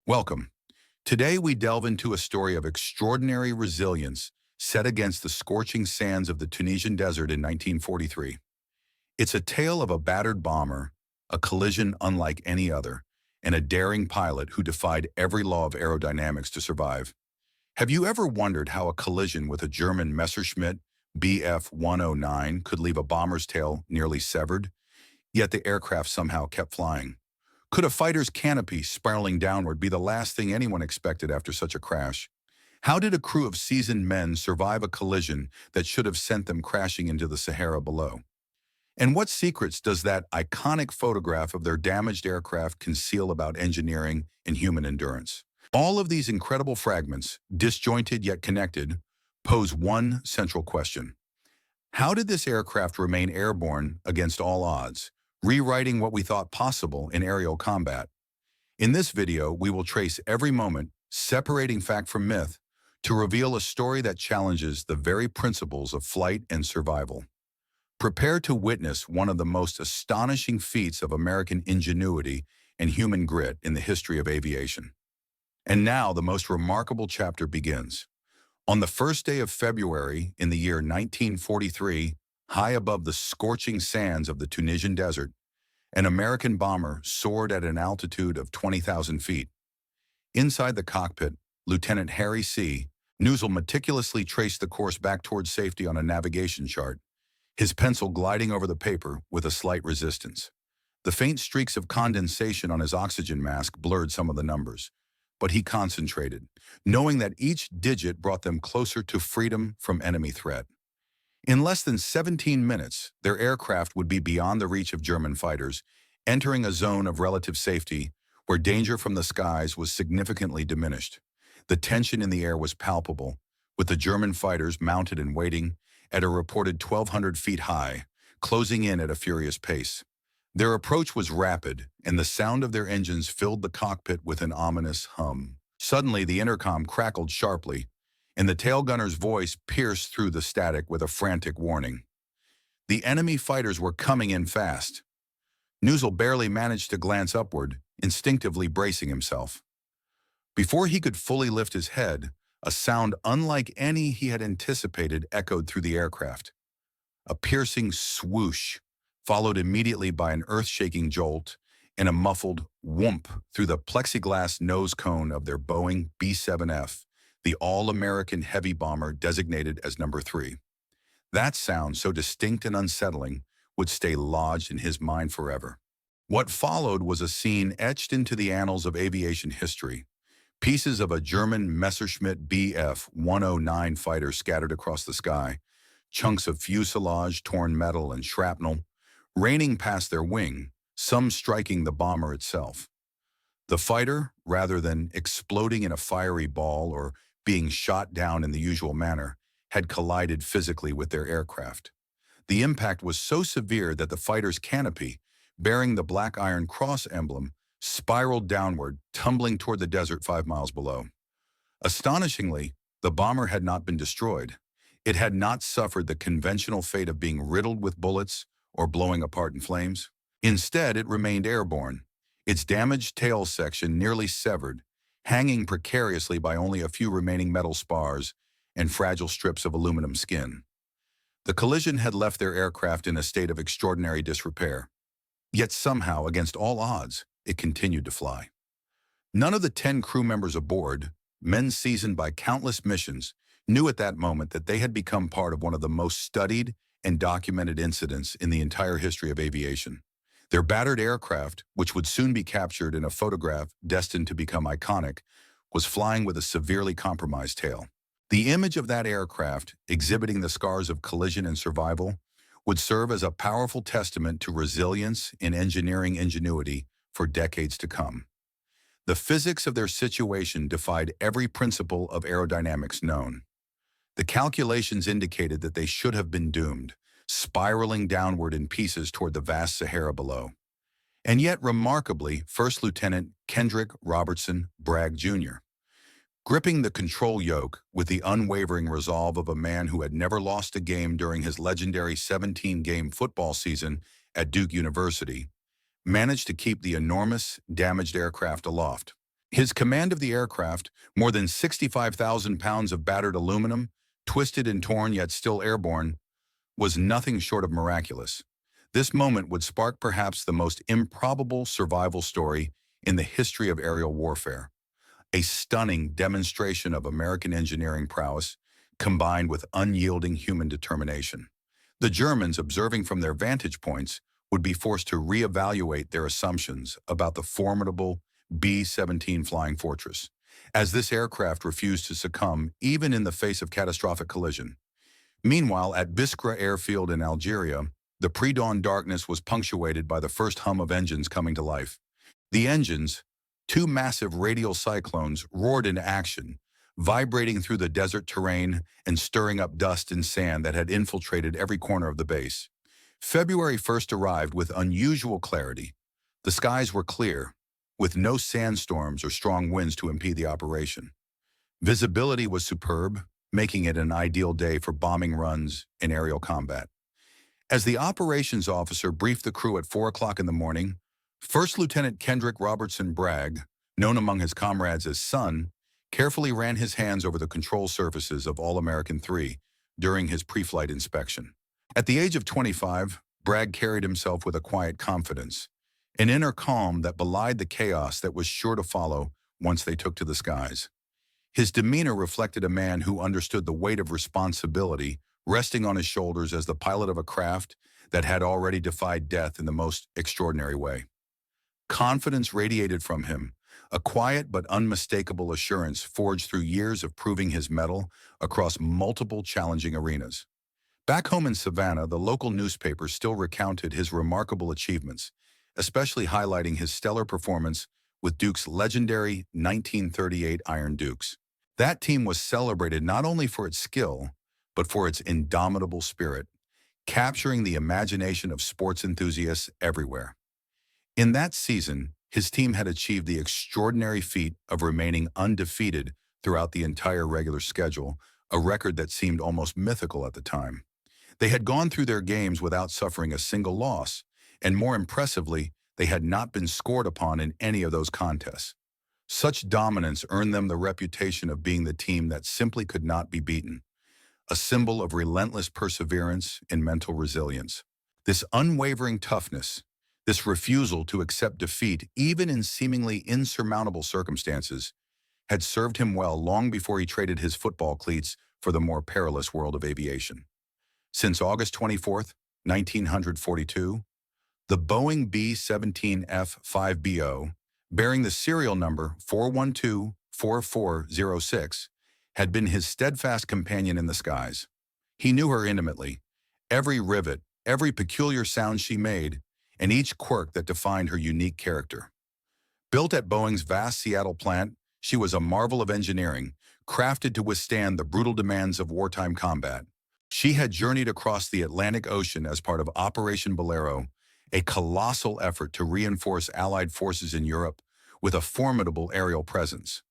Welcome. Today we delve into a story of extraordinary resilience set against the scorching sands of the Tunisian desert in 1943. It's a tale of a battered bomber, a collision unlike any other, and a daring pilot who defied every law of aerodynamics to survive. Have you ever wondered how a collision with a German Messerschmitt Bf-109 could leave a bomber's tail nearly severed, yet the aircraft somehow kept flying? Could a fighter's canopy spiraling downward be the last thing anyone expected after such a crash? How did a crew of seasoned men survive a collision that should have sent them crashing into the Sahara below? And what secrets does that iconic photograph of their damaged aircraft conceal about engineering and human endurance? All of these incredible fragments, disjointed yet connected, pose one central question. How did this aircraft remain airborne against all odds, rewriting what we thought possible in aerial combat? In this video, we will trace every moment, separating fact from myth, to reveal a story that challenges the very principles of flight and survival. Prepare to witness one of the most astonishing feats of American ingenuity and human grit in the history of aviation. And now the most remarkable chapter begins. On the first day of February in the year 1943, high above the scorching sands of the Tunisian desert, an American bomber soared at an altitude of 20,000 feet. Inside the cockpit, Lieutenant Harry C. Newsel meticulously traced the course back towards safety on a navigation chart, his pencil gliding over the paper with a slight resistance. The faint streaks of condensation on his oxygen mask blurred some of the numbers, but he concentrated, knowing that each digit brought them closer to freedom from enemy threat. In less than 17 minutes, their aircraft would be beyond the reach of German fighters, entering a zone of relative safety where danger from the skies was significantly diminished. The tension in the air was palpable, with the German fighters mounted and waiting at a reported 1,200 feet high, closing in at a furious pace. Their approach was rapid, and the sound of their engines filled the cockpit with an ominous hum. Suddenly, the intercom crackled sharply, and the tail gunner's voice pierced through the static with a frantic warning. The enemy fighters were coming in fast. Newsel barely managed to glance upward, instinctively bracing himself. Before he could fully lift his head, a sound unlike any he had anticipated echoed through the aircraft. A piercing swoosh, followed immediately by an earth-shaking jolt and a muffled whoomp through the plexiglass nose cone of their Boeing B-7F, the all-American heavy bomber designated as number 3. That sound, so distinct and unsettling, would stay lodged in his mind forever. What followed was a scene etched into the annals of aviation history. Pieces of a German Messerschmitt Bf-109 fighter scattered across the sky, chunks of fuselage, torn metal, and shrapnel, raining past their wing, some striking the bomber itself. The fighter, rather than exploding in a fiery ball or being shot down in the usual manner, had collided physically with their aircraft. The impact was so severe that the fighter's canopy, bearing the Black Iron Cross emblem, spiraled downward, tumbling toward the desert 5 miles below. Astonishingly, the bomber had not been destroyed. It had not suffered the conventional fate of being riddled with bullets or blowing apart in flames. Instead, it remained airborne, its damaged tail section nearly severed, hanging precariously by only a few remaining metal spars and fragile strips of aluminum skin. The collision had left their aircraft in a state of extraordinary disrepair. Yet somehow, against all odds, it continued to fly. None of the 10 crew members aboard, men seasoned by countless missions, knew at that moment that they had become part of one of the most studied and documented incidents in the entire history of aviation. Their battered aircraft, which would soon be captured in a photograph destined to become iconic, was flying with a severely compromised tail. The image of that aircraft, exhibiting the scars of collision and survival, would serve as a powerful testament to resilience and engineering ingenuity for decades to come. The physics of their situation defied every principle of aerodynamics known. The calculations indicated that they should have been doomed, spiraling downward in pieces toward the vast Sahara below. And yet, remarkably, First Lieutenant Kendrick Robertson Bragg, Jr., gripping the control yoke with the unwavering resolve of a man who had never lost a game during his legendary 17-game football season at Duke University, managed to keep the enormous, damaged aircraft aloft. His command of the aircraft, more than 65,000 pounds of battered aluminum, twisted and torn yet still airborne, was nothing short of miraculous. This moment would spark perhaps the most improbable survival story in the history of aerial warfare. A stunning demonstration of American engineering prowess combined with unyielding human determination. The Germans, observing from their vantage points, would be forced to reevaluate their assumptions about the formidable B-17 Flying Fortress, as this aircraft refused to succumb even in the face of catastrophic collision. Meanwhile, at Biskra Airfield in Algeria, the pre-dawn darkness was punctuated by the first hum of engines coming to life. The engines, two massive radial cyclones, roared into action, vibrating through the desert terrain and stirring up dust and sand that had infiltrated every corner of the base. February 1st arrived with unusual clarity. The skies were clear, with no sandstorms or strong winds to impede the operation. Visibility was superb, making it an ideal day for bombing runs and aerial combat. As the operations officer briefed the crew at 4 o'clock in the morning, First Lieutenant Kendrick Robertson Bragg, known among his comrades as Son, carefully ran his hands over the control surfaces of All-American 3 during his pre-flight inspection. At the age of 25, Bragg carried himself with a quiet confidence, an inner calm that belied the chaos that was sure to follow once they took to the skies. His demeanor reflected a man who understood the weight of responsibility resting on his shoulders as the pilot of a craft that had already defied death in the most extraordinary way. Confidence radiated from him, a quiet but unmistakable assurance forged through years of proving his mettle across multiple challenging arenas. Back home in Savannah, the local newspapers still recounted his remarkable achievements, especially highlighting his stellar performance with Duke's legendary 1938 Iron Dukes. That team was celebrated not only for its skill, but for its indomitable spirit, capturing the imagination of sports enthusiasts everywhere. In that season, his team had achieved the extraordinary feat of remaining undefeated throughout the entire regular schedule, a record that seemed almost mythical at the time. They had gone through their games without suffering a single loss, and more impressively, they had not been scored upon in any of those contests. Such dominance earned them the reputation of being the team that simply could not be beaten, a symbol of relentless perseverance and mental resilience. This unwavering toughness, this refusal to accept defeat even in seemingly insurmountable circumstances, had served him well long before he traded his football cleats for the more perilous world of aviation. Since August 24, 1942, the Boeing B-17F-5BO, bearing the serial number 412-4406, had been his steadfast companion in the skies. He knew her intimately, every rivet, every peculiar sound she made, and each quirk that defined her unique character. Built at Boeing's vast Seattle plant, she was a marvel of engineering, crafted to withstand the brutal demands of wartime combat. She had journeyed across the Atlantic Ocean as part of Operation Bolero, a colossal effort to reinforce Allied forces in Europe with a formidable aerial presence.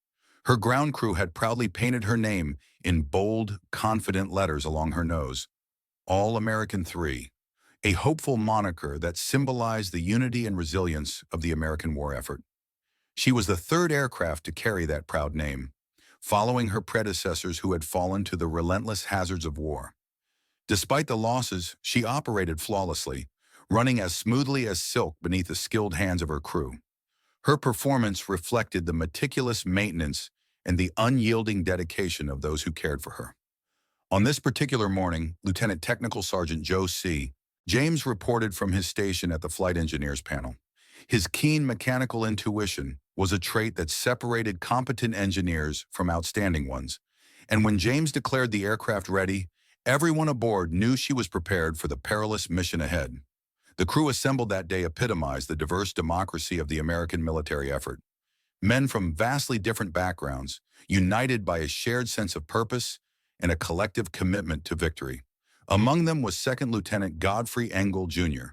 Her ground crew had proudly painted her name in bold, confident letters along her nose, All-American 3, a hopeful moniker that symbolized the unity and resilience of the American war effort. She was the third aircraft to carry that proud name, following her predecessors who had fallen to the relentless hazards of war. Despite the losses, she operated flawlessly, running as smoothly as silk beneath the skilled hands of her crew. Her performance reflected the meticulous maintenance and the unyielding dedication of those who cared for her. On this particular morning, Lieutenant Technical Sergeant Joe C. James reported from his station at the flight engineers panel. His keen mechanical intuition was a trait that separated competent engineers from outstanding ones, and when James declared the aircraft ready, everyone aboard knew she was prepared for the perilous mission ahead. The crew assembled that day epitomized the diverse democracy of the American military effort. Men from vastly different backgrounds, united by a shared sense of purpose and a collective commitment to victory. Among them was Second Lieutenant Godfrey Engel, Jr.,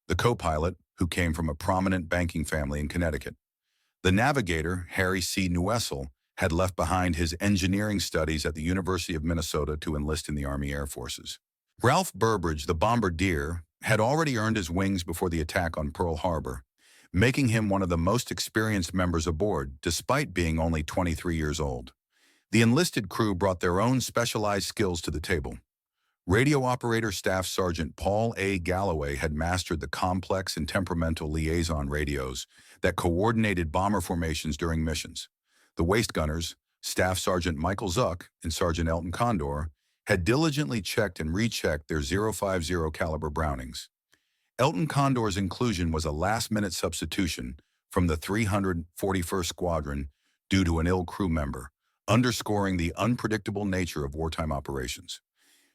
the co-pilot, who came from a prominent banking family in Connecticut. The navigator, Harry C. Newessel, had left behind his engineering studies at the University of Minnesota to enlist in the Army Air Forces. Ralph Burbridge, the bombardier, had already earned his wings before the attack on Pearl Harbor, making him one of the most experienced members aboard, despite being only 23 years old. The enlisted crew brought their own specialized skills to the table. Radio operator Staff Sergeant Paul A. Galloway had mastered the complex and temperamental liaison radios that coordinated bomber formations during missions. The waist gunners, Staff Sergeant Michael Zuck and Sergeant Elton Condor, had diligently checked and rechecked their .050 caliber Brownings. Elton Condor's inclusion was a last-minute substitution from the 341st Squadron due to an ill crew member, underscoring the unpredictable nature of wartime operations.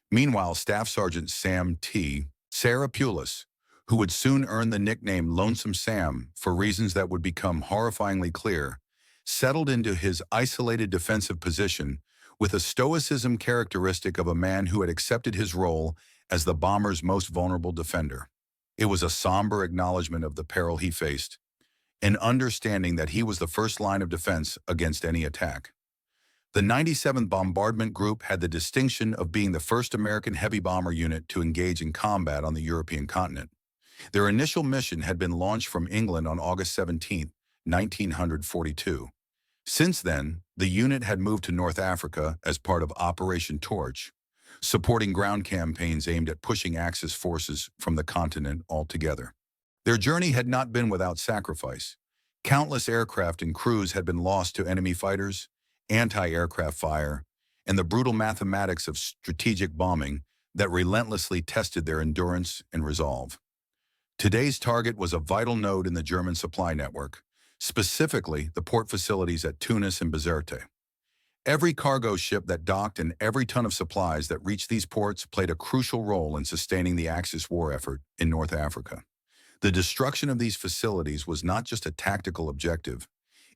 Meanwhile, Staff Sergeant Sam T. Sarapoulos, who would soon earn the nickname Lonesome Sam for reasons that would become horrifyingly clear, settled into his isolated defensive position with a stoicism characteristic of a man who had accepted his role as the bomber's most vulnerable defender. It was a somber acknowledgement of the peril he faced, an understanding that he was the first line of defense against any attack. The 97th Bombardment Group had the distinction of being the first American heavy bomber unit to engage in combat on the European continent. Their initial mission had been launched from England on August 17, 1942. Since then, the unit had moved to North Africa as part of Operation Torch, supporting ground campaigns aimed at pushing Axis forces from the continent altogether. Their journey had not been without sacrifice. Countless aircraft and crews had been lost to enemy fighters, anti-aircraft fire, and the brutal mathematics of strategic bombing that relentlessly tested their endurance and resolve. Today's target was a vital node in the German supply network, specifically the port facilities at Tunis and Bizerte. Every cargo ship that docked and every ton of supplies that reached these ports played a crucial role in sustaining the Axis war effort in North Africa. The destruction of these facilities was not just a tactical objective,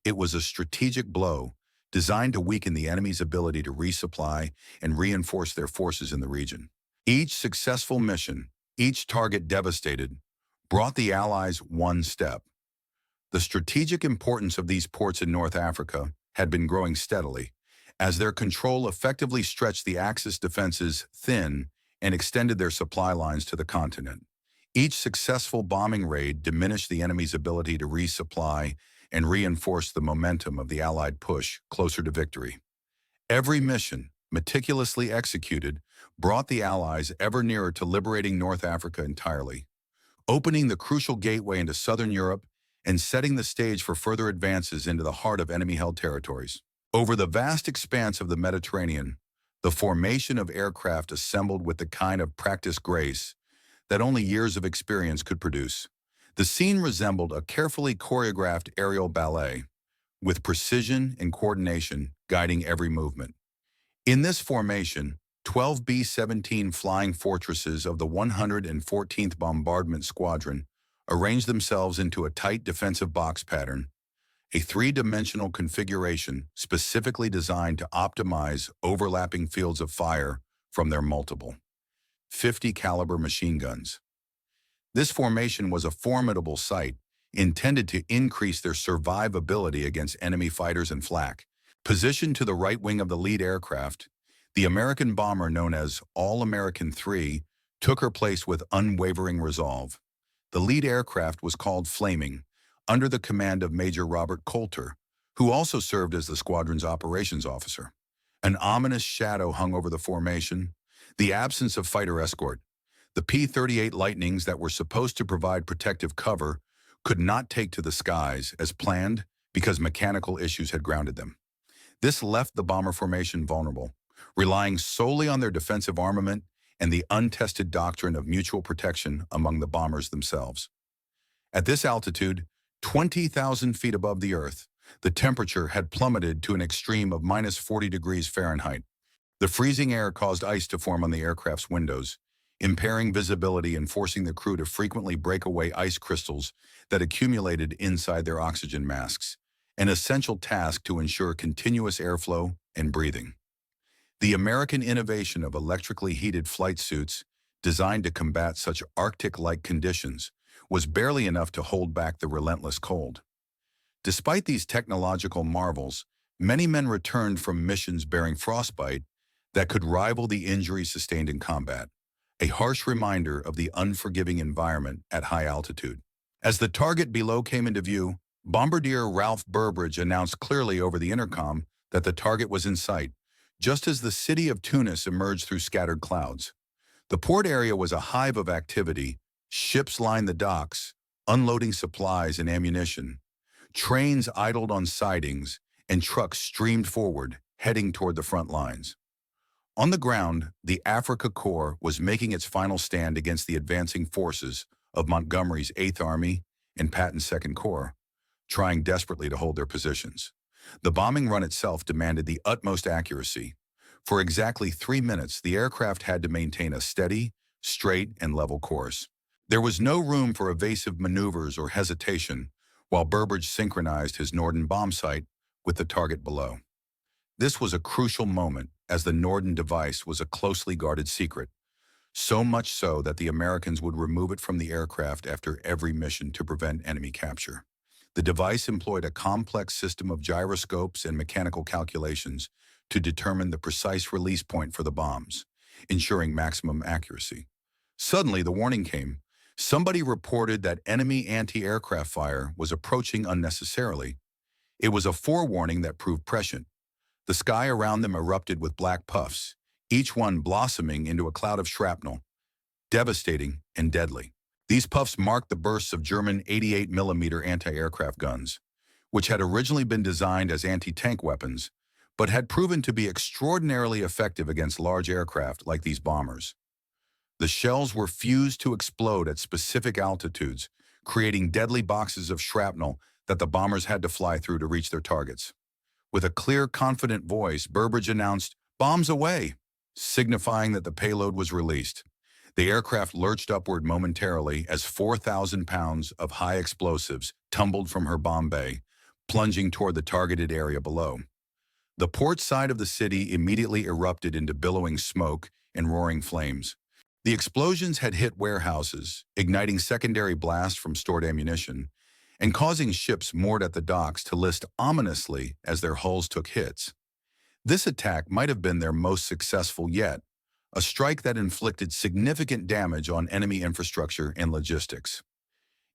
it was a strategic blow designed to weaken the enemy's ability to resupply and reinforce their forces in the region. Each successful mission, each target devastated, brought the Allies one step. The strategic importance of these ports in North Africa had been growing steadily, as their control effectively stretched the Axis defenses thin and extended their supply lines to the continent. Each successful bombing raid diminished the enemy's ability to resupply and reinforced the momentum of the Allied push closer to victory. Every mission, meticulously executed, brought the Allies ever nearer to liberating North Africa entirely, opening the crucial gateway into southern Europe and setting the stage for further advances into the heart of enemy-held territories. Over the vast expanse of the Mediterranean, the formation of aircraft assembled with the kind of practiced grace that only years of experience could produce. The scene resembled a carefully choreographed aerial ballet, with precision and coordination guiding every movement. In this formation, 12 B-17 flying fortresses of the 114th Bombardment Squadron arranged themselves into a tight defensive box pattern, a three-dimensional configuration specifically designed to optimize overlapping fields of fire from their multiple 50 caliber machine guns. This formation was a formidable sight, intended to increase their survivability against enemy fighters and flak. Positioned to the right wing of the lead aircraft, the American bomber known as All-American 3 took her place with unwavering resolve. The lead aircraft was called Flaming, under the command of Major Robert Coulter, who also served as the squadron's operations officer. An ominous shadow hung over the formation, the absence of fighter escort. The P-38 Lightnings that were supposed to provide protective cover could not take to the skies as planned because mechanical issues had grounded them. This left the bomber formation vulnerable, relying solely on their defensive armament and the untested doctrine of mutual protection among the bombers themselves. At this altitude, 20,000 feet above the Earth, the temperature had plummeted to an extreme of minus 40 degrees Fahrenheit. The freezing air caused ice to form on the aircraft's windows, impairing visibility and forcing the crew to frequently break away ice crystals that accumulated inside their oxygen masks, an essential task to ensure continuous airflow and breathing. The American innovation of electrically heated flight suits, designed to combat such Arctic-like conditions, was barely enough to hold back the relentless cold. Despite these technological marvels, many men returned from missions bearing frostbite that could rival the injuries sustained in combat, a harsh reminder of the unforgiving environment at high altitude. As the target below came into view, Bombardier Ralph Burbridge announced clearly over the intercom that the target was in sight, just as the city of Tunis emerged through scattered clouds. The port area was a hive of activity. Ships lined the docks, unloading supplies and ammunition. Trains idled on sidings, and trucks streamed forward, heading toward the front lines. On the ground, the Africa Corps was making its final stand against the advancing forces of Montgomery's 8th Army and Patton's 2nd Corps, trying desperately to hold their positions. The bombing run itself demanded the utmost accuracy. For exactly 3 minutes, the aircraft had to maintain a steady, straight, and level course. There was no room for evasive maneuvers or hesitation, while Burbridge synchronized his Norden bomb sight with the target below. This was a crucial moment, as the Norden device was a closely guarded secret, so much so that the Americans would remove it from the aircraft after every mission to prevent enemy capture. The device employed a complex system of gyroscopes and mechanical calculations to determine the precise release point for the bombs, ensuring maximum accuracy. Suddenly, the warning came. Somebody reported that enemy anti-aircraft fire was approaching unnecessarily. It was a forewarning that proved prescient. The sky around them erupted with black puffs, each one blossoming into a cloud of shrapnel, devastating and deadly. These puffs marked the bursts of German 88mm anti-aircraft guns, which had originally been designed as anti-tank weapons, but had proven to be extraordinarily effective against large aircraft like these bombers. The shells were fused to explode at specific altitudes, creating deadly boxes of shrapnel that the bombers had to fly through to reach their targets. With a clear, confident voice, Burbridge announced, "Bombs away," signifying that the payload was released. The aircraft lurched upward momentarily as 4,000 pounds of high explosives tumbled from her bomb bay, plunging toward the targeted area below. The port side of the city immediately erupted into billowing smoke and roaring flames. The explosions had hit warehouses, igniting secondary blasts from stored ammunition, and causing ships moored at the docks to list ominously as their hulls took hits. This attack might have been their most successful yet, a strike that inflicted significant damage on enemy infrastructure and logistics.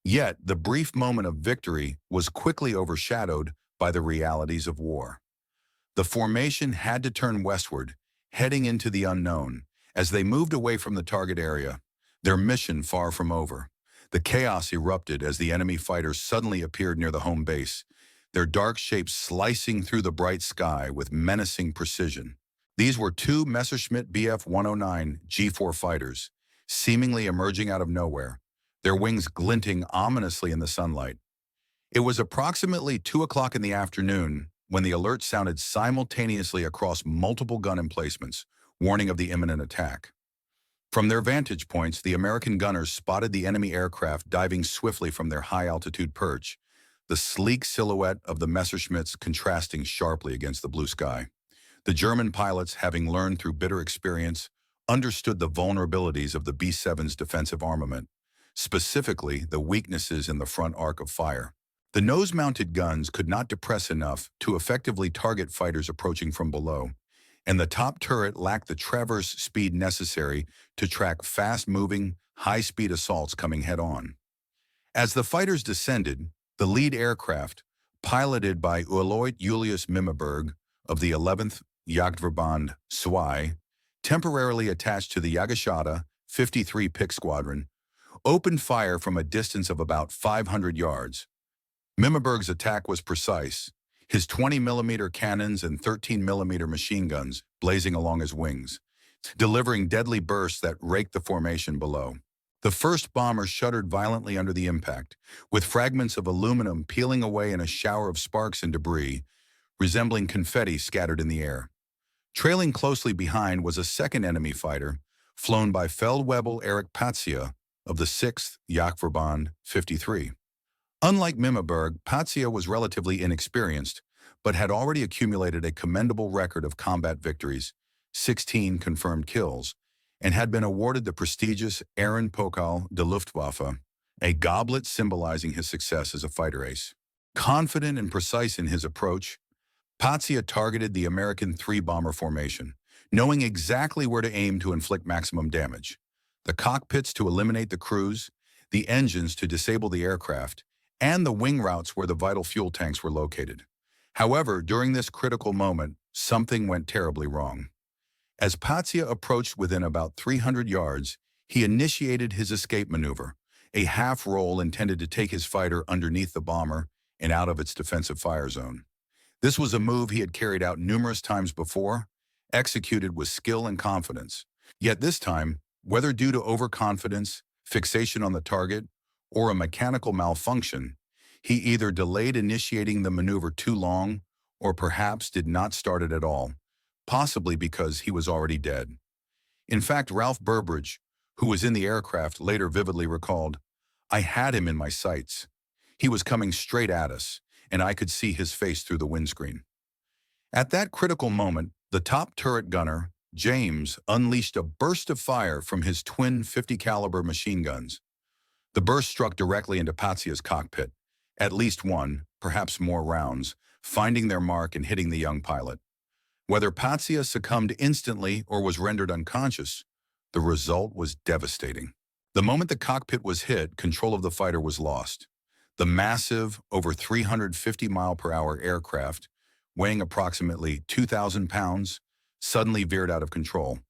Yet, the brief moment of victory was quickly overshadowed by the realities of war. The formation had to turn westward, heading into the unknown. As they moved away from the target area, their mission far from over. The chaos erupted as the enemy fighters suddenly appeared near the home base, their dark shapes slicing through the bright sky with menacing precision. These were two Messerschmitt Bf 109 G4 fighters, seemingly emerging out of nowhere, their wings glinting ominously in the sunlight. It was approximately 2 o'clock in the afternoon when the alert sounded simultaneously across multiple gun emplacements, warning of the imminent attack. From their vantage points, the American gunners spotted the enemy aircraft diving swiftly from their high-altitude perch, the sleek silhouette of the Messerschmitts contrasting sharply against the blue sky. The German pilots, having learned through bitter experience, understood the vulnerabilities of the B-7's defensive armament, specifically the weaknesses in the front arc of fire. The nose-mounted guns could not depress enough to effectively target fighters approaching from below, and the top turret lacked the traverse speed necessary to track fast-moving, high-speed assaults coming head-on. As the fighters descended, the lead aircraft, piloted by Aloyd Julius Mimmerberg of the 11th Jagdverband WWII, temporarily attached to the Jagdschade 53 Pick Squadron, opened fire from a distance of about 500 yards. Mimmerberg's attack was precise, his 20mm cannons and 13mm machine guns blazing along his wings, delivering deadly bursts that raked the formation below. The first bomber shuddered violently under the impact, with fragments of aluminum peeling away in a shower of sparks and debris, resembling confetti scattered in the air. Trailing closely behind was a second enemy fighter, flown by Feldwebel Erich Patzia of the 6th Jagdverband 53. Unlike Mimmerberg, Patzia was relatively inexperienced, but had already accumulated a commendable record of combat victories, 16 confirmed kills, and had been awarded the prestigious Ehrenpokal der Luftwaffe, a goblet symbolizing his success as a fighter ace. Confident and precise in his approach, Patzia targeted the American three-bomber formation, knowing exactly where to aim to inflict maximum damage. The cockpits to eliminate the crews, the engines to disable the aircraft, and the wing routes where the vital fuel tanks were located. However, during this critical moment, something went terribly wrong. As Patsya approached within about 300 yards, he initiated his escape maneuver, a half-roll intended to take his fighter underneath the bomber and out of its defensive fire zone. This was a move he had carried out numerous times before, executed with skill and confidence. Yet this time, whether due to overconfidence, fixation on the target, or a mechanical malfunction, he either delayed initiating the maneuver too long or perhaps did not start it at all, possibly because he was already dead. In fact, Ralph Burbridge, who was in the aircraft, later vividly recalled, "I had him in my sights. He was coming straight at us, and I could see his face through the windscreen." At that critical moment, the top turret gunner, James, unleashed a burst of fire from his twin 50 caliber machine guns. The burst struck directly into Patsya's cockpit, at least one, perhaps more rounds, finding their mark and hitting the young pilot. Whether Patsya succumbed instantly or was rendered unconscious, the result was devastating. The moment the cockpit was hit, control of the fighter was lost. The massive, over 350-mile-per-hour aircraft, weighing approximately 2,000 pounds, suddenly veered out of control.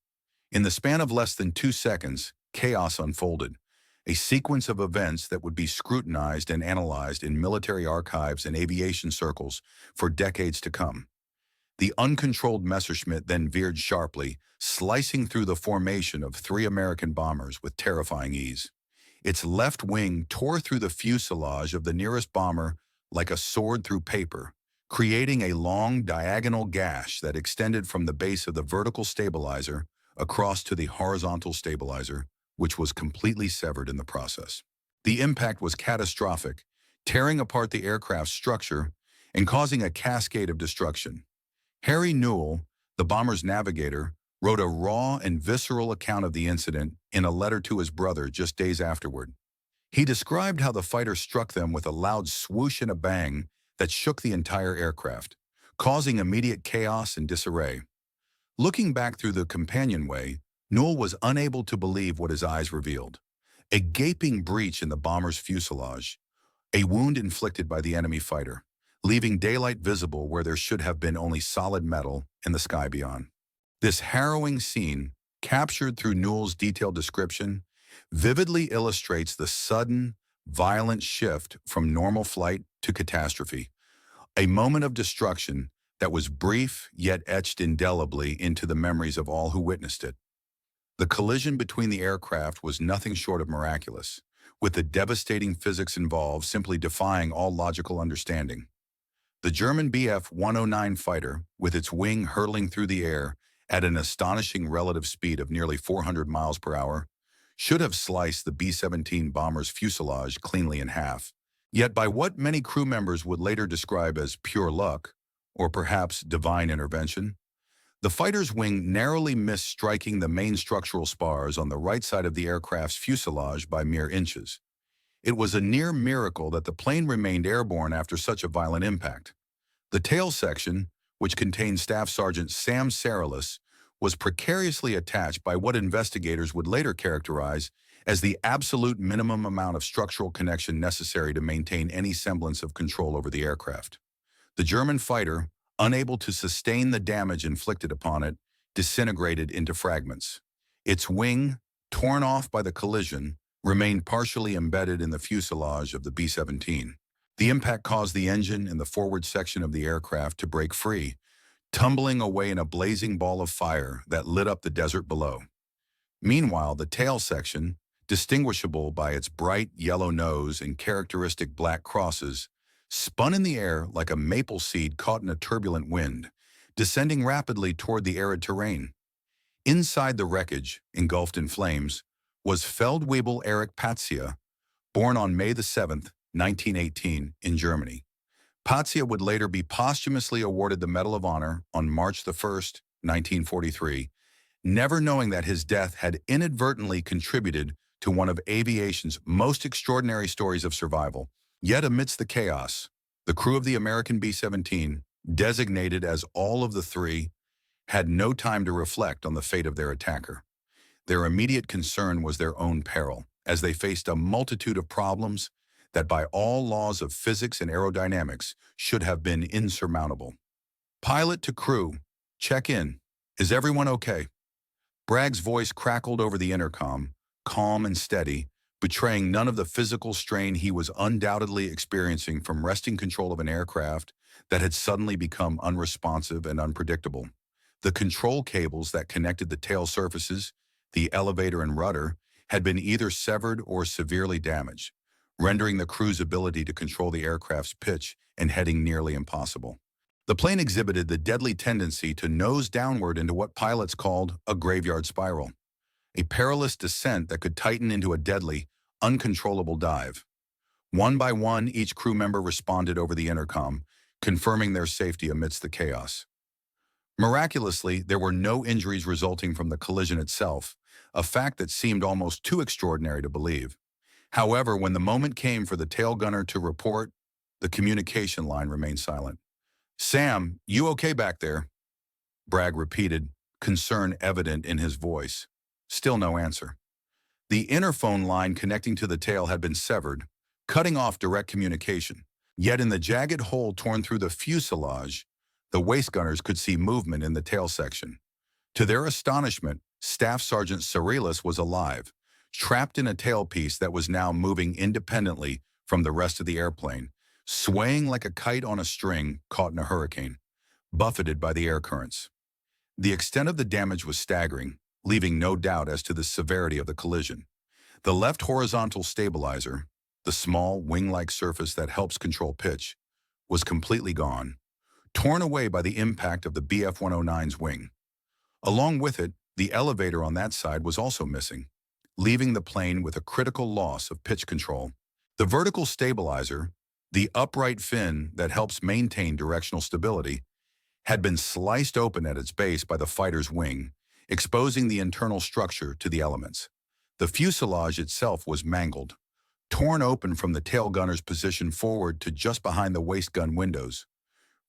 In the span of less than 2 seconds, chaos unfolded, a sequence of events that would be scrutinized and analyzed in military archives and aviation circles for decades to come. The uncontrolled Messerschmitt then veered sharply, slicing through the formation of 3 American bombers with terrifying ease. Its left wing tore through the fuselage of the nearest bomber like a sword through paper, creating a long diagonal gash that extended from the base of the vertical stabilizer across to the horizontal stabilizer, which was completely severed in the process. The impact was catastrophic, tearing apart the aircraft's structure and causing a cascade of destruction. Harry Newell, the bomber's navigator, wrote a raw and visceral account of the incident in a letter to his brother just days afterward. He described how the fighter struck them with a loud swoosh and a bang that shook the entire aircraft, causing immediate chaos and disarray. Looking back through the companionway, Newell was unable to believe what his eyes revealed. A gaping breach in the bomber's fuselage, a wound inflicted by the enemy fighter, leaving daylight visible where there should have been only solid metal in the sky beyond. This harrowing scene, captured through Newell's detailed description, vividly illustrates the sudden, violent shift from normal flight to catastrophe, a moment of destruction that was brief yet etched indelibly into the memories of all who witnessed it. The collision between the aircraft was nothing short of miraculous, with the devastating physics involved simply defying all logical understanding. The German Bf 109 fighter, with its wing hurtling through the air at an astonishing relative speed of nearly 400 miles per hour, should have sliced the B-17 bomber's fuselage cleanly in half. Yet by what many crew members would later describe as pure luck, or perhaps divine intervention, the fighter's wing narrowly missed striking the main structural spars on the right side of the aircraft's fuselage by mere inches. It was a near miracle that the plane remained airborne after such a violent impact. The tail section, which contained Staff Sergeant Sam Saralis, was precariously attached by what investigators would later characterize as the absolute minimum amount of structural connection necessary to maintain any semblance of control over the aircraft. The German fighter, unable to sustain the damage inflicted upon it, disintegrated into fragments. Its wing, torn off by the collision, remained partially embedded in the fuselage of the B-17. The impact caused the engine and the forward section of the aircraft to break free, tumbling away in a blazing ball of fire that lit up the desert below. Meanwhile, the tail section, distinguishable by its bright yellow nose and characteristic black crosses, spun in the air like a maple seed caught in a turbulent wind, descending rapidly toward the arid terrain. Inside the wreckage, engulfed in flames, was Feldwebel Erich Patsya, born on May 7, 1918, in Germany. Patsya would later be posthumously awarded the Medal of Honor on March 1, 1943, never knowing that his death had inadvertently contributed to one of aviation's most extraordinary stories of survival. Yet amidst the chaos, the crew of the American B-17, designated as all of the 3, had no time to reflect on the fate of their attacker. Their immediate concern was their own peril. as they faced a multitude of problems that by all laws of physics and aerodynamics should have been insurmountable. Pilot to crew, check in. Is everyone okay? Bragg's voice crackled over the intercom, calm and steady, betraying none of the physical strain he was undoubtedly experiencing from wresting control of an aircraft that had suddenly become unresponsive and unpredictable. The control cables that connected the tail surfaces, the elevator and rudder, had been either severed or severely damaged, rendering the crew's ability to control the aircraft's pitch and heading nearly impossible. The plane exhibited the deadly tendency to nose downward into what pilots called a graveyard spiral, a perilous descent that could tighten into a deadly, uncontrollable dive. One by one, each crew member responded over the intercom, confirming their safety amidst the chaos. Miraculously, there were no injuries resulting from the collision itself, a fact that seemed almost too extraordinary to believe. However, when the moment came for the tail gunner to report, the communication line remained silent. "Sam, you okay back there?" Bragg repeated, concern evident in his voice. Still no answer. The interphone line connecting to the tail had been severed, cutting off direct communication. Yet in the jagged hole torn through the fuselage, the waist gunners could see movement in the tail section. To their astonishment, Staff Sergeant Cerilis was alive, trapped in a tailpiece that was now moving independently from the rest of the airplane, swaying like a kite on a string caught in a hurricane, buffeted by the air currents. The extent of the damage was staggering, leaving no doubt as to the severity of the collision. The left horizontal stabilizer, the small wing-like surface that helps control pitch, was completely gone, torn away by the impact of the BF-109's wing. Along with it, the elevator on that side was also missing, leaving the plane with a critical loss of pitch control. The vertical stabilizer, the upright fin that helps maintain directional stability, had been sliced open at its base by the fighter's wing, exposing the internal structure to the elements. The fuselage itself was mangled, torn open from the tail gunner's position forward to just behind the waist gun windows,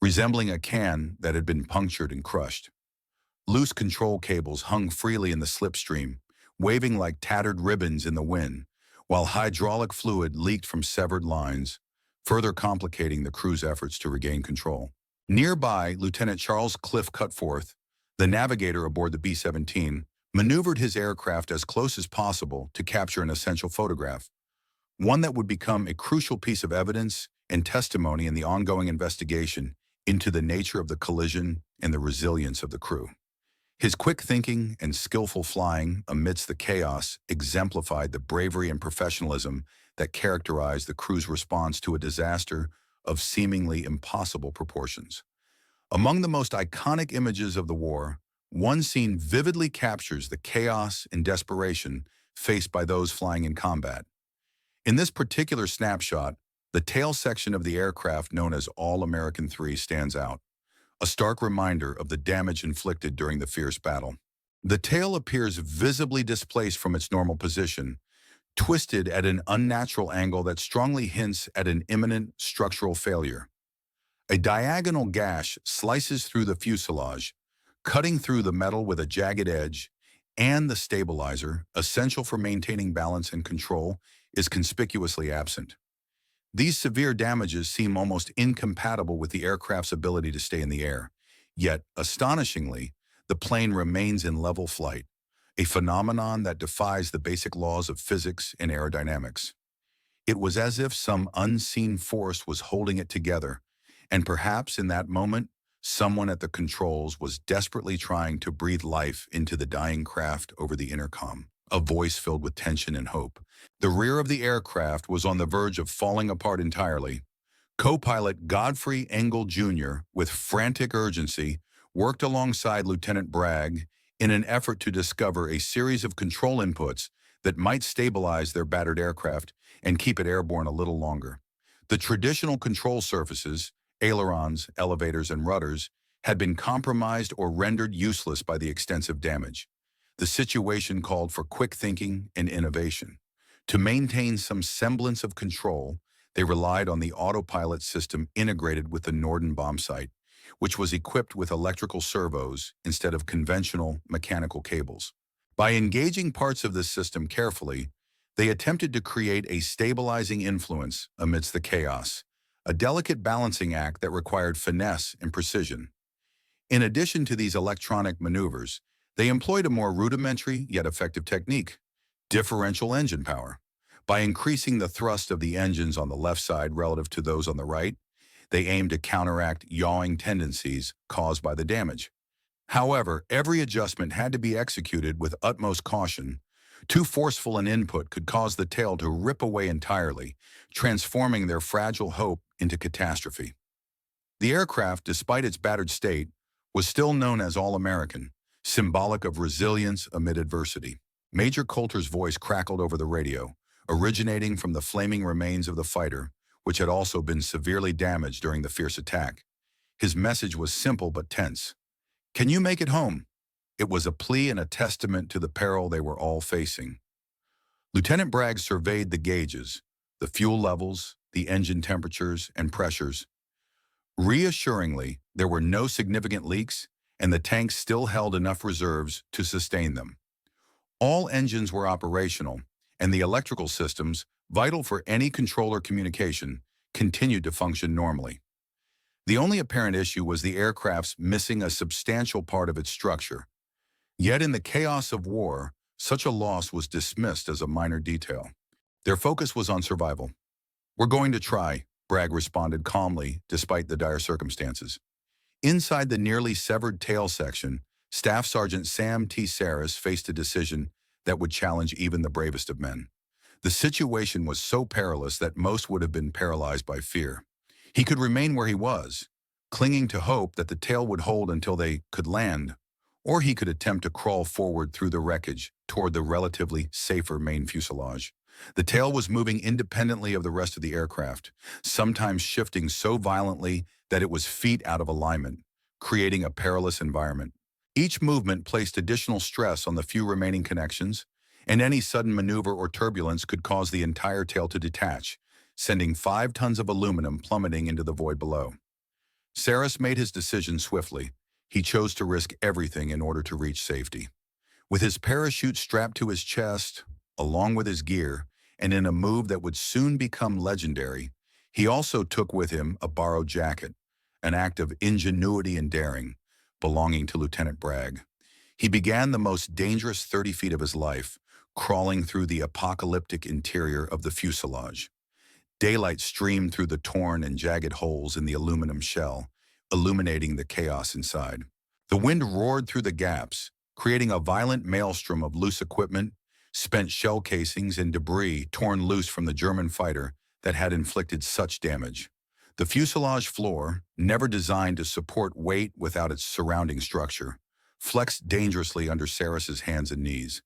resembling a can that had been punctured and crushed. Loose control cables hung freely in the slipstream, waving like tattered ribbons in the wind, while hydraulic fluid leaked from severed lines, further complicating the crew's efforts to regain control. Nearby, Lieutenant Charles Cliff Cutforth, the navigator aboard the B-17, maneuvered his aircraft as close as possible to capture an essential photograph, one that would become a crucial piece of evidence and testimony in the ongoing investigation into the nature of the collision and the resilience of the crew. His quick thinking and skillful flying amidst the chaos exemplified the bravery and professionalism that characterized the crew's response to a disaster of seemingly impossible proportions. Among the most iconic images of the war, one scene vividly captures the chaos and desperation faced by those flying in combat. In this particular snapshot, the tail section of the aircraft known as All-American 3 stands out, a stark reminder of the damage inflicted during the fierce battle. The tail appears visibly displaced from its normal position, twisted at an unnatural angle that strongly hints at an imminent structural failure. A diagonal gash slices through the fuselage, cutting through the metal with a jagged edge, and the stabilizer, essential for maintaining balance and control, is conspicuously absent. These severe damages seem almost incompatible with the aircraft's ability to stay in the air. Yet, astonishingly, the plane remains in level flight, a phenomenon that defies the basic laws of physics and aerodynamics. It was as if some unseen force was holding it together, and perhaps in that moment, someone at the controls was desperately trying to breathe life into the dying craft over the intercom, a voice filled with tension and hope. The rear of the aircraft was on the verge of falling apart entirely. Co-pilot Godfrey Engel Jr., with frantic urgency, worked alongside Lieutenant Bragg in an effort to discover a series of control inputs that might stabilize their battered aircraft and keep it airborne a little longer. The traditional control surfaces, ailerons, elevators, and rudders, had been compromised or rendered useless by the extensive damage. The situation called for quick thinking and innovation. To maintain some semblance of control, they relied on the autopilot system integrated with the Norden bombsight, which was equipped with electrical servos instead of conventional mechanical cables. By engaging parts of this system carefully, They attempted to create a stabilizing influence amidst the chaos, a delicate balancing act that required finesse and precision. In addition to these electronic maneuvers, they employed a more rudimentary yet effective technique: differential engine power. By increasing the thrust of the engines on the left side relative to those on the right, they aimed to counteract yawing tendencies caused by the damage. However, every adjustment had to be executed with utmost caution. Too forceful an input could cause the tail to rip away entirely, transforming their fragile hope into catastrophe. The aircraft, despite its battered state, was still known as All-American, symbolic of resilience amid adversity. Major Coulter's voice crackled over the radio, originating from the flaming remains of the fighter, which had also been severely damaged during the fierce attack. His message was simple but tense. "Can you make it home?" It was a plea and a testament to the peril they were all facing. Lieutenant Bragg surveyed the gauges, the fuel levels, the engine temperatures and pressures. Reassuringly, there were no significant leaks, and the tanks still held enough reserves to sustain them. All engines were operational, and the electrical systems, vital for any controller communication, continued to function normally. The only apparent issue was the aircraft's missing a substantial part of its structure. Yet in the chaos of war, such a loss was dismissed as a minor detail. Their focus was on survival. "We're going to try," Bragg responded calmly, despite the dire circumstances. Inside the nearly severed tail section, Staff Sergeant Sam T. Saris faced a decision that would challenge even the bravest of men. The situation was so perilous that most would have been paralyzed by fear. He could remain where he was, clinging to hope that the tail would hold until they could land, or he could attempt to crawl forward through the wreckage toward the relatively safer main fuselage. The tail was moving independently of the rest of the aircraft, sometimes shifting so violently that it was feet out of alignment, creating a perilous environment. Each movement placed additional stress on the few remaining connections, and any sudden maneuver or turbulence could cause the entire tail to detach, sending 5 tons of aluminum plummeting into the void below. Saris made his decision swiftly. He chose to risk everything in order to reach safety. With his parachute strapped to his chest, along with his gear, and in a move that would soon become legendary, he also took with him a borrowed jacket, an act of ingenuity and daring, belonging to Lieutenant Bragg. He began the most dangerous 30 feet of his life, crawling through the apocalyptic interior of the fuselage. Daylight streamed through the torn and jagged holes in the aluminum shell, illuminating the chaos inside. The wind roared through the gaps, creating a violent maelstrom of loose equipment, spent shell casings, and debris torn loose from the German fighter that had inflicted such damage. The fuselage floor, never designed to support weight without its surrounding structure, flexed dangerously under Saris's hands and knees.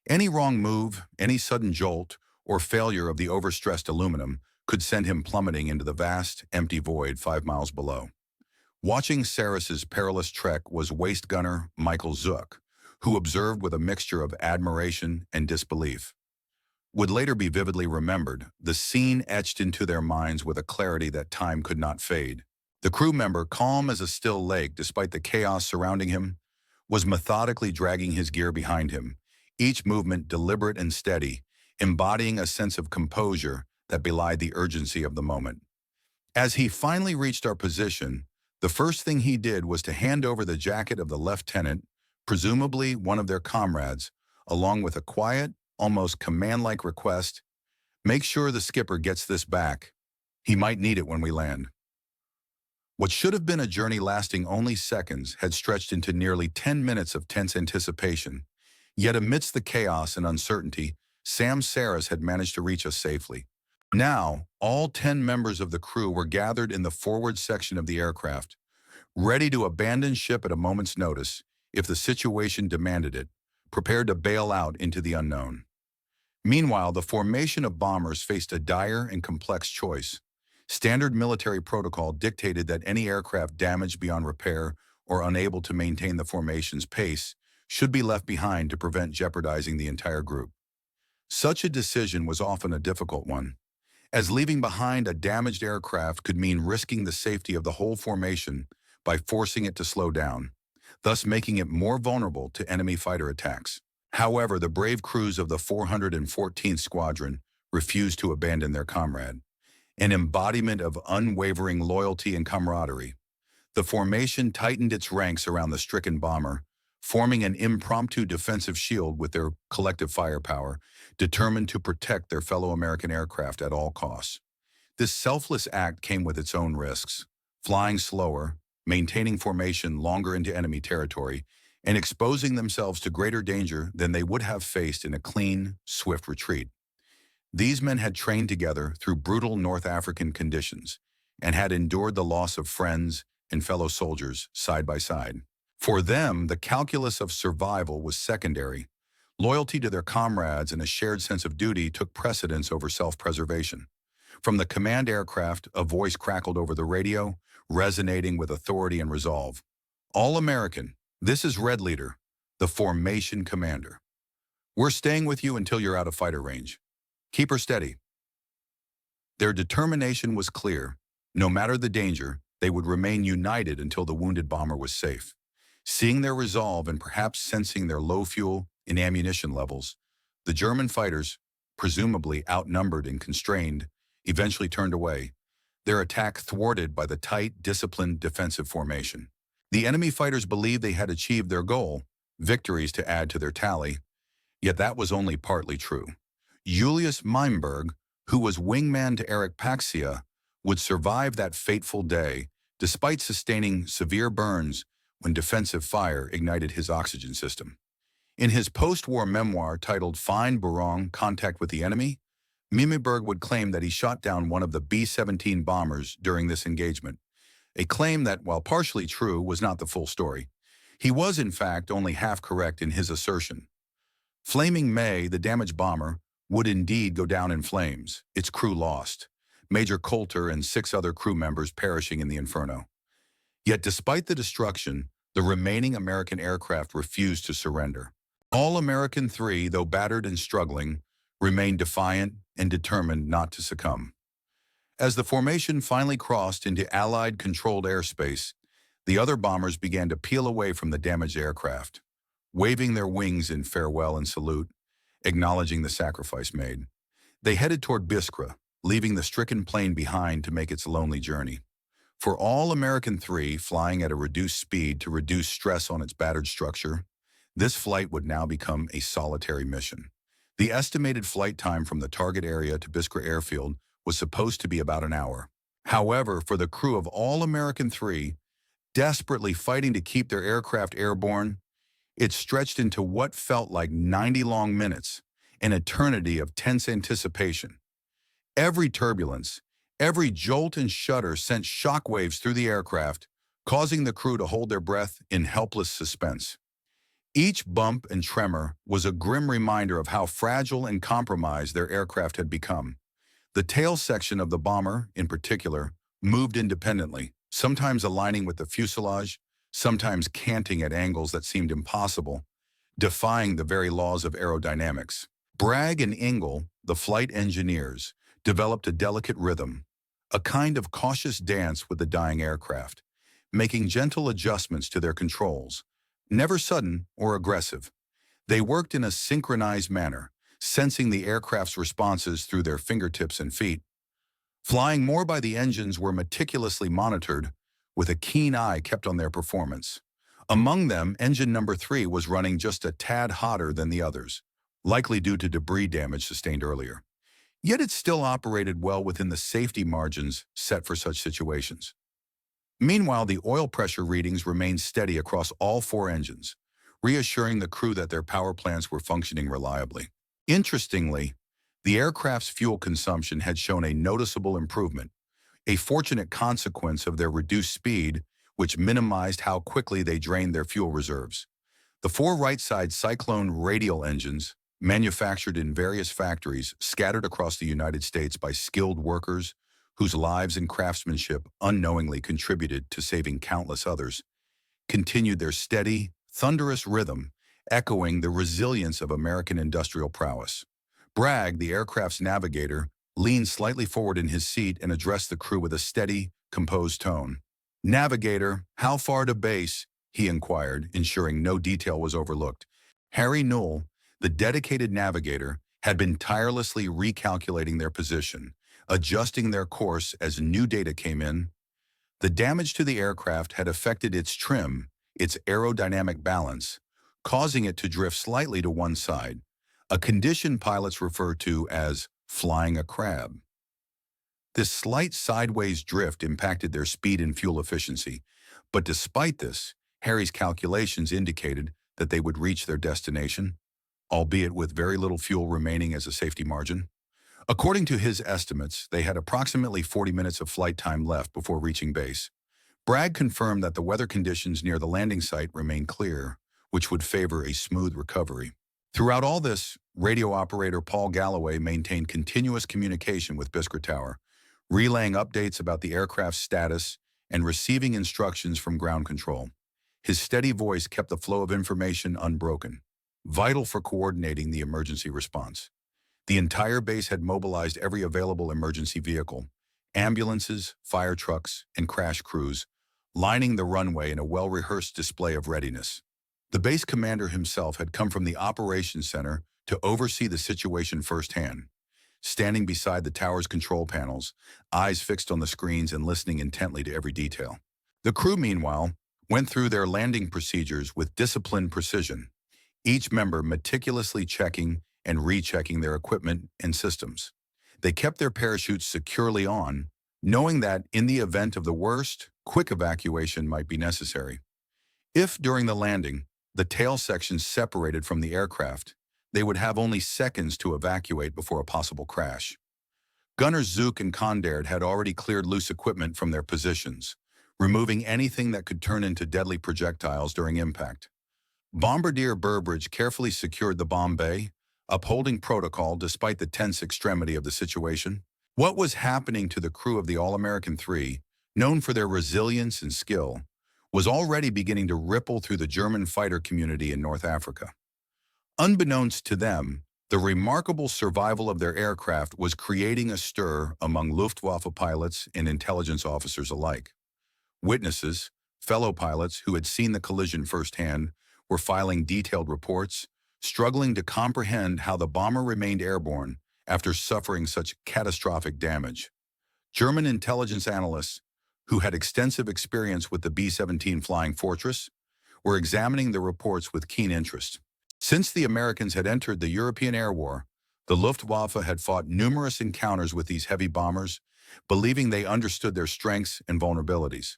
Any wrong move, any sudden jolt, or failure of the overstressed aluminum could send him plummeting into the vast, empty void 5 miles below. Watching Saris's perilous trek was waist gunner Michael Zook, who observed with a mixture of admiration and disbelief. Would later be vividly remembered, the scene etched into their minds with a clarity that time could not fade. The crew member, calm as a still lake despite the chaos surrounding him, was methodically dragging his gear behind him, each movement deliberate and steady, embodying a sense of composure that belied the urgency of the moment. As he finally reached our position, the first thing he did was to hand over the jacket of the lieutenant, presumably one of their comrades, along with a quiet, almost command-like request: "Make sure the skipper gets this back. He might need it when we land." What should have been a journey lasting only seconds had stretched into nearly 10 minutes of tense anticipation. Yet amidst the chaos and uncertainty, Sam Saris had managed to reach us safely. Now, all 10 members of the crew were gathered in the forward section of the aircraft, ready to abandon ship at a moment's notice if the situation demanded it, prepared to bail out into the unknown. Meanwhile, the formation of bombers faced a dire and complex choice. Standard military protocol dictated that any aircraft damaged beyond repair or unable to maintain the formation's pace should be left behind to prevent jeopardizing the entire group. Such a decision was often a difficult one, as leaving behind a damaged aircraft could mean risking the safety of the whole formation by forcing it to slow down, thus making it more vulnerable to enemy fighter attacks. However, the brave crews of the 414th Squadron refused to abandon their comrade, an embodiment of unwavering loyalty and camaraderie. The formation tightened its ranks around the stricken bomber, forming an impromptu defensive shield with their collective firepower, determined to protect their fellow American aircraft at all costs. This selfless act came with its own risks, flying slower, maintaining formation longer into enemy territory, and exposing themselves to greater danger than they would have faced in a clean, swift retreat. These men had trained together through brutal North African conditions and had endured the loss of friends and fellow soldiers side by side. For them, the calculus of survival was secondary. Loyalty to their comrades and a shared sense of duty took precedence over self-preservation. From the command aircraft, a voice crackled over the radio, resonating with authority and resolve. "All American, this is Red Leader, the formation commander. We're staying with you until you're out of fighter range. Keep her steady." Their determination was clear. No matter the danger, they would remain united until the wounded bomber was safe. Seeing their resolve and perhaps sensing their low fuel and ammunition levels, the German fighters, presumably outnumbered and constrained, eventually turned away, their attack thwarted by the tight, disciplined defensive formation. The enemy fighters believed they had achieved their goal, victories to add to their tally, yet that was only partly true. Julius Meinberg, who was wingman to Erich Paxia, would survive that fateful day, despite sustaining severe burns when defensive fire ignited his oxygen system. In his post-war memoir titled Fine Bourong, Contact with the Enemy, Mimmeberg would claim that he shot down one of the B-17 bombers during this engagement, a claim that, while partially true, was not the full story. He was, in fact, only half correct in his assertion. Flaming May, the damaged bomber, would indeed go down in flames, its crew lost, Major Coulter and 6 other crew members perishing in the inferno. Yet despite the destruction, the remaining American aircraft refused to surrender. All American 3, though battered and struggling, remained defiant and determined not to succumb. As the formation finally crossed into Allied-controlled airspace, the other bombers began to peel away from the damaged aircraft, waving their wings in farewell and salute, acknowledging the sacrifice made. They headed toward Biskra, leaving the stricken plane behind to make its lonely journey. For all American 3 flying at a reduced speed to reduce stress on its battered structure, this flight would now become a solitary mission. The estimated flight time from the target area to Biskra airfield was supposed to be about an hour. However, for the crew of all American 3, desperately fighting to keep their aircraft airborne, it stretched into what felt like 90 long minutes, an eternity of tense anticipation. Every turbulence, every jolt and shudder sent shockwaves through the aircraft, causing the crew to hold their breath in helpless suspense. Each bump and tremor was a grim reminder of how fragile and compromised their aircraft had become. The tail section of the bomber, in particular, moved independently, sometimes aligning with the fuselage, sometimes canting at angles that seemed impossible, defying the very laws of aerodynamics. Bragg and Engel, the flight engineers, developed a delicate rhythm, a kind of cautious dance with the dying aircraft, making gentle adjustments to their controls, never sudden or aggressive. They worked in a synchronized manner, sensing the aircraft's responses through their fingertips and feet. Flying more by the engines were meticulously monitored, with a keen eye kept on their performance. Among them, engine number 3 was running just a tad hotter than the others, likely due to debris damage sustained earlier. Yet it still operated well within the safety margins set for such situations. Meanwhile, the oil pressure readings remained steady across all 4 engines, reassuring the crew that their power plants were functioning reliably. Interestingly, the aircraft's fuel consumption had shown a noticeable improvement, a fortunate consequence of their reduced speed, which minimized how quickly they drained their fuel reserves. The 4 right-side Cyclone radial engines, manufactured in various factories scattered across the United States by skilled workers whose lives and craftsmanship unknowingly contributed to saving countless others, continued their steady, thunderous rhythm, echoing the resilience of American industrial prowess. Bragg, the aircraft's navigator, leaned slightly forward in his seat and addressed the crew with a steady, composed tone. "Navigator, how far to base?" he inquired, ensuring no detail was overlooked. Harry Newell, The dedicated navigator had been tirelessly recalculating their position, adjusting their course as new data came in. The damage to the aircraft had affected its trim, its aerodynamic balance, causing it to drift slightly to one side, a condition pilots refer to as flying a crab. This slight sideways drift impacted their speed and fuel efficiency, but despite this, Harry's calculations indicated that they would reach their destination, albeit with very little fuel remaining as a safety margin. According to his estimates, they had approximately 40 minutes of flight time left before reaching base. Bragg confirmed that the weather conditions near the landing site remained clear, which would favor a smooth recovery. Throughout all this, radio operator Paul Galloway maintained continuous communication with Biskra Tower, relaying updates about the aircraft's status and receiving instructions from ground control. His steady voice kept the flow of information unbroken, vital for coordinating the emergency response. The entire base had mobilized every available emergency vehicle, ambulances, fire trucks, and crash crews, lining the runway in a well-rehearsed display of readiness. The base commander himself had come from the operations center to oversee the situation firsthand, standing beside the tower's control panels, eyes fixed on the screens and listening intently to every detail. The crew, meanwhile, went through their landing procedures with disciplined precision, each member meticulously checking and rechecking their equipment and systems. They kept their parachutes securely on, knowing that in the event of the worst, quick evacuation might be necessary. If, during the landing, the tail section separated from the aircraft, they would have only seconds to evacuate before a possible crash. Gunners Zook and Condard had already cleared loose equipment from their positions, removing anything that could turn into deadly projectiles during impact. Bombardier Burbridge carefully secured the bomb bay, upholding protocol despite the tense extremity of the situation. What was happening to the crew of the All-American III, known for their resilience and skill, was already beginning to ripple through the German fighter community in North Africa. Unbeknownst to them, the remarkable survival of their aircraft was creating a stir among Luftwaffe pilots and intelligence officers alike. Witnesses, fellow pilots who had seen the collision firsthand, were filing detailed reports, struggling to comprehend how the bomber remained airborne after suffering such catastrophic damage. German intelligence analysts, who had extensive experience with the B-17 Flying Fortress, were examining the reports with keen interest. Since the Americans had entered the European Air War, the Luftwaffe had fought numerous encounters with these heavy bombers, believing they understood their strengths and vulnerabilities.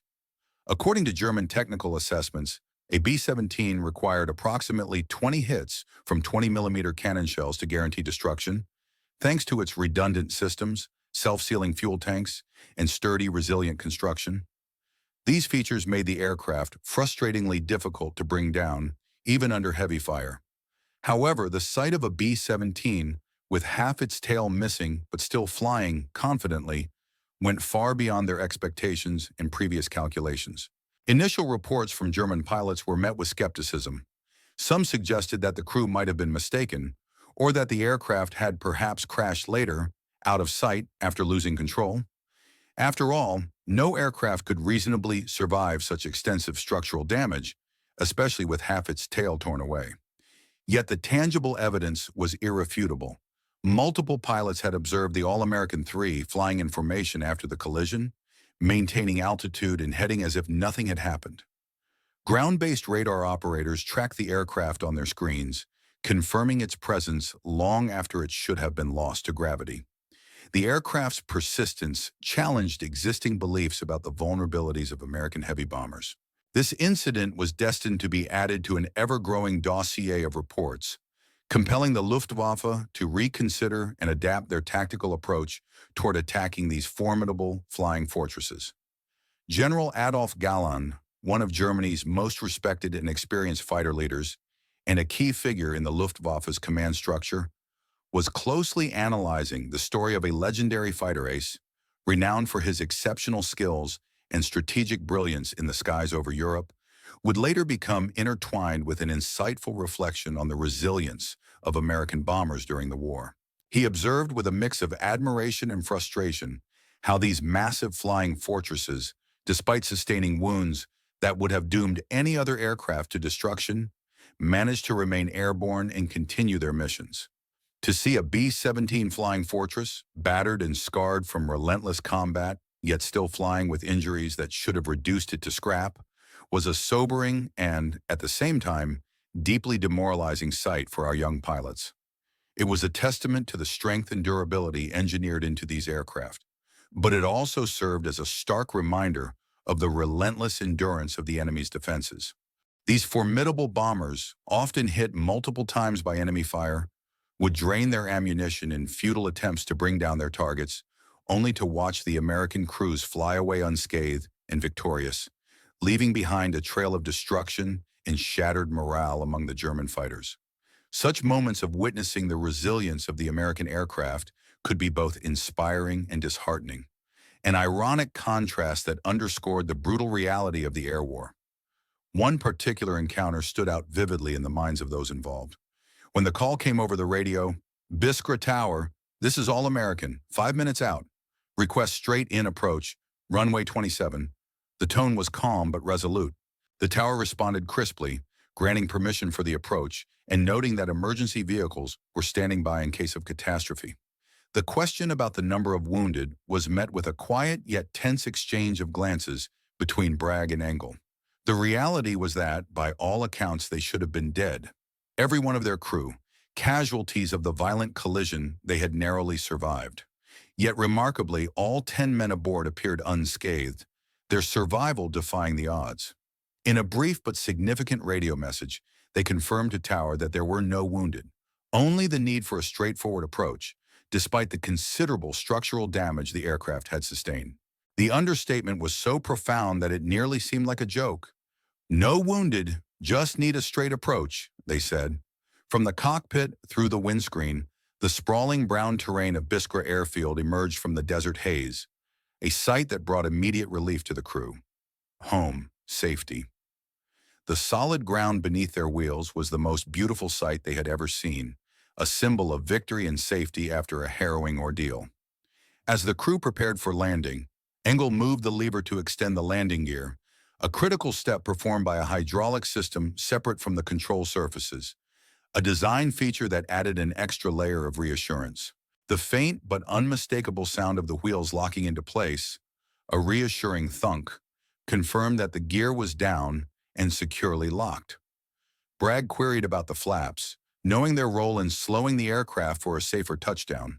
According to German technical assessments, a B-17 required approximately 20 hits from 20mm cannon shells to guarantee destruction, thanks to its redundant systems, self-sealing fuel tanks, and sturdy, resilient construction. These features made the aircraft frustratingly difficult to bring down, even under heavy fire. However, the sight of a B-17, with half its tail missing but still flying confidently, went far beyond their expectations and previous calculations. Initial reports from German pilots were met with skepticism. Some suggested that the crew might have been mistaken, or that the aircraft had perhaps crashed later, out of sight after losing control. After all, no aircraft could reasonably survive such extensive structural damage, especially with half its tail torn away. Yet the tangible evidence was irrefutable. Multiple pilots had observed the All-American III flying in formation after the collision, maintaining altitude and heading as if nothing had happened. Ground-based radar operators tracked the aircraft on their screens, confirming its presence long after it should have been lost to gravity. The aircraft's persistence challenged existing beliefs about the vulnerabilities of American heavy bombers. This incident was destined to be added to an ever-growing dossier of reports, compelling the Luftwaffe to reconsider and adapt their tactical approach toward attacking these formidable flying fortresses. General Adolf Galland, one of Germany's most respected and experienced fighter leaders, and a key figure in the Luftwaffe's command structure, was closely analyzing the story of a legendary fighter ace, renowned for his exceptional skills and strategic brilliance in the skies over Europe, would later become intertwined with an insightful reflection on the resilience of American bombers during the war. He observed with a mix of admiration and frustration how these massive flying fortresses, despite sustaining wounds that would have doomed any other aircraft to destruction, managed to remain airborne and continue their missions. To see a B-17 Flying Fortress, battered and scarred from relentless combat, yet still flying with injuries that should have reduced it to scrap, was a sobering and, at the same time, deeply demoralizing sight for our young pilots. It was a testament to the strength and durability engineered into these aircraft, but it also served as a stark reminder of the relentless endurance of the enemy's defenses. These formidable bombers, often hit multiple times by enemy fire, would drain their ammunition in futile attempts to bring down their targets, only to watch the American crews fly away unscathed and victorious, leaving behind a trail of destruction and shattered morale among the German fighters. Such moments of witnessing the resilience of the American aircraft could be both inspiring and disheartening, an ironic contrast that underscored the brutal reality of the air war. One particular encounter stood out vividly in the minds of those involved. When the call came over the radio, Biskra Tower, this is all American, 5 minutes out. Request straight in approach, runway 27. The tone was calm but resolute. The tower responded crisply, granting permission for the approach and noting that emergency vehicles were standing by in case of catastrophe. The question about the number of wounded was met with a quiet yet tense exchange of glances between Bragg and Engel. The reality was that, by all accounts, they should have been dead. Every one of their crew, casualties of the violent collision they had narrowly survived. Yet remarkably, all 10 men aboard appeared unscathed, their survival defying the odds. In a brief but significant radio message, they confirmed to Tower that there were no wounded, only the need for a straightforward approach, despite the considerable structural damage the aircraft had sustained. The understatement was so profound that it nearly seemed like a joke. "No wounded, just need a straight approach," they said. From the cockpit through the windscreen, the sprawling brown terrain of Biskra Airfield emerged from the desert haze, a sight that brought immediate relief to the crew. Home, safety. The solid ground beneath their wheels was the most beautiful sight they had ever seen, a symbol of victory and safety after a harrowing ordeal. As the crew prepared for landing, Engel moved the lever to extend the landing gear, a critical step performed by a hydraulic system separate from the control surfaces, a design feature that added an extra layer of reassurance. The faint but unmistakable sound of the wheels locking into place, a reassuring thunk, confirmed that the gear was down and securely locked. Bragg queried about the flaps, knowing their role in slowing the aircraft for a safer touchdown.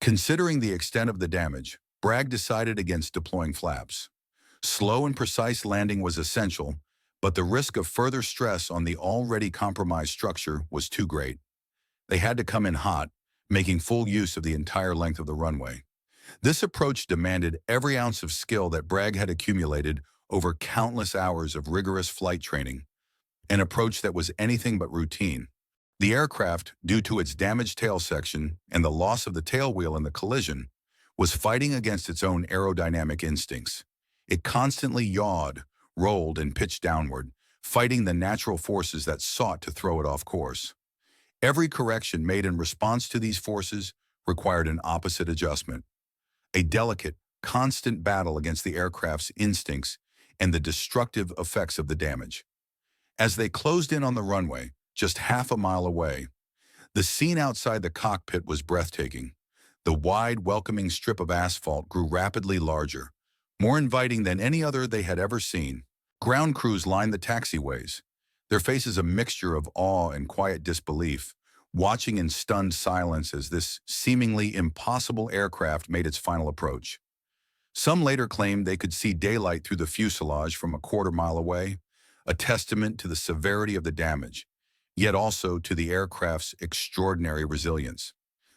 Considering the extent of the damage, Bragg decided against deploying flaps. Slow and precise landing was essential, but the risk of further stress on the already compromised structure was too great. They had to come in hot, making full use of the entire length of the runway. This approach demanded every ounce of skill that Bragg had accumulated over countless hours of rigorous flight training, an approach that was anything but routine. The aircraft, due to its damaged tail section and the loss of the tailwheel in the collision, was fighting against its own aerodynamic instincts. It constantly yawed, rolled, and pitched downward, fighting the natural forces that sought to throw it off course. Every correction made in response to these forces required an opposite adjustment, a delicate, constant battle against the aircraft's instincts and the destructive effects of the damage. As they closed in on the runway, just half a mile away, the scene outside the cockpit was breathtaking. The wide, welcoming strip of asphalt grew rapidly larger, more inviting than any other they had ever seen. Ground crews lined the taxiways, their faces a mixture of awe and quiet disbelief, watching in stunned silence as this seemingly impossible aircraft made its final approach. Some later claimed they could see daylight through the fuselage from a quarter-mile away, a testament to the severity of the damage, yet also to the aircraft's extraordinary resilience.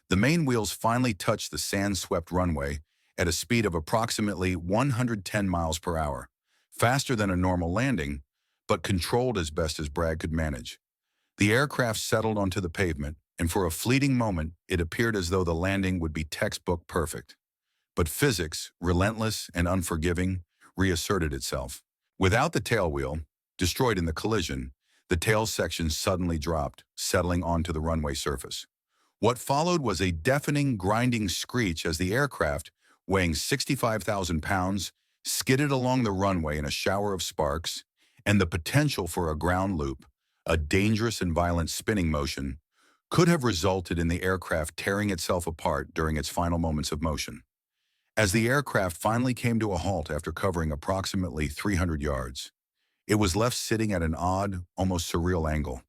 The main wheels finally touched the sand-swept runway at a speed of approximately 110 miles per hour, faster than a normal landing, but controlled as best as Bragg could manage. The aircraft settled onto the pavement, and for a fleeting moment, it appeared as though the landing would be textbook perfect. But physics, relentless and unforgiving, reasserted itself. Without the tailwheel, destroyed in the collision, the tail section suddenly dropped, settling onto the runway surface. What followed was a deafening, grinding screech as the aircraft, weighing 65,000 pounds, skidded along the runway in a shower of sparks, and the potential for a ground loop, a dangerous and violent spinning motion, could have resulted in the aircraft tearing itself apart during its final moments of motion. As the aircraft finally came to a halt after covering approximately 300 yards, it was left sitting at an odd, almost surreal angle,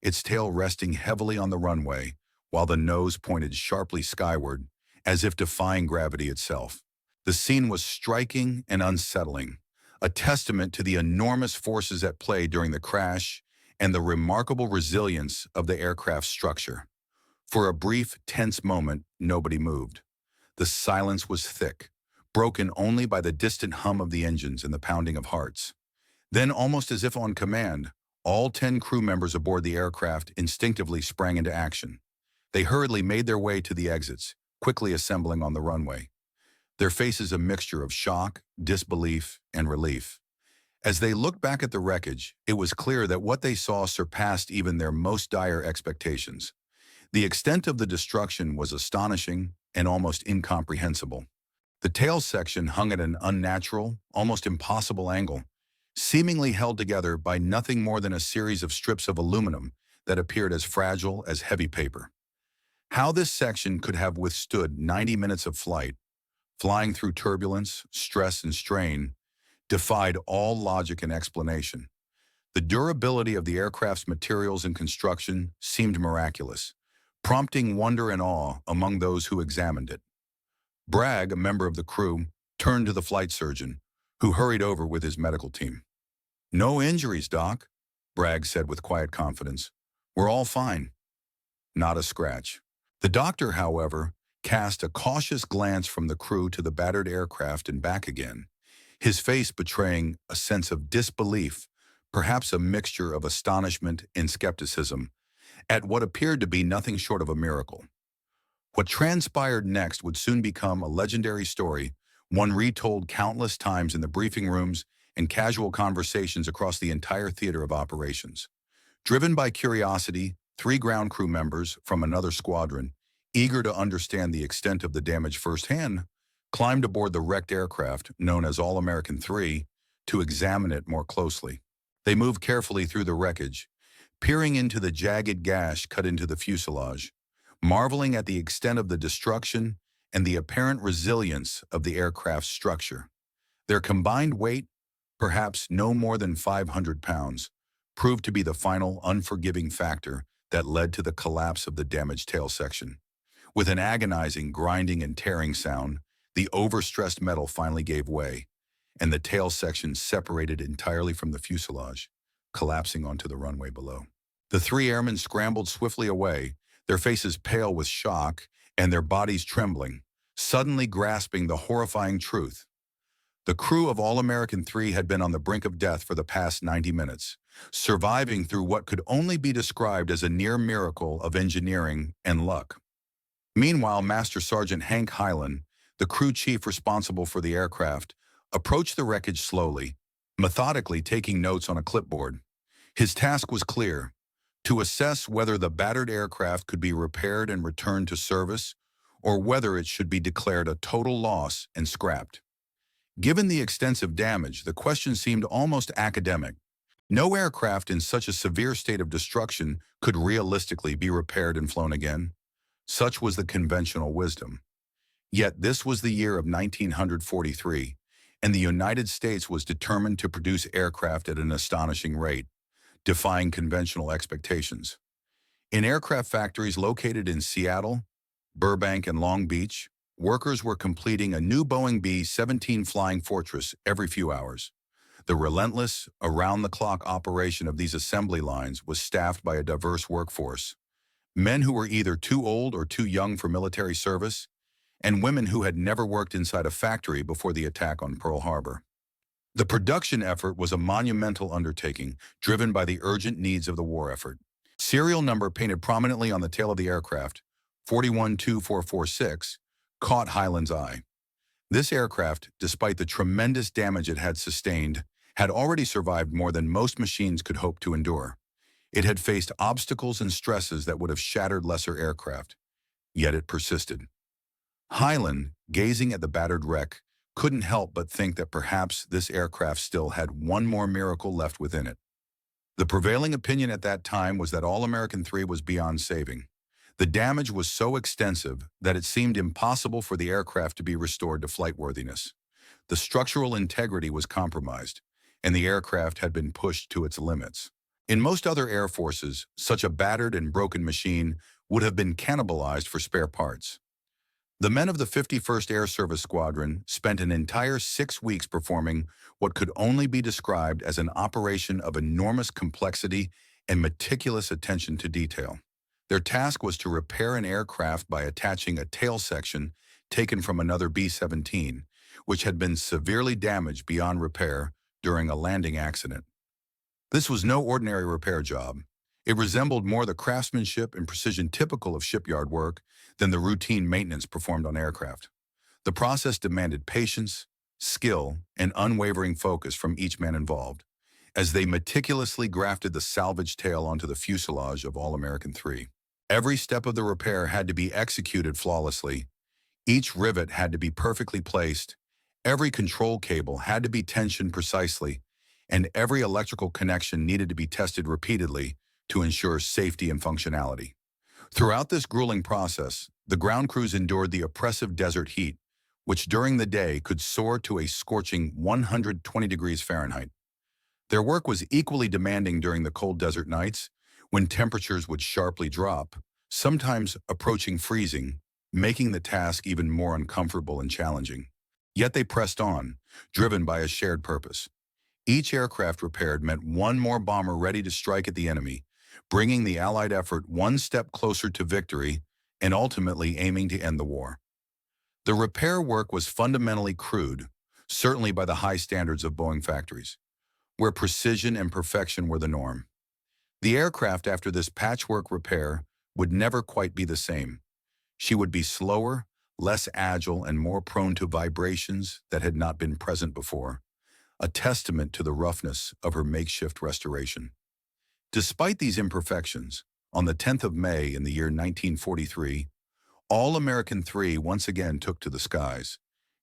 its tail resting heavily on the runway, while the nose pointed sharply skyward, as if defying gravity itself. The scene was striking and unsettling, a testament to the enormous forces at play during the crash and the remarkable resilience of the aircraft's structure. For a brief, tense moment, nobody moved. The silence was thick, broken only by the distant hum of the engines and the pounding of hearts. Then, almost as if on command, all 10 crew members aboard the aircraft instinctively sprang into action. They hurriedly made their way to the exits, quickly assembling on the runway, their faces a mixture of shock, disbelief, and relief. As they looked back at the wreckage, it was clear that what they saw surpassed even their most dire expectations. The extent of the destruction was astonishing and almost incomprehensible. The tail section hung at an unnatural, almost impossible angle, seemingly held together by nothing more than a series of strips of aluminum that appeared as fragile as heavy paper. How this section could have withstood 90 minutes of flight, flying through turbulence, stress, and strain, defied all logic and explanation. The durability of the aircraft's materials and construction seemed miraculous, prompting wonder and awe among those who examined it. Bragg, a member of the crew, turned to the flight surgeon, who hurried over with his medical team. "No injuries, Doc," Bragg said with quiet confidence. "We're all fine." Not a scratch. The doctor, however, cast a cautious glance from the crew to the battered aircraft and back again, his face betraying a sense of disbelief, perhaps a mixture of astonishment and skepticism, at what appeared to be nothing short of a miracle. What transpired next would soon become a legendary story, one retold countless times in the briefing rooms and casual conversations across the entire theater of operations. Driven by curiosity, 3 ground crew members from another squadron, eager to understand the extent of the damage firsthand, climbed aboard the wrecked aircraft, known as All-American 3, to examine it more closely. They moved carefully through the wreckage, peering into the jagged gash cut into the fuselage, marveling at the extent of the destruction and the apparent resilience of the aircraft's structure. Their combined weight, perhaps no more than 500 pounds, proved to be the final unforgiving factor that led to the collapse of the damaged tail section. With an agonizing grinding and tearing sound, the overstressed metal finally gave way, and the tail section separated entirely from the fuselage, collapsing onto the runway below. The 3 airmen scrambled swiftly away, their faces pale with shock and their bodies trembling, suddenly grasping the horrifying truth. The crew of All-American 3 had been on the brink of death for the past 90 minutes, surviving through what could only be described as a near miracle of engineering and luck. Meanwhile, Master Sergeant Hank Hyland, the crew chief responsible for the aircraft, approached the wreckage slowly, methodically taking notes on a clipboard. His task was clear: to assess whether the battered aircraft could be repaired and returned to service, or whether it should be declared a total loss and scrapped. Given the extensive damage, the question seemed almost academic. No aircraft in such a severe state of destruction could realistically be repaired and flown again. Such was the conventional wisdom. Yet this was the year of 1943, and the United States was determined to produce aircraft at an astonishing rate, defying conventional expectations. In aircraft factories located in Seattle, Burbank, and Long Beach, workers were completing a new Boeing B-17 Flying Fortress every few hours. The relentless, around-the-clock operation of these assembly lines was staffed by a diverse workforce: men who were either too old or too young for military service, and women who had never worked inside a factory before the attack on Pearl Harbor. The production effort was a monumental undertaking, driven by the urgent needs of the war effort. Serial number painted prominently on the tail of the aircraft, 412446, caught Hyland's eye. This aircraft, despite the tremendous damage it had sustained, had already survived more than most machines could hope to endure. It had faced obstacles and stresses that would have shattered lesser aircraft, yet it persisted. Hyland, gazing at the battered wreck, couldn't help but think that perhaps this aircraft still had one more miracle left within it. The prevailing opinion at that time was that All-American 3 was beyond saving. The damage was so extensive that it seemed impossible for the aircraft to be restored to flightworthiness. The structural integrity was compromised, and the aircraft had been pushed to its limits. In most other air forces, such a battered and broken machine would have been cannibalized for spare parts. The men of the 51st Air Service Squadron spent an entire 6 weeks performing what could only be described as an operation of enormous complexity and meticulous attention to detail. Their task was to repair an aircraft by attaching a tail section taken from another B-17, which had been severely damaged beyond repair during a landing accident. This was no ordinary repair job. It resembled more the craftsmanship and precision typical of shipyard work than the routine maintenance performed on aircraft. The process demanded patience, skill, and unwavering focus from each man involved, as they meticulously grafted the salvage tail onto the fuselage of All-American 3. Every step of the repair had to be executed flawlessly. Each rivet had to be perfectly placed, every control cable had to be tensioned precisely, and every electrical connection needed to be tested repeatedly to ensure safety and functionality. Throughout this grueling process, the ground crews endured the oppressive desert heat, which during the day could soar to a scorching 120 degrees Fahrenheit. Their work was equally demanding during the cold desert nights, when temperatures would sharply drop, sometimes approaching freezing, making the task even more uncomfortable and challenging. Yet they pressed on, driven by a shared purpose. Each aircraft repaired meant one more bomber ready to strike at the enemy, bringing the Allied effort one step closer to victory and ultimately aiming to end the war. The repair work was fundamentally crude, certainly by the high standards of Boeing factories, where precision and perfection were the norm. The aircraft after this patchwork repair would never quite be the same. She would be slower, less agile, and more prone to vibrations that had not been present before, a testament to the roughness of her makeshift restoration. Despite these imperfections, on the 10th of May in the year 1943, All-American 3 once again took to the skies,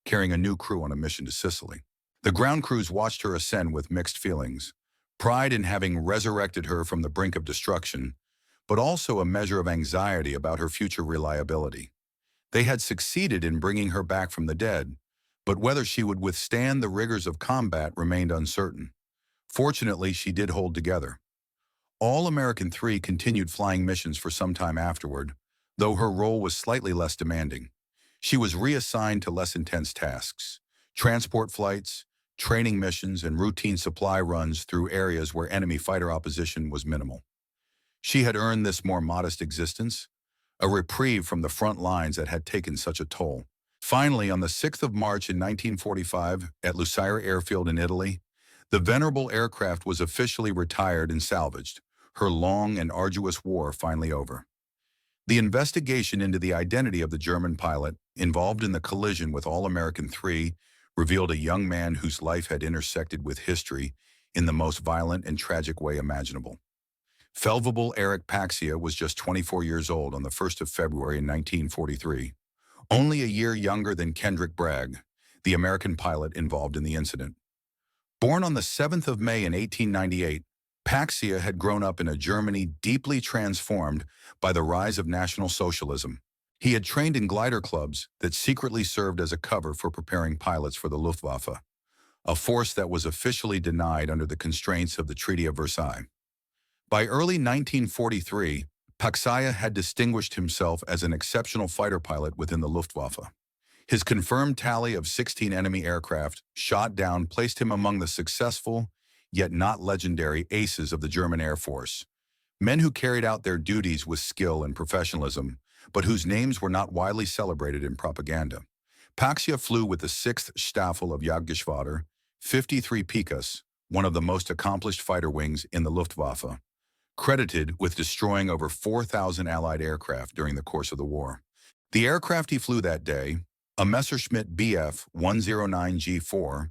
carrying a new crew on a mission to Sicily. The ground crews watched her ascend with mixed feelings, pride in having resurrected her from the brink of destruction, but also a measure of anxiety about her future reliability. They had succeeded in bringing her back from the dead, but whether she would withstand the rigors of combat remained uncertain. Fortunately, she did hold together. All-American 3 continued flying missions for some time afterward, though her role was slightly less demanding. She was reassigned to less intense tasks, transport flights, training missions, and routine supply runs through areas where enemy fighter opposition was minimal. She had earned this more modest existence, a reprieve from the front lines that had taken such a toll. Finally, on the 6th of March in 1945, at Lusaira Airfield in Italy, the venerable aircraft was officially retired and salvaged, her long and arduous war finally over. The investigation into the identity of the German pilot involved in the collision with All-American 3 revealed a young man whose life had intersected with history in the most violent and tragic way imaginable. Felvable Eric Paxia was just 24 years old on the 1st of February in 1943, only a year younger than Kendrick Bragg, the American pilot involved in the incident. Born on the 7th of May in 1898, Paxia had grown up in a Germany deeply transformed by the rise of National Socialism. He had trained in glider clubs that secretly served as a cover for preparing pilots for the Luftwaffe, a force that was officially denied under the constraints of the Treaty of Versailles. By early 1943, Paxia had distinguished himself as an exceptional fighter pilot within the Luftwaffe. His confirmed tally of 16 enemy aircraft shot down placed him among the successful, yet not legendary, aces of the German Air Force, men who carried out their duties with skill and professionalism, but whose names were not widely celebrated in propaganda. Paxia flew with the 6th Staffel of Jagdgeschwader, 53 Pikas, one of the most accomplished fighter wings in the Luftwaffe, credited with destroying over 4,000 Allied aircraft during the course of the war. The aircraft he flew that day, a Messerschmitt Bf 109G4,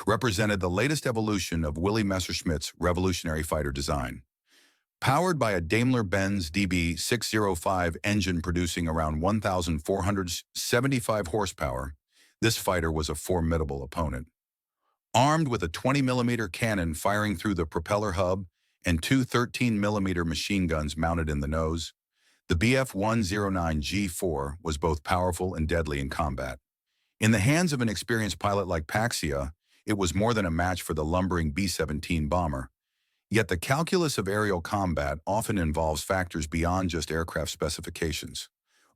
represented the latest evolution of Willy Messerschmitt's revolutionary fighter design. Powered by a Daimler-Benz DB605 engine producing around 1,475 horsepower, this fighter was a formidable opponent. Armed with a 20mm cannon firing through the propeller hub and two 13mm machine guns mounted in the nose. The Bf-109G4 was both powerful and deadly in combat. In the hands of an experienced pilot like Paxia, it was more than a match for the lumbering B-17 bomber. Yet the calculus of aerial combat often involves factors beyond just aircraft specifications.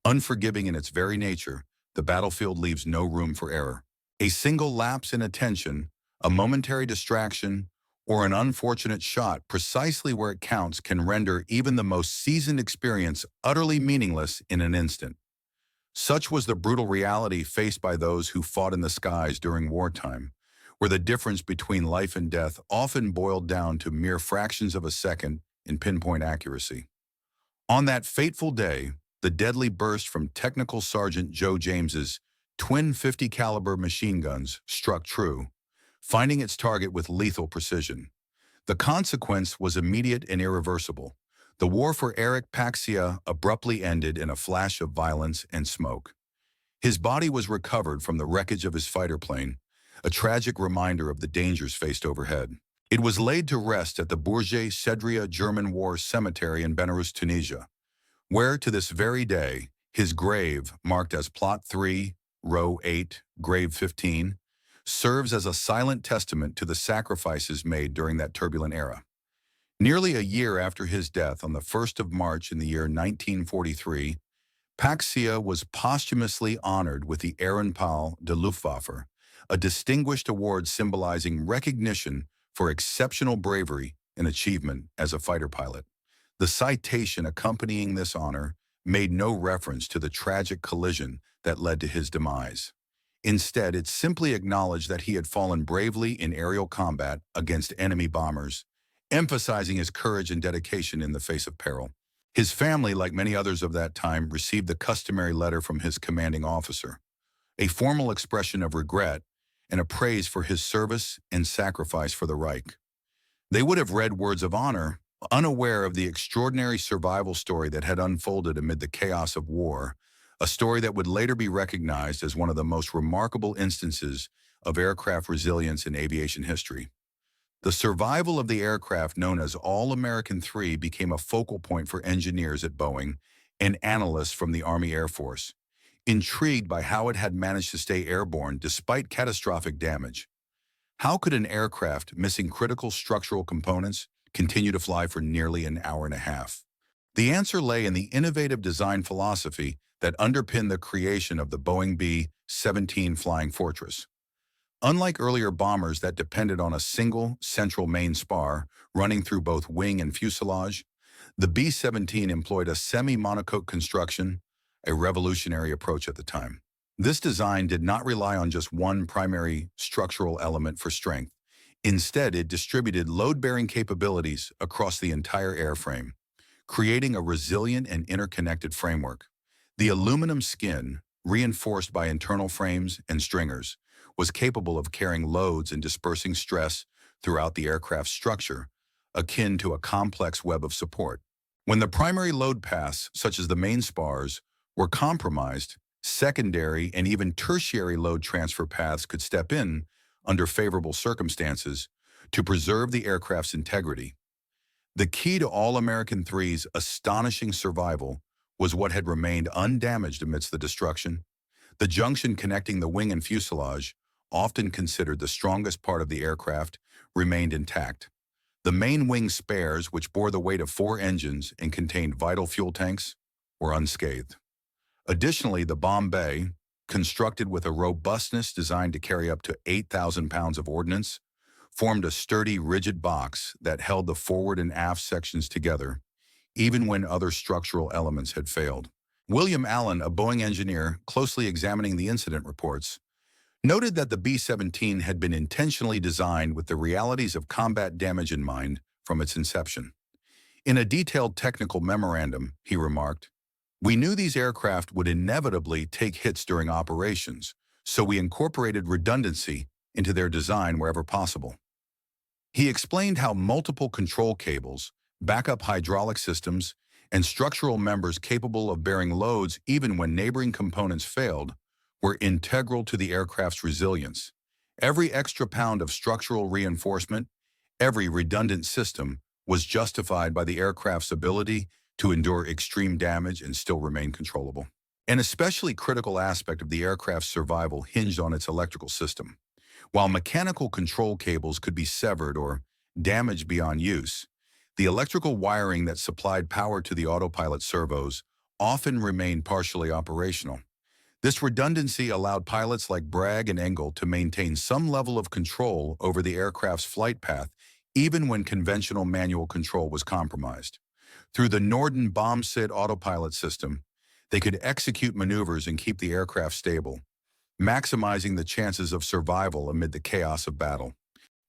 Unforgiving in its very nature, the battlefield leaves no room for error. A single lapse in attention, a momentary distraction, or an unfortunate shot precisely where it counts can render even the most seasoned experience utterly meaningless in an instant. Such was the brutal reality faced by those who fought in the skies during wartime, where the difference between life and death often boiled down to mere fractions of a second in pinpoint accuracy. On that fateful day, the deadly burst from Technical Sergeant Joe James's twin 50 caliber machine guns struck true, finding its target with lethal precision. The consequence was immediate and irreversible. The war for Eric Paxia abruptly ended in a flash of violence and smoke. His body was recovered from the wreckage of his fighter plane, a tragic reminder of the dangers faced overhead. It was laid to rest at the Bourget Cedria German War Cemetery in Benarous, Tunisia, where to this very day, his grave, marked as Plot 3, Row 8, Grave 15, serves as a silent testament to the sacrifices made during that turbulent era. Nearly a year after his death on the 1st of March in the year 1943, Paxia was posthumously honored with the Ehrenpal der Luftwaffe, a distinguished award symbolizing recognition for exceptional bravery and achievement as a fighter pilot. The citation accompanying this honor made no reference to the tragic collision that led to his demise. Instead, it simply acknowledged that he had fallen bravely in aerial combat against enemy bombers, emphasizing his courage and dedication in the face of peril. His family, like many others of that time, received the customary letter from his commanding officer, a formal expression of regret and a praise for his service and sacrifice for the Reich. They would have read words of honor, unaware of the extraordinary survival story that had unfolded amid the chaos of war, a story that would later be recognized as one of the most remarkable instances of aircraft resilience in aviation history. The survival of the aircraft known as All-American 3 became a focal point for engineers at Boeing and analysts from the Army Air Force, intrigued by how it had managed to stay airborne despite catastrophic damage. How could an aircraft missing critical structural components continue to fly for nearly an hour and a half? The answer lay in the innovative design philosophy that underpinned the creation of the Boeing B-17 Flying Fortress. Unlike earlier bombers that depended on a single central main spar running through both wing and fuselage, the B-17 employed a semi-monocoque construction, a revolutionary approach at the time. This design did not rely on just one primary structural element for strength. Instead, it distributed load-bearing capabilities across the entire airframe, creating a resilient and interconnected framework. The aluminum skin, reinforced by internal frames and stringers, was capable of carrying loads and dispersing stress throughout the aircraft's structure, akin to a complex web of support. When the primary load paths, such as the main spars, were compromised, secondary and even tertiary load transfer paths could step in under favorable circumstances to preserve the aircraft's integrity. The key to All-American 3's astonishing survival was what had remained undamaged amidst the destruction. The junction connecting the wing and fuselage, often considered the strongest part of the aircraft, remained intact. The main wing spares, which bore the weight of 4 engines and contained vital fuel tanks, were unscathed. Additionally, the bomb bay, constructed with a robustness designed to carry up to 8,000 pounds of ordnance, formed a sturdy, rigid box that held the forward and aft sections together, even when other structural elements had failed. William Allen, a Boeing engineer closely examining the incident reports, noted that the B-17 had been intentionally designed with the realities of combat damage in mind from its inception. In a detailed technical memorandum, he remarked, "We knew these aircraft would inevitably take hits during operations, so we incorporated redundancy into their design wherever possible." He explained how multiple control cables, backup hydraulic systems, and structural members capable of bearing loads even when neighboring components failed were integral to the aircraft's resilience. Every extra pound of structural reinforcement, every redundant system was justified by the aircraft's ability to endure extreme damage and still remain controllable. An especially critical aspect of the aircraft's survival hinged on its electrical system. While mechanical control cables could be severed or damaged beyond use, the electrical wiring that supplied power to the autopilot servos often remained partially operational. This redundancy allowed pilots like Bragg and Engel to maintain some level of control over the aircraft's flight path, even when conventional manual control was compromised. Through the Norden bomb-sit autopilot system, they could execute maneuvers and keep the aircraft stable, maximizing the chances of survival amid the chaos of battle.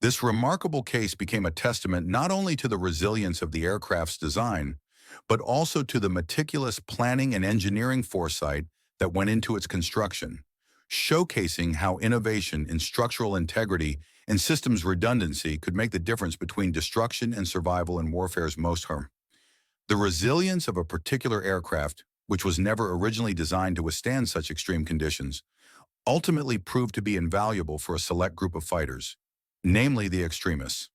This remarkable case became a testament not only to the resilience of the aircraft's design, but also to the meticulous planning and engineering foresight that went into its construction, showcasing how innovation in structural integrity and systems redundancy could make the difference between destruction and survival in warfare's most harm. The resilience of a particular aircraft, which was never originally designed to withstand such extreme conditions, ultimately proved to be invaluable for a select group of fighters, namely the extremists.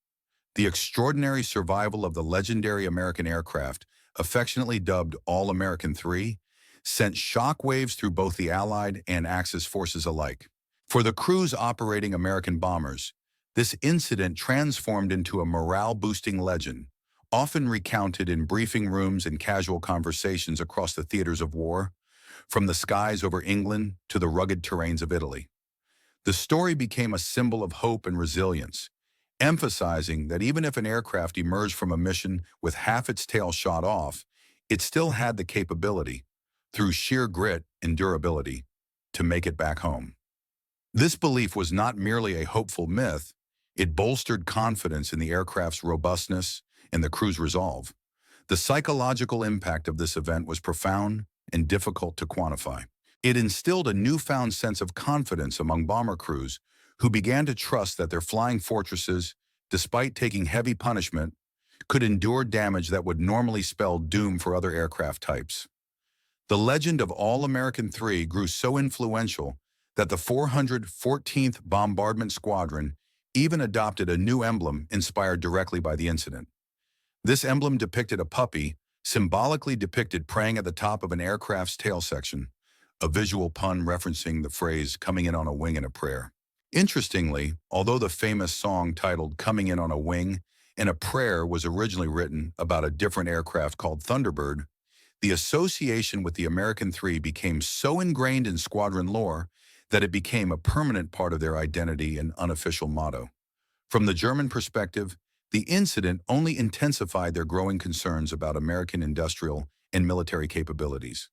The extraordinary survival of the legendary American aircraft, affectionately dubbed All-American III, sent shockwaves through both the Allied and Axis forces alike. For the crews operating American bombers, this incident transformed into a morale-boosting legend, often recounted in briefing rooms and casual conversations across the theaters of war, from the skies over England to the rugged terrains of Italy. The story became a symbol of hope and resilience, emphasizing that even if an aircraft emerged from a mission with half its tail shot off, it still had the capability, through sheer grit and durability, to make it back home. This belief was not merely a hopeful myth, it bolstered confidence in the aircraft's robustness and the crew's resolve. The psychological impact of this event was profound and difficult to quantify. It instilled a newfound sense of confidence among bomber crews who began to trust that their flying fortresses, despite taking heavy punishment, could endure damage that would normally spell doom for other aircraft types. The legend of All-American III grew so influential that the 414th Bombardment Squadron even adopted a new emblem inspired directly by the incident. This emblem depicted a puppy, symbolically depicted praying at the top of an aircraft's tail section, a visual pun referencing the phrase "coming in on a wing" in a prayer. Interestingly, although the famous song titled "Coming in on a Wing" in a prayer was originally written about a different aircraft called Thunderbird, the association with the American III became so ingrained in squadron lore that it became a permanent part of their identity and unofficial motto. From the German perspective, the incident only intensified their growing concerns about American industrial and military capabilities.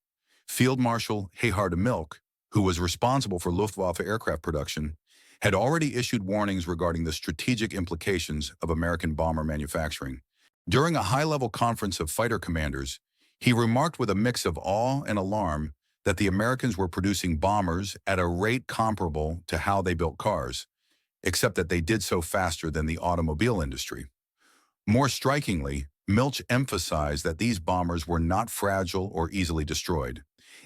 Field Marshal Gerhard Milch, who was responsible for Luftwaffe aircraft production, had already issued warnings regarding the strategic implications of American bomber manufacturing. During a high-level conference of fighter commanders, he remarked with a mix of awe and alarm that the Americans were producing bombers at a rate comparable to how they built cars, except that they did so faster than the automobile industry. More strikingly, Milch emphasized that these bombers were not fragile or easily destroyed.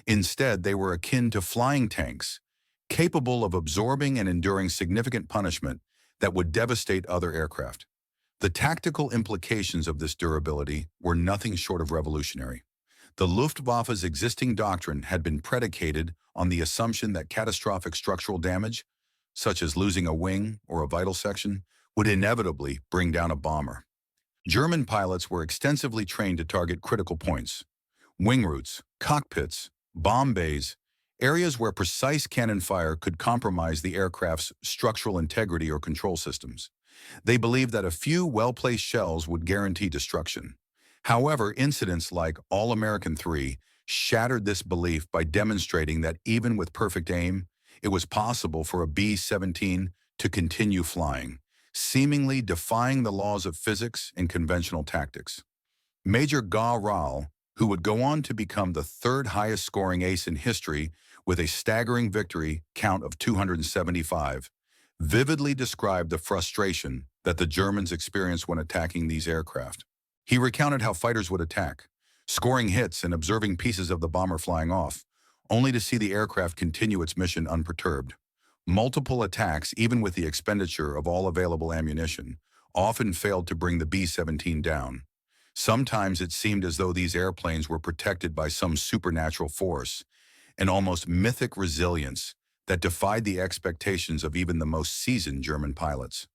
Instead, they were akin to flying tanks, capable of absorbing and enduring significant punishment that would devastate other aircraft. The tactical implications of this durability were nothing short of revolutionary. The Luftwaffe's existing doctrine had been predicated on the assumption that catastrophic structural damage, such as losing a wing or a vital section, would inevitably bring down a bomber. German pilots were extensively trained to target critical points: wing routes, cockpits, bomb bays, areas where precise cannon fire could compromise the aircraft's structural integrity or control systems. They believed that a few well-placed shells would guarantee destruction. However, incidents like All-American III shattered this belief by demonstrating that even with perfect aim, it was possible for a B-17 to continue flying, seemingly defying the laws of physics and conventional tactics. Major Ga Ral, who would go on to become the third highest scoring ace in history with a staggering victory count of 275, vividly described the frustration that the Germans experienced when attacking these aircraft. He recounted how fighters would attack, scoring hits and observing pieces of the bomber flying off, only to see the aircraft continue its mission unperturbed. Multiple attacks, even with the expenditure of all available ammunition, often failed to bring the B-17 down. Sometimes it seemed as though these airplanes were protected by some supernatural force, an almost mythic resilience that defied the expectations of even the most seasoned German pilots.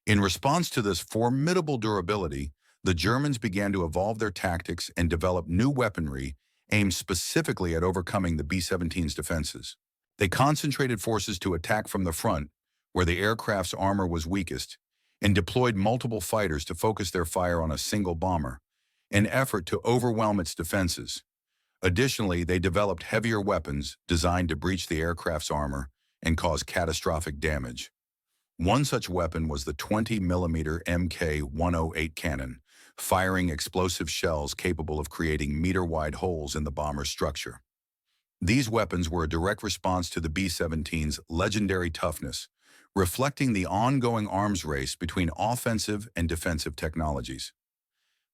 In response to this formidable durability, the Germans began to evolve their tactics and develop new weaponry aimed specifically at overcoming the B-17's defenses. They concentrated forces to attack from the front, where the aircraft's armor was weakest, and deployed multiple fighters to focus their fire on a single bomber, an effort to overwhelm its defenses. Additionally, they developed heavier weapons designed to breach the aircraft's armor and cause catastrophic damage. One such weapon was the 20mm Mk-108 cannon, firing explosive shells capable of creating meter-wide holes in the bomber's structure. These weapons were a direct response to the B-17's legendary toughness, reflecting the ongoing arms race between offensive and defensive technologies.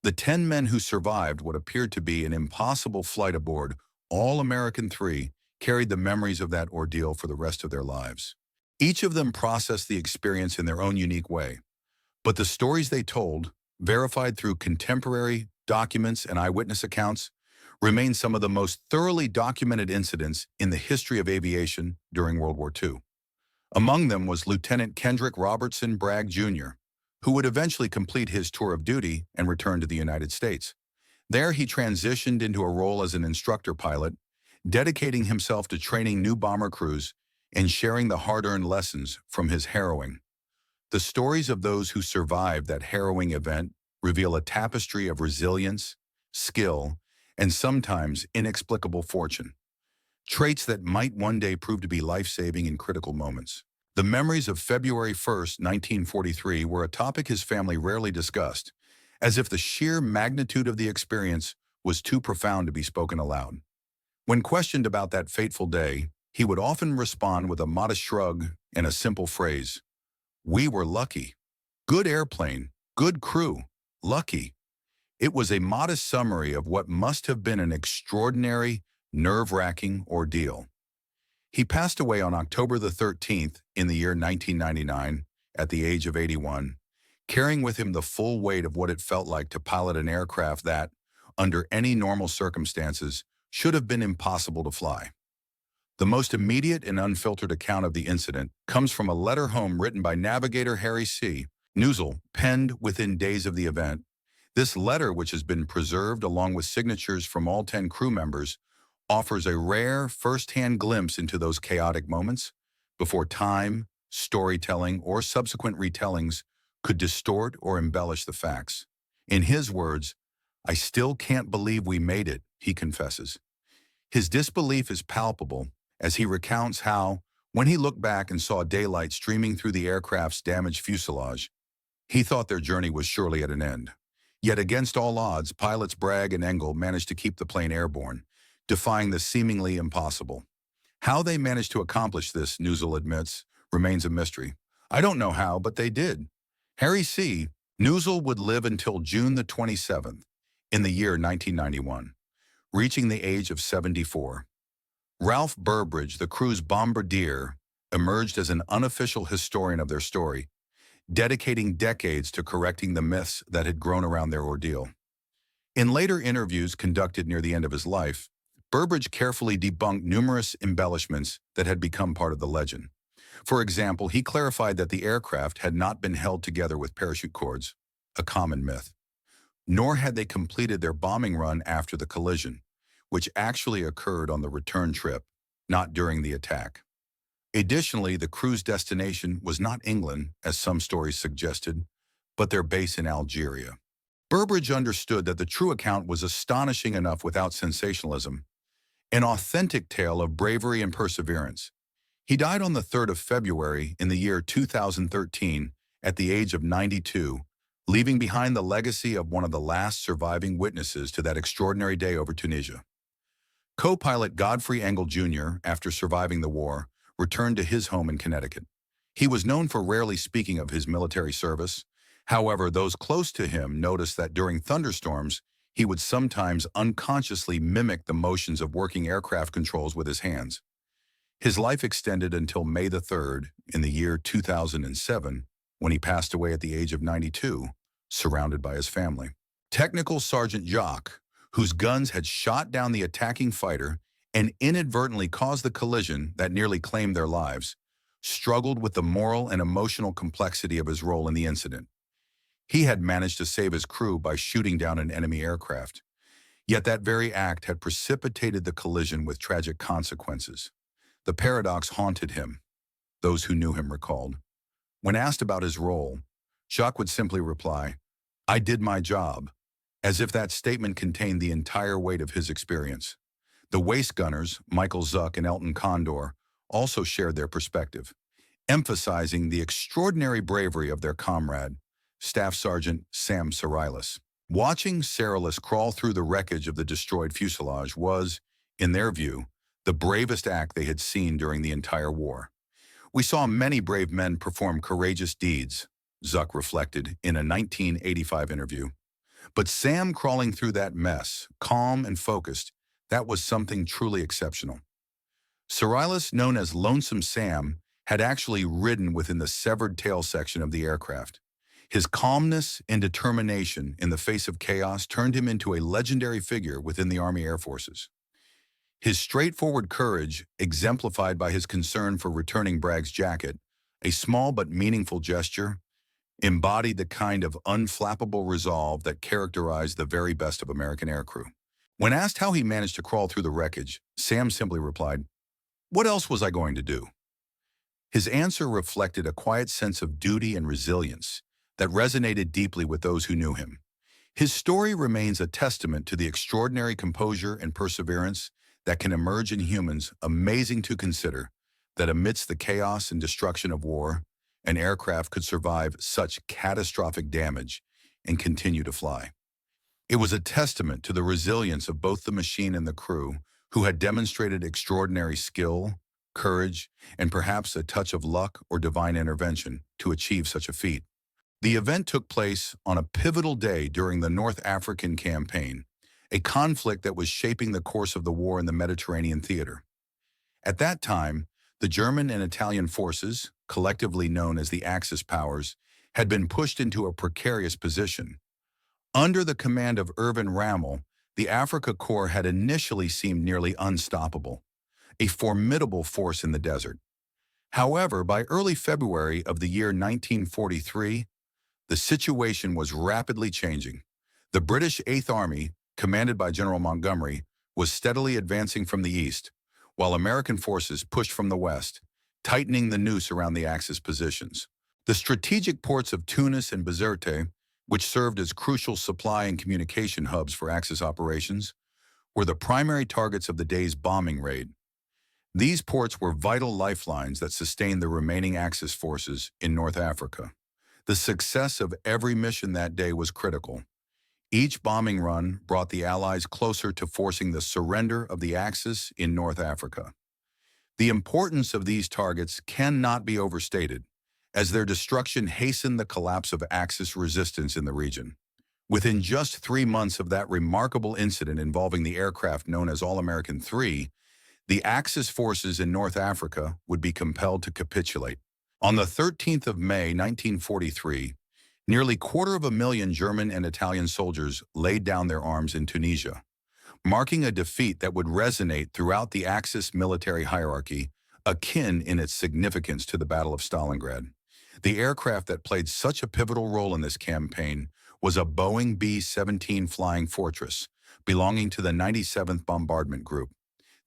The 10 men who survived what appeared to be an impossible flight aboard All-American 3 carried the memories of that ordeal for the rest of their lives. Each of them processed the experience in their own unique way, but the stories they told, verified through contemporary documents and eyewitness accounts, remain some of the most thoroughly documented incidents in the history of aviation during World War II. Among them was Lieutenant Kendrick Robertson Bragg, Jr., who would eventually complete his tour of duty and return to the United States. There, he transitioned into a role as an instructor pilot, dedicating himself to training new bomber crews and sharing the hard-earned lessons from his harrowing. The stories of those who survived that harrowing event reveal a tapestry of resilience, skill, and sometimes inexplicable fortune, traits that might one day prove to be life-saving in critical moments. The memories of February 1st, 1943 were a topic his family rarely discussed, as if the sheer magnitude of the experience was too profound to be spoken aloud. When questioned about that fateful day, he would often respond with a modest shrug and a simple phrase: "We were lucky. Good airplane, good crew, lucky." It was a modest summary of what must have been an extraordinary, nerve-wracking ordeal. He passed away on October the 13th in the year 1999 at the age of 81, carrying with him the full weight of what it felt like to pilot an aircraft that, under any normal circumstances, should have been impossible to fly. The most immediate and unfiltered account of the incident comes from a letter home written by navigator Harry C. Newsel, penned within days of the event. This letter, which has been preserved along with signatures from all 10 crew members, offers a rare first-hand glimpse into those chaotic moments before time, storytelling, or subsequent retellings could distort or embellish the facts. In his words, "I still can't believe we made it," he confesses. His disbelief is palpable as he recounts how, when he looked back and saw daylight streaming through the aircraft's damaged fuselage, he thought their journey was surely at an end. Yet against all odds, pilots Bragg and Engel managed to keep the plane airborne, defying the seemingly impossible. How they managed to accomplish this, Newsel admits, remains a mystery. "I don't know how, but they did." Harry C. Newsel would live until June the 27th in the year 1991, reaching the age of 74. Ralph Burbridge, the crew's bombardier, emerged as an unofficial historian of their story, dedicating decades to correcting the myths that had grown around their ordeal. In later interviews conducted near the end of his life, Burbridge carefully debunked numerous embellishments that had become part of the legend. For example, he clarified that the aircraft had not been held together with parachute cords, a common myth, nor had they completed their bombing run after the collision, which actually occurred on the return trip, not during the attack. Additionally, the crew's destination was not England, as some stories suggested, but their base in Algeria. Burbridge understood that the true account was astonishing enough without sensationalism, an authentic tale of bravery and perseverance. He died on the 3rd of February in the year 2013 at the age of 92, leaving behind the legacy of one of the last surviving witnesses to that extraordinary day over Tunisia. Co-pilot Godfrey Engel Jr., after surviving the war, returned to his home in Connecticut. He was known for rarely speaking of his military service. However, those close to him noticed that during thunderstorms, he would sometimes unconsciously mimic the motions of working aircraft controls with his hands. His life extended until May the 3rd in the year 2007, when he passed away at the age of 92, surrounded by his family. Technical Sergeant Jacques, whose guns had shot down the attacking fighter and inadvertently caused the collision that nearly claimed their lives, struggled with the moral and emotional complexity of his role in the incident. He had managed to save his crew by shooting down an enemy aircraft. Yet that very act had precipitated the collision with tragic consequences. The paradox haunted him, those who knew him recalled. When asked about his role, Jacques would simply reply, "I did my job," as if that statement contained the entire weight of his experience. The waist gunners, Michael Zuck and Elton Condor, also shared their perspective, emphasizing the extraordinary bravery of their comrade, Staff Sergeant Sam Cerilis. Watching Cerilis crawl through the wreckage of the destroyed fuselage was, in their view, the bravest act they had seen during the entire war. "We saw many brave men perform courageous deeds," Zuck reflected in a 1985 interview. "But Sam crawling through that mess, calm and focused, that was something truly exceptional." Cerilis, known as Lonesome Sam, had actually ridden within the severed tail section of the aircraft. His calmness and determination in the face of chaos turned him into a legendary figure within the Army Air Forces. His straightforward courage, exemplified by his concern for returning Bragg's jacket, a small but meaningful gesture, embodied the kind of unflappable resolve that characterized the very best of American aircrew. When asked how he managed to crawl through the wreckage, Sam simply replied, "What else was I going to do?" His answer reflected a quiet sense of duty and resilience that resonated deeply with those who knew him. His story remains a testament to the extraordinary composure and perseverance that can emerge in humans, amazing to consider that amidst the chaos and destruction of war, an aircraft could survive such catastrophic damage and continue to fly. It was a testament to the resilience of both the machine and the crew, who had demonstrated extraordinary skill, courage, and perhaps a touch of luck or divine intervention to achieve such a feat. The event took place on a pivotal day during the North African campaign, a conflict that was shaping the course of the war in the Mediterranean theater. At that time, the German and Italian forces, collectively known as the Axis powers, had been pushed into a precarious position. Under the command of Erwin Rommel, the Afrika Korps had initially seemed nearly unstoppable, a formidable force in the desert. However, by early February of the year 1943, the situation was rapidly changing. The British Eighth Army, commanded by General Montgomery, was steadily advancing from the east, while American forces pushed from the west, tightening the noose around the Axis positions. The strategic ports of Tunis and Bizerte, which served as crucial supply and communication hubs for Axis operations, were the primary targets of the day's bombing raid. These ports were vital lifelines that sustained the remaining Axis forces in North Africa. The success of every mission that day was critical. Each bombing run brought the Allies closer to forcing the surrender of the Axis in North Africa. The importance of these targets cannot be overstated, as their destruction hastened the collapse of Axis resistance in the region. Within just 3 months of that remarkable incident involving the aircraft known as All-American III, the Axis forces in North Africa would be compelled to capitulate. On the 13th of May, 1943, nearly 250,000 German and Italian soldiers laid down their arms in Tunisia, marking a defeat that would resonate throughout the Axis military hierarchy, akin in its significance to the Battle of Stalingrad. The aircraft that played such a pivotal role in this campaign was a Boeing B-17 Flying Fortress, belonging to the 97th Bombardment Group.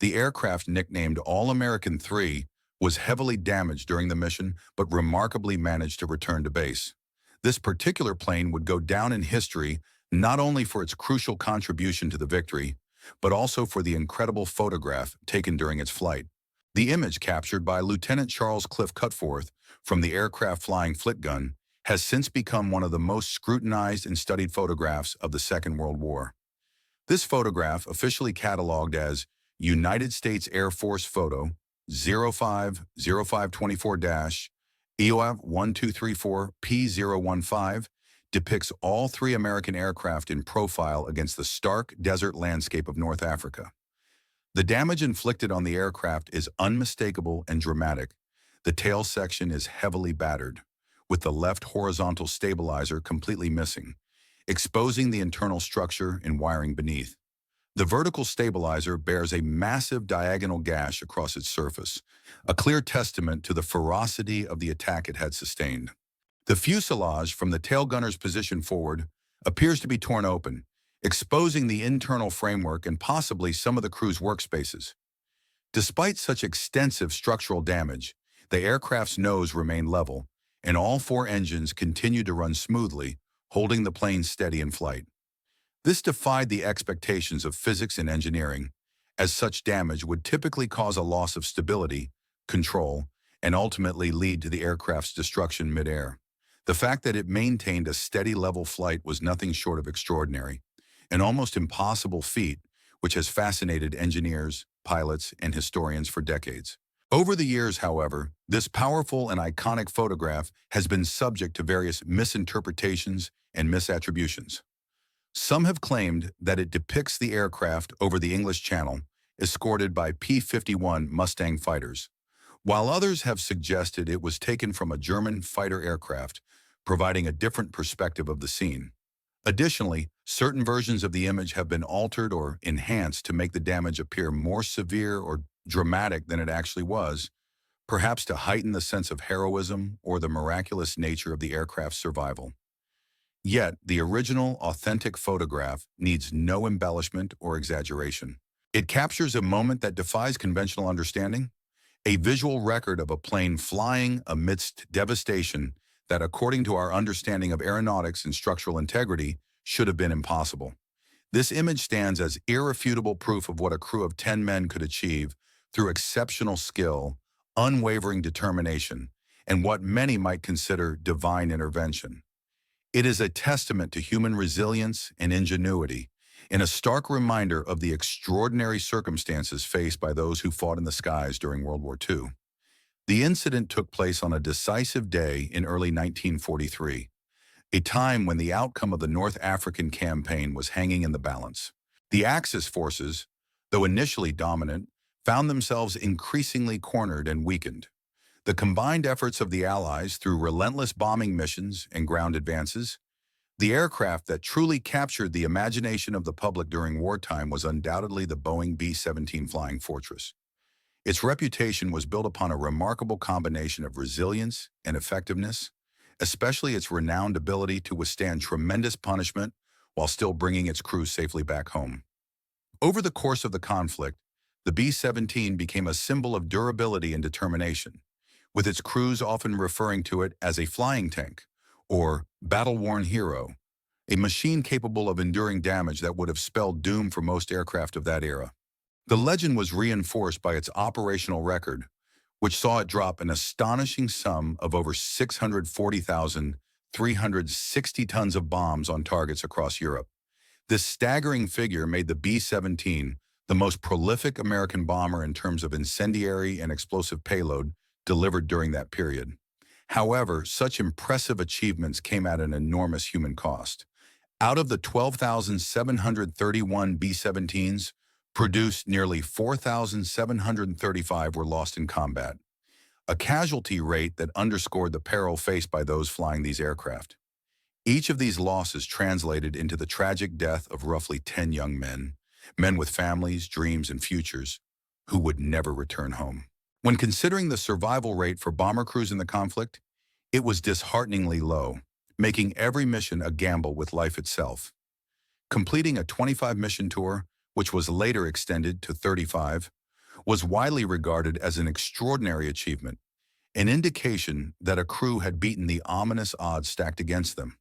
The aircraft, nicknamed All-American III, was heavily damaged during the mission, but remarkably managed to return to base. This particular plane would go down in history not only for its crucial contribution to the victory, but also for the incredible photograph taken during its flight. The image, captured by Lieutenant Charles Cliff Cutforth from the aircraft flying flit gun, has since become one of the most scrutinized and studied photographs of the Second World War. This photograph, officially cataloged as United States Air Force Photo 050524-EOF 1234P015, depicts all 3 American aircraft in profile against the stark desert landscape of North Africa. The damage inflicted on the aircraft is unmistakable and dramatic. The tail section is heavily battered, with the left horizontal stabilizer completely missing, exposing the internal structure and wiring beneath. The vertical stabilizer bears a massive diagonal gash across its surface, a clear testament to the ferocity of the attack it had sustained. The fuselage from the tail gunner's position forward appears to be torn open, exposing the internal framework and possibly some of the crew's workspaces. Despite such extensive structural damage, the aircraft's nose remained level, and all four engines continued to run smoothly, holding the plane steady in flight. This defied the expectations of physics and engineering, as such damage would typically cause a loss of stability, control, and ultimately lead to the aircraft's destruction midair. The fact that it maintained a steady level flight was nothing short of extraordinary, an almost impossible feat which has fascinated engineers, pilots, and historians for decades. Over the years, however, this powerful and iconic photograph has been subject to various misinterpretations and misattributions. Some have claimed that it depicts the aircraft over the English Channel, escorted by P-51 Mustang fighters, while others have suggested it was taken from a German fighter aircraft, providing a different perspective of the scene. Additionally, certain versions of the image have been altered or enhanced to make the damage appear more severe or dramatic than it actually was, perhaps to heighten the sense of heroism or the miraculous nature of the aircraft's survival. Yet, the original, authentic photograph needs no embellishment or exaggeration. It captures a moment that defies conventional understanding, a visual record of a plane flying amidst devastation that, according to our understanding of aeronautics and structural integrity, should have been impossible. This image stands as irrefutable proof of what a crew of 10 men could achieve through exceptional skill, unwavering determination, and what many might consider divine intervention. It is a testament to human resilience and ingenuity, and a stark reminder of the extraordinary circumstances faced by those who fought in the skies during World War II. The incident took place on a decisive day in early 1943, a time when the outcome of the North African campaign was hanging in the balance. The Axis forces, though initially dominant, found themselves increasingly cornered and weakened. The combined efforts of the Allies through relentless bombing missions and ground advances, the aircraft that truly captured the imagination of the public during wartime was undoubtedly the Boeing B-17 Flying Fortress. Its reputation was built upon a remarkable combination of resilience and effectiveness, especially its renowned ability to withstand tremendous punishment while still bringing its crew safely back home. Over the course of the conflict, the B-17 became a symbol of durability and determination, with its crews often referring to it as a flying tank, or battle-worn hero, a machine capable of enduring damage that would have spelled doom for most aircraft of that era. The legend was reinforced by its operational record, which saw it drop an astonishing sum of over 640,360 tons of bombs on targets across Europe. This staggering figure made the B-17 the most prolific American bomber in terms of incendiary and explosive payload delivered during that period. However, such impressive achievements came at an enormous human cost. Out of the 12,731 B-17s produced, nearly 4,735 were lost in combat, a casualty rate that underscored the peril faced by those flying these aircraft. Each of these losses translated into the tragic death of roughly 10 young men, men with families, dreams, and futures, who would never return home. When considering the survival rate for bomber crews in the conflict, it was dishearteningly low, making every mission a gamble with life itself. Completing a 25-mission tour, which was later extended to 35, was widely regarded as an extraordinary achievement, an indication that a crew had beaten the ominous odds stacked against them.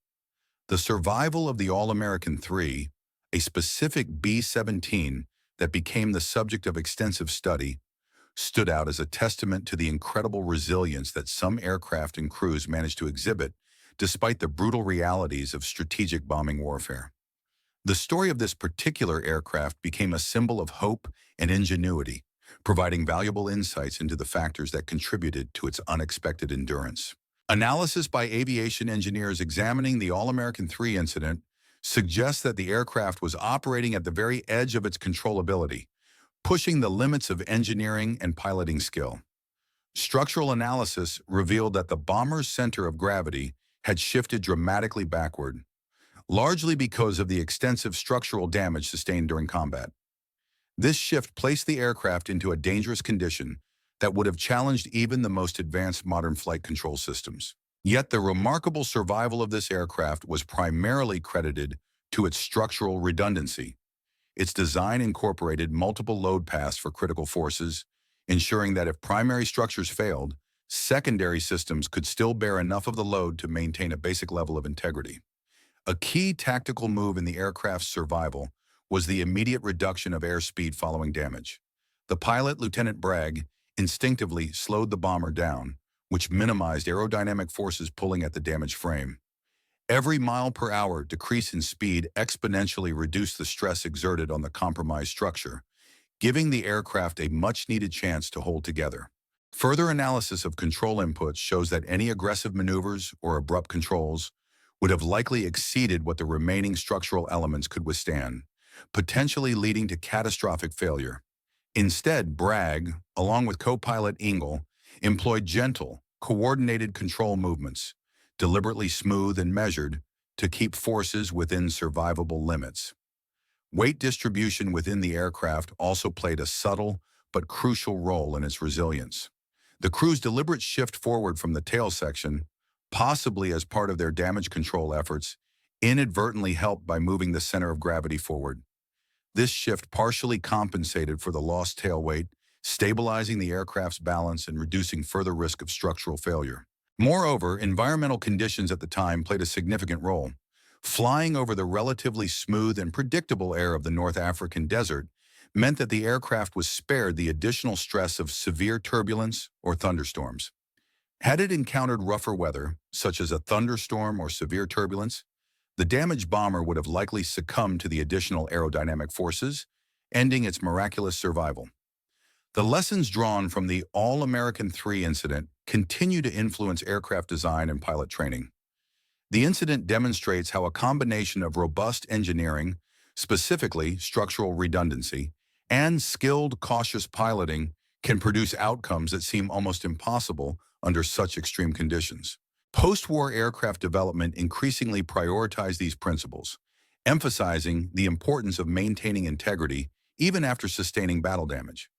The survival of the All-American III, a specific B-17 that became the subject of extensive study, stood out as a testament to the incredible resilience that some aircraft and crews managed to exhibit despite the brutal realities of strategic bombing warfare. The story of this particular aircraft became a symbol of hope and ingenuity, providing valuable insights into the factors that contributed to its unexpected endurance. Analysis by aviation engineers examining the All-American III incident suggests that the aircraft was operating at the very edge of its controllability, pushing the limits of engineering and piloting skill. Structural analysis revealed that the bomber's center of gravity had shifted dramatically backward, largely because of the extensive structural damage sustained during combat. This shift placed the aircraft into a dangerous condition that would have challenged even the most advanced modern flight control systems. Yet the remarkable survival of this aircraft was primarily credited to its structural redundancy. Its design incorporated multiple load paths for critical forces, ensuring that if primary structures failed, secondary systems could still bear enough of the load to maintain a basic level of integrity. A key tactical move in the aircraft's survival was the immediate reduction of airspeed following damage. The pilot, Lieutenant Bragg, instinctively slowed the bomber down, which minimized aerodynamic forces pulling at the damaged frame. Every mile-per-hour decrease in speed exponentially reduced the stress exerted on the compromised structure, giving the aircraft a much-needed chance to hold together. Further analysis of control inputs shows that any aggressive maneuvers or abrupt controls would have likely exceeded what the remaining structural elements could withstand, potentially leading to catastrophic failure. Instead, Bragg, along with co-pilot Engel, employed gentle, coordinated control movements, deliberately smooth and measured, to keep forces within survivable limits. Weight distribution within the aircraft also played a subtle but crucial role in its resilience. The crew's deliberate shift forward from the tail section, possibly as part of their damage control efforts, inadvertently helped by moving the center of gravity forward. This shift partially compensated for the lost tail weight, stabilizing the aircraft's balance and reducing further risk of structural failure. Moreover, environmental conditions at the time played a significant role. Flying over the relatively smooth and predictable air of the North African desert meant that the aircraft was spared the additional stress of severe turbulence or thunderstorms. Had it encountered rougher weather, such as a thunderstorm or severe turbulence, the damaged bomber would have likely succumbed to the additional aerodynamic forces, ending its miraculous survival. The lessons drawn from the All-American 3 incident continue to influence aircraft design and pilot training. The incident demonstrates how a combination of robust engineering, specifically structural redundancy, and skilled, cautious piloting can produce outcomes that seem almost impossible under such extreme conditions. Post-war aircraft development increasingly prioritized these principles, emphasizing the importance of maintaining integrity even after sustaining battle damage.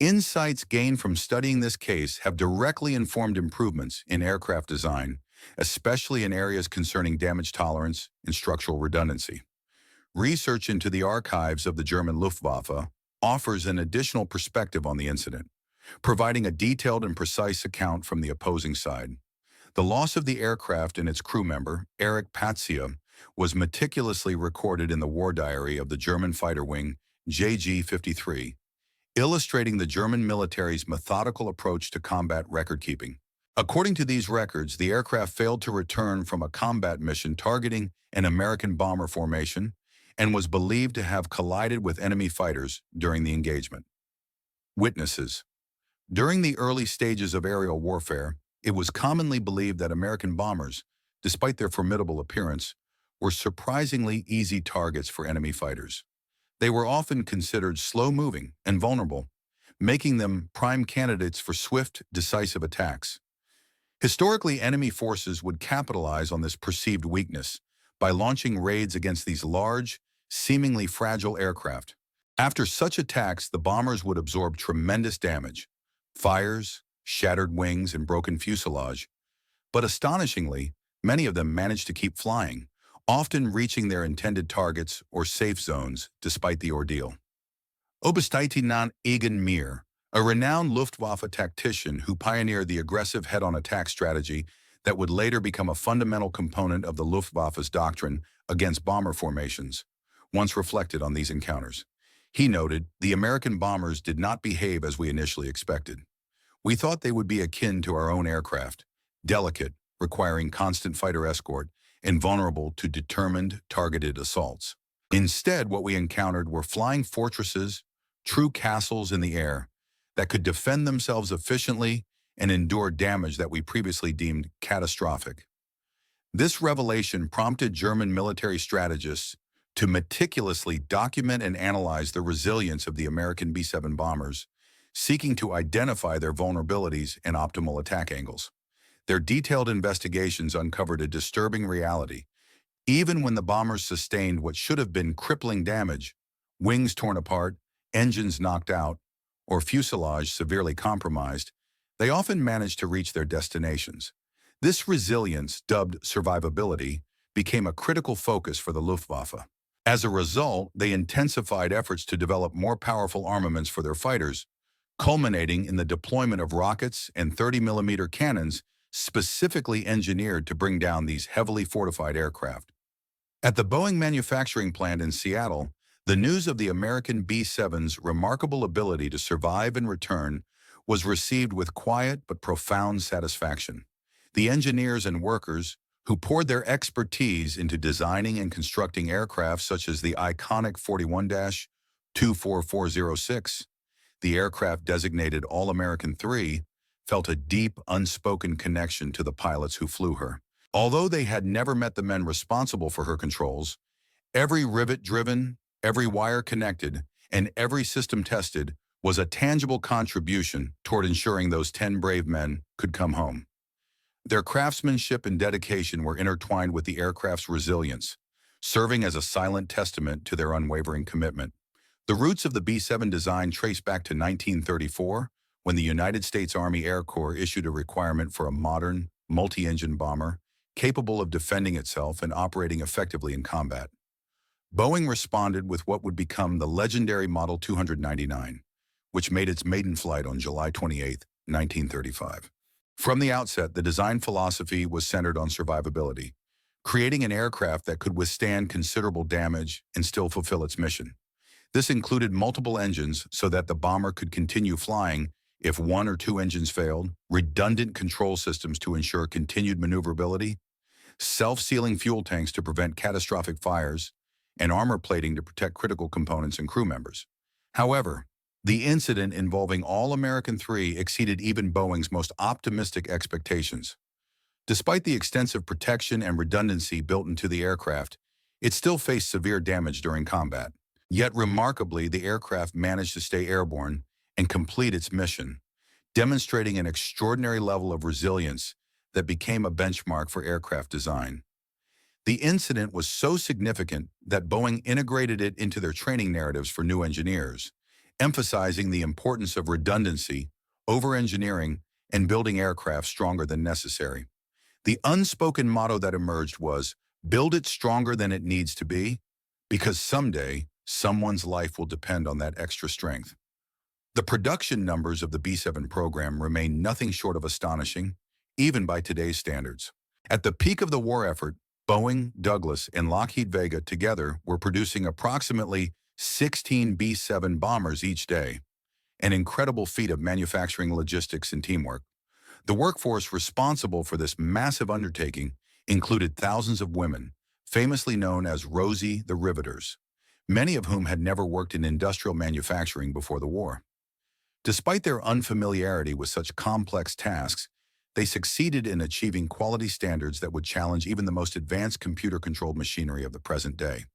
Insights gained from studying this case have directly informed improvements in aircraft design, especially in areas concerning damage tolerance and structural redundancy. Research into the archives of the German Luftwaffe offers an additional perspective on the incident, providing a detailed and precise account from the opposing side. The loss of the aircraft and its crew member, Erich Patzia, was meticulously recorded in the war diary of the German fighter wing JG-53, illustrating the German military's methodical approach to combat record-keeping. According to these records, the aircraft failed to return from a combat mission targeting an American bomber formation and was believed to have collided with enemy fighters during the engagement. Witnesses. During the early stages of aerial warfare, it was commonly believed that American bombers, despite their formidable appearance, were surprisingly easy targets for enemy fighters. They were often considered slow-moving and vulnerable, making them prime candidates for swift, decisive attacks. Historically, enemy forces would capitalize on this perceived weakness by launching raids against these large, seemingly fragile aircraft. After such attacks, the bombers would absorb tremendous damage, fires, shattered wings, and broken fuselage. But astonishingly, many of them managed to keep flying, often reaching their intended targets or safe zones despite the ordeal. Oberstleutnant Egon Mir, a renowned Luftwaffe tactician who pioneered the aggressive head-on attack strategy that would later become a fundamental component of the Luftwaffe's doctrine against bomber formations, once reflected on these encounters. He noted, "The American bombers did not behave as we initially expected. We thought they would be akin to our own aircraft, delicate, requiring constant fighter escort, and vulnerable to determined, targeted assaults. Instead, what we encountered were flying fortresses, true castles in the air, that could defend themselves efficiently and endure damage that we previously deemed catastrophic." This revelation prompted German military strategists to meticulously document and analyze the resilience of the American B-7 bombers, seeking to identify their vulnerabilities and optimal attack angles. Their detailed investigations uncovered a disturbing reality. Even when the bombers sustained what should have been crippling damage, wings torn apart, engines knocked out, or fuselage severely compromised, they often managed to reach their destinations. This resilience, dubbed survivability, became a critical focus for the Luftwaffe. As a result, they intensified efforts to develop more powerful armaments for their fighters, culminating in the deployment of rockets and 30mm cannons specifically engineered to bring down these heavily fortified aircraft. At the Boeing manufacturing plant in Seattle, the news of the American B-7's remarkable ability to survive and return was received with quiet but profound satisfaction. The engineers and workers, who poured their expertise into designing and constructing aircraft such as the iconic 41-24406, the aircraft designated All-American 3, felt a deep, unspoken connection to the pilots who flew her. Although they had never met the men responsible for her controls, every rivet driven, every wire connected, and every system tested was a tangible contribution toward ensuring those 10 brave men could come home. Their craftsmanship and dedication were intertwined with the aircraft's resilience, serving as a silent testament to their unwavering commitment. The roots of the B-7 design trace back to 1934, when the United States Army Air Corps issued a requirement for a modern, multi-engine bomber capable of defending itself and operating effectively in combat. Boeing responded with what would become the legendary Model 299, which made its maiden flight on July 28, 1935. From the outset, the design philosophy was centered on survivability, creating an aircraft that could withstand considerable damage and still fulfill its mission. This included multiple engines so that the bomber could continue flying if one or two engines failed, redundant control systems to ensure continued maneuverability, self-sealing fuel tanks to prevent catastrophic fires, and armor plating to protect critical components and crew members. However, the incident involving All-American 3 exceeded even Boeing's most optimistic expectations. Despite the extensive protection and redundancy built into the aircraft, it still faced severe damage during combat. Yet remarkably, the aircraft managed to stay airborne and complete its mission, demonstrating an extraordinary level of resilience that became a benchmark for aircraft design. The incident was so significant that Boeing integrated it into their training narratives for new engineers, emphasizing the importance of redundancy, over-engineering, and building aircraft stronger than necessary. The unspoken motto that emerged was, "Build it stronger than it needs to be, because someday, someone's life will depend on that extra strength." The production numbers of the B-7 program remain nothing short of astonishing, even by today's standards. At the peak of the war effort, Boeing, Douglas, and Lockheed Vega together were producing approximately 16 B-7 bombers each day, an incredible feat of manufacturing logistics and teamwork. The workforce responsible for this massive undertaking included thousands of women, famously known as Rosie the Riveters, many of whom had never worked in industrial manufacturing before the war. Despite their unfamiliarity with such complex tasks, they succeeded in achieving quality standards that would challenge even the most advanced computer-controlled machinery of the present day.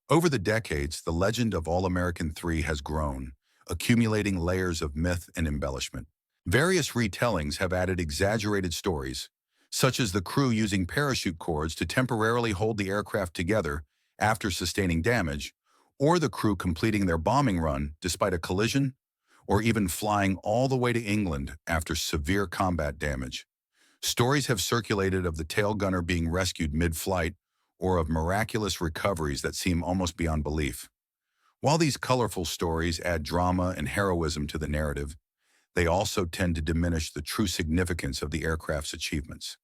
Over the decades, the legend of All-American 3 has grown, accumulating layers of myth and embellishment. Various retellings have added exaggerated stories, such as the crew using parachute cords to temporarily hold the aircraft together after sustaining damage, or the crew completing their bombing run despite a collision, or even flying all the way to England after severe combat damage. Stories have circulated of the tail gunner being rescued mid-flight, or of miraculous recoveries that seem almost beyond belief. While these colorful stories add drama and heroism to the narrative, they also tend to diminish the true significance of the aircraft's achievements.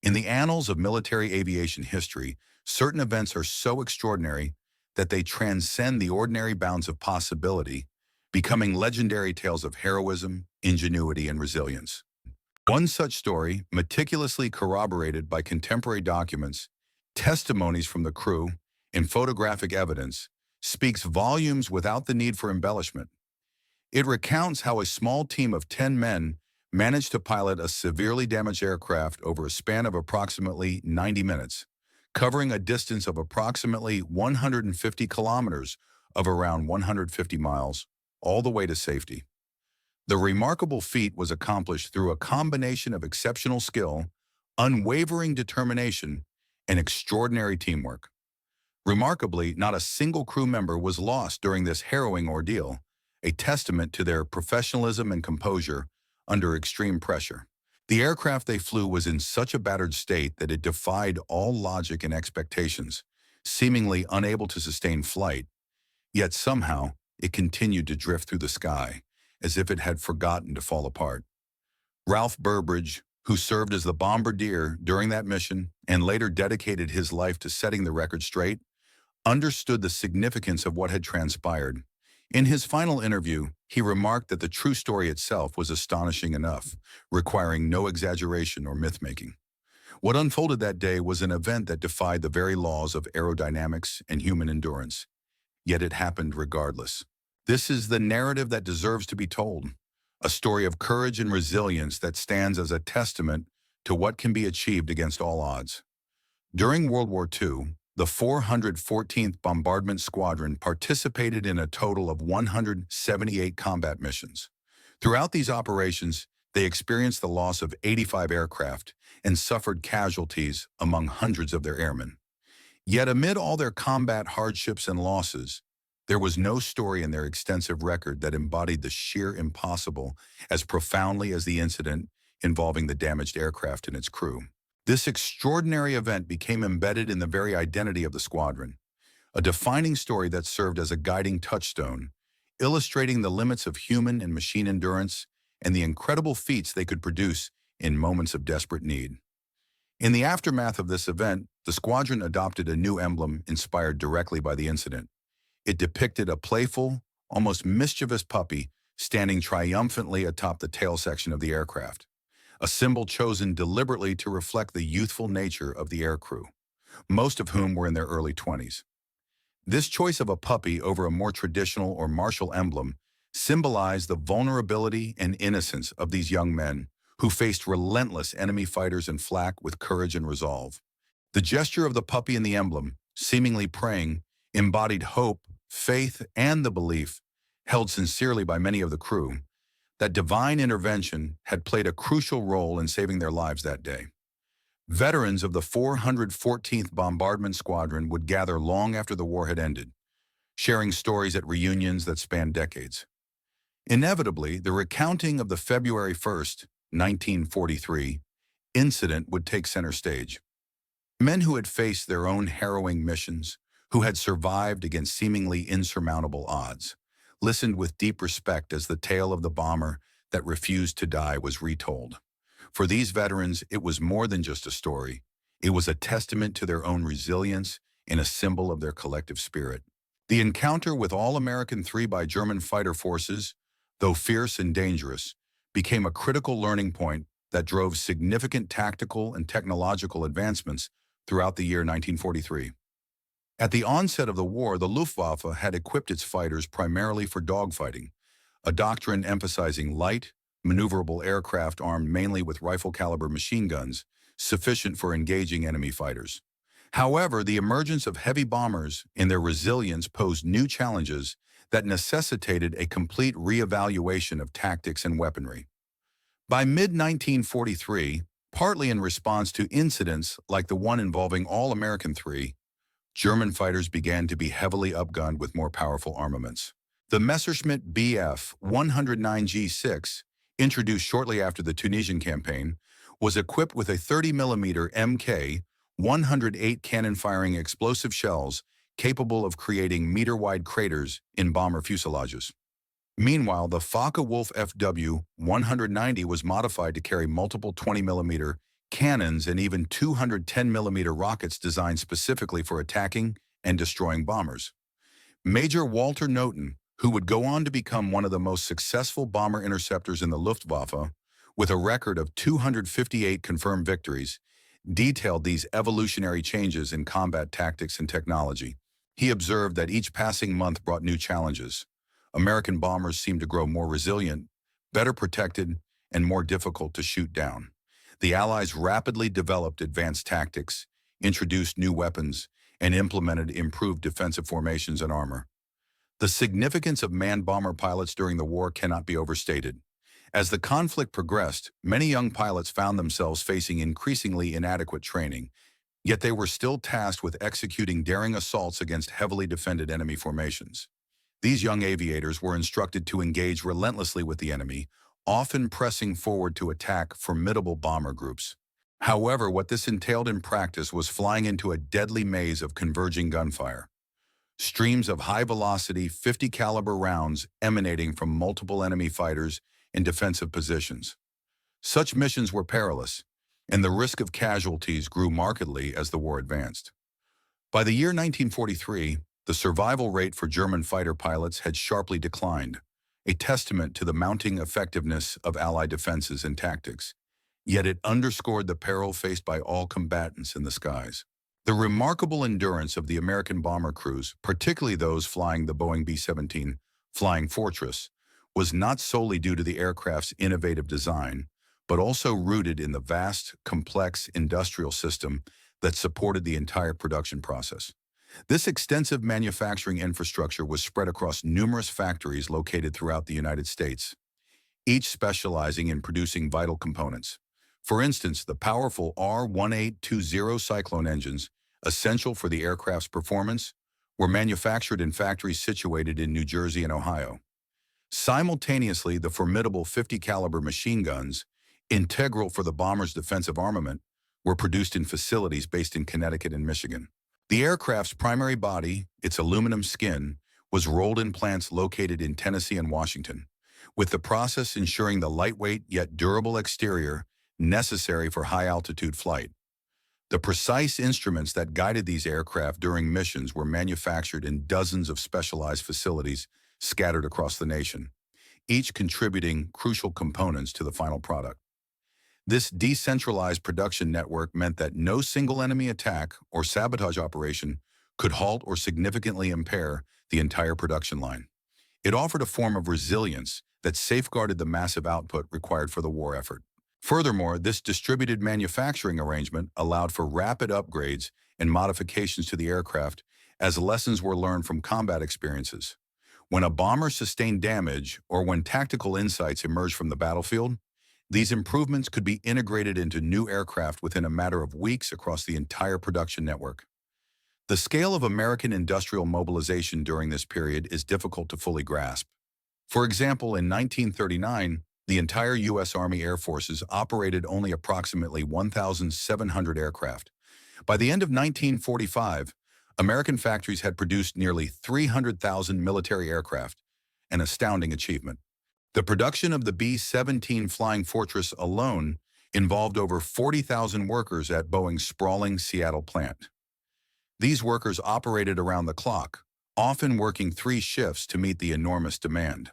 In the annals of military aviation history, certain events are so extraordinary that they transcend the ordinary bounds of possibility, becoming legendary tales of heroism, ingenuity, and resilience. One such story, meticulously corroborated by contemporary documents, testimonies from the crew, and photographic evidence, speaks volumes without the need for embellishment. It recounts how a small team of 10 men managed to pilot a severely damaged aircraft over a span of approximately 90 minutes, covering a distance of approximately 150 kilometers of around 150 miles, all the way to safety. The remarkable feat was accomplished through a combination of exceptional skill, unwavering determination, and extraordinary teamwork. Remarkably, not a single crew member was lost during this harrowing ordeal, a testament to their professionalism and composure under extreme pressure. The aircraft they flew was in such a battered state that it defied all logic and expectations, seemingly unable to sustain flight, yet somehow it continued to drift through the sky, as if it had forgotten to fall apart. Ralph Burbridge, who served as the bombardier during that mission and later dedicated his life to setting the record straight, understood the significance of what had transpired. In his final interview, he remarked that the true story itself was astonishing enough, requiring no exaggeration or myth-making. What unfolded that day was an event that defied the very laws of aerodynamics and human endurance, yet it happened regardless. This is the narrative that deserves to be told, a story of courage and resilience that stands as a testament to what can be achieved against all odds. During World War II, the 414th Bombardment Squadron participated in a total of 178 combat missions. Throughout these operations, they experienced the loss of 85 aircraft and suffered casualties among hundreds of their airmen. Yet amid all their combat hardships and losses, there was no story in their extensive record that embodied the sheer impossible as profoundly as the incident involving the damaged aircraft and its crew. This extraordinary event became embedded in the very identity of the squadron, a defining story that served as a guiding touchstone, illustrating the limits of human and machine endurance and the incredible feats they could produce in moments of desperate need. In the aftermath of this event, the squadron adopted a new emblem inspired directly by the incident. It depicted a playful, almost mischievous puppy standing triumphantly atop the tail section of the aircraft, a symbol chosen deliberately to reflect the youthful nature of the aircrew, most of whom were in their early 20s. This choice of a puppy over a more traditional or martial emblem symbolized the vulnerability and innocence of these young men who faced relentless enemy fighters and flak with courage and resolve. The gesture of the puppy in the emblem, seemingly praying, embodied hope, faith, and the belief, held sincerely by many of the crew, that divine intervention had played a crucial role in saving their lives that day. Veterans of the 414th Bombardment Squadron would gather long after the war had ended, sharing stories at reunions that spanned decades. Inevitably, the recounting of the February 1st, 1943, incident would take center stage. Men who had faced their own harrowing missions, who had survived against seemingly insurmountable odds, listened with deep respect as the tale of the bomber that refused to die was retold. For these veterans, it was more than just a story. It was a testament to their own resilience and a symbol of their collective spirit. The encounter with All-American III by German fighter forces, though fierce and dangerous, became a critical learning point that drove significant tactical and technological advancements throughout the year 1943. At the onset of the war, the Luftwaffe had equipped its fighters primarily for dogfighting, a doctrine emphasizing light, maneuverable aircraft armed mainly with rifle-caliber machine guns, sufficient for engaging enemy fighters. However, the emergence of heavy bombers and their resilience posed new challenges that necessitated a complete reevaluation of tactics and weaponry. By mid-1943, partly in response to incidents like the one involving All-American III, German fighters began to be heavily upgunned with more powerful armaments. The Messerschmitt Bf 109G6, introduced shortly after the Tunisian campaign, was equipped with a 30mm Mk 108 cannon-firing explosive shells capable of creating meter-wide craters in bomber fuselages. Meanwhile, the Focke-Wulf FW 190 was modified to carry multiple 20mm cannons and even 210mm rockets designed specifically for attacking and destroying bombers. Major Walter Noten, who would go on to become one of the most successful bomber interceptors in the Luftwaffe, with a record of 258 confirmed victories, detailed these evolutionary changes in combat tactics and technology. He observed that each passing month brought new challenges. American bombers seemed to grow more resilient, better protected, and more difficult to shoot down. The Allies rapidly developed advanced tactics, introduced new weapons, and implemented improved defensive formations and armor. The significance of manned bomber pilots during the war cannot be overstated. As the conflict progressed, many young pilots found themselves facing increasingly inadequate training, yet they were still tasked with executing daring assaults against heavily defended enemy formations. These young aviators were instructed to engage relentlessly with the enemy, often pressing forward to attack formidable bomber groups. However, what this entailed in practice was flying into a deadly maze of converging gunfire. Streams of high-velocity 50 caliber rounds emanating from multiple enemy fighters in defensive positions. Such missions were perilous, and the risk of casualties grew markedly as the war advanced. By the year 1943, the survival rate for German fighter pilots had sharply declined, a testament to the mounting effectiveness of Allied defenses and tactics. Yet it underscored the peril faced by all combatants in the skies. The remarkable endurance of the American bomber crews, particularly those flying the Boeing B-17 Flying Fortress, was not solely due to the aircraft's innovative design, but also rooted in the vast, complex industrial system that supported the entire production process. This extensive manufacturing infrastructure was spread across numerous factories located throughout the United States, each specializing in producing vital components. For instance, the powerful R-1820 Cyclone engines, essential for the aircraft's performance, were manufactured in factories situated in New Jersey and Ohio. Simultaneously, the formidable 50 caliber machine guns, integral for the bomber's defensive armament, were produced in facilities based in Connecticut and Michigan. The aircraft's primary body, its aluminum skin, was rolled in plants located in Tennessee and Washington, with the process ensuring the lightweight yet durable exterior necessary for high-altitude flight. The precise instruments that guided these aircraft during missions were manufactured in dozens of specialized facilities scattered across the nation, each contributing crucial components to the final product. This decentralized production network meant that no single enemy attack or sabotage operation could halt or significantly impair the entire production line. It offered a form of resilience that safeguarded the massive output required for the war effort. Furthermore, this distributed manufacturing arrangement allowed for rapid upgrades and modifications to the aircraft as lessons were learned from combat experiences. When a bomber sustained damage or when tactical insights emerged from the battlefield, these improvements could be integrated into new aircraft within a matter of weeks across the entire production network. The scale of American industrial mobilization during this period is difficult to fully grasp. For example, in 1939, the entire U.S. Army Air Forces operated only approximately 1,700 aircraft. By the end of 1945, American factories had produced nearly 300,000 military aircraft, an astounding achievement. The production of the B-17 Flying Fortress alone involved over 40,000 workers at Boeing's sprawling Seattle plant. These workers operated around the clock, often working 3 shifts to meet the enormous demand.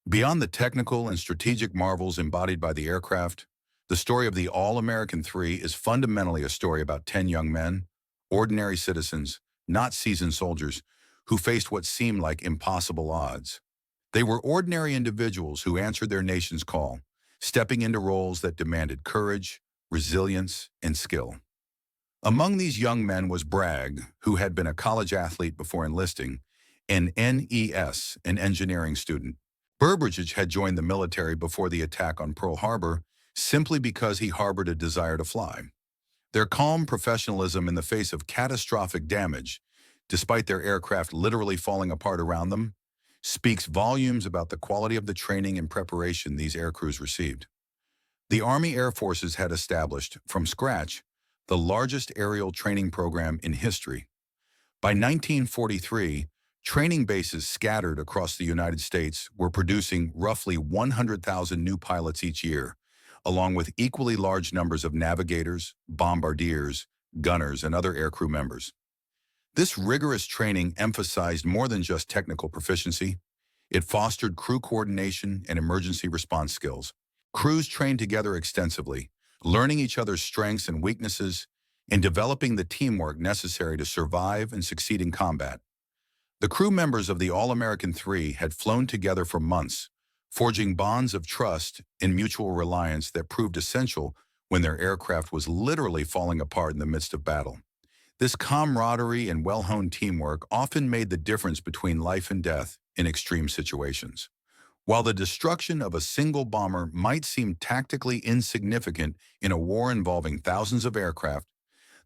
Beyond the technical and strategic marvels embodied by the aircraft, the story of the All-American Three is fundamentally a story about 10 young men, ordinary citizens, not seasoned soldiers, who faced what seemed like impossible odds. They were ordinary individuals who answered their nation's call, stepping into roles that demanded courage, resilience, and skill. Among these young men was Bragg, who had been a college athlete before enlisting, and NES, an engineering student. Burbridge had joined the military before the attack on Pearl Harbor simply because he harbored a desire to fly. Their calm professionalism in the face of catastrophic damage, despite their aircraft literally falling apart around them, speaks volumes about the quality of the training and preparation these aircrews received. The Army Air Forces had established, from scratch, the largest aerial training program in history. By 1943, training bases scattered across the United States were producing roughly 100,000 new pilots each year, along with equally large numbers of navigators, bombardiers, gunners, and other aircrew members. This rigorous training emphasized more than just technical proficiency. It fostered crew coordination and emergency response skills. Crews trained together extensively, learning each other's strengths and weaknesses, and developing the teamwork necessary to survive and succeed in combat. The crew members of the All-American Three had flown together for months, forging bonds of trust and mutual reliance that proved essential when their aircraft was literally falling apart in the midst of battle. This camaraderie and well-honed teamwork often made the difference between life and death in extreme situations. While the destruction of a single bomber might seem tactically insignificant in a war involving thousands of aircraft,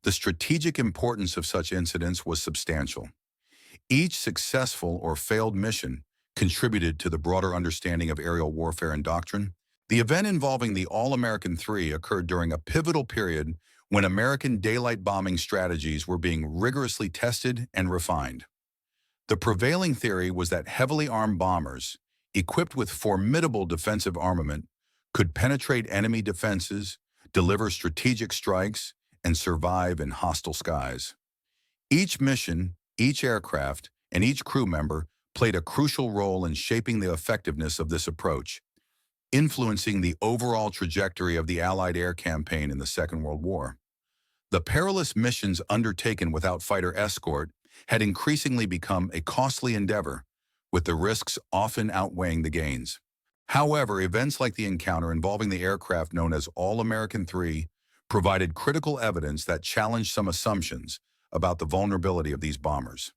the strategic importance of such incidents was substantial. Each successful or failed mission contributed to the broader understanding of aerial warfare and doctrine. The event involving the All-American Three occurred during a pivotal period when American daylight bombing strategies were being rigorously tested and refined. The prevailing theory was that heavily armed bombers, equipped with formidable defensive armament, could penetrate enemy defenses, deliver strategic strikes, and survive in hostile skies. Each mission, each aircraft, and each crew member played a crucial role in shaping the effectiveness of this approach, influencing the overall trajectory of the Allied air campaign in the Second World War. The perilous missions undertaken without fighter escort had increasingly become a costly endeavor, with the risks often outweighing the gains. However, events like the encounter involving the aircraft known as All-American Three provided critical evidence that challenged some assumptions about the vulnerability of these bombers.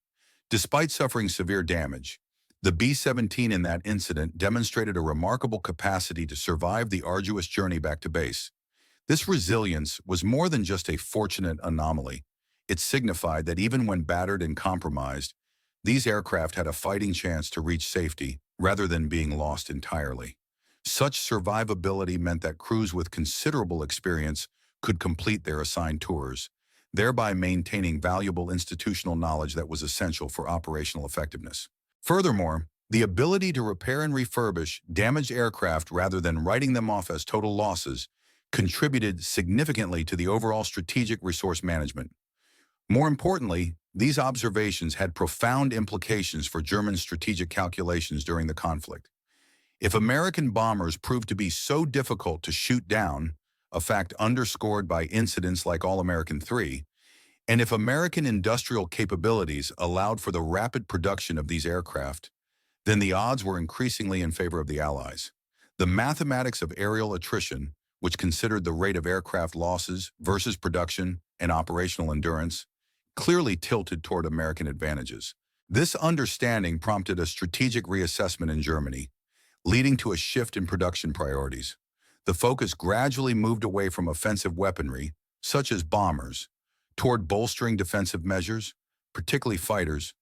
Despite suffering severe damage, the B-17 in that incident demonstrated a remarkable capacity to survive the arduous journey back to base. This resilience was more than just a fortunate anomaly. It signified that even when battered and compromised, these aircraft had a fighting chance to reach safety rather than being lost entirely. Such survivability meant that crews with considerable experience could complete their assigned tours, thereby maintaining valuable institutional knowledge that was essential for operational effectiveness. Furthermore, the ability to repair and refurbish damaged aircraft rather than writing them off as total losses contributed significantly to the overall strategic resource management. More importantly, these observations had profound implications for German strategic calculations during the conflict. If American bombers proved to be so difficult to shoot down, a fact underscored by incidents like All-American Three, and if American industrial capabilities allowed for the rapid production of these aircraft, then the odds were increasingly in favor of the Allies. The mathematics of aerial attrition, which considered the rate of aircraft losses versus production and operational endurance, clearly tilted toward American advantages. This understanding prompted a strategic reassessment in Germany, leading to a shift in production priorities. The focus gradually moved away from offensive weaponry, such as bombers, toward bolstering defensive measures, particularly fighters,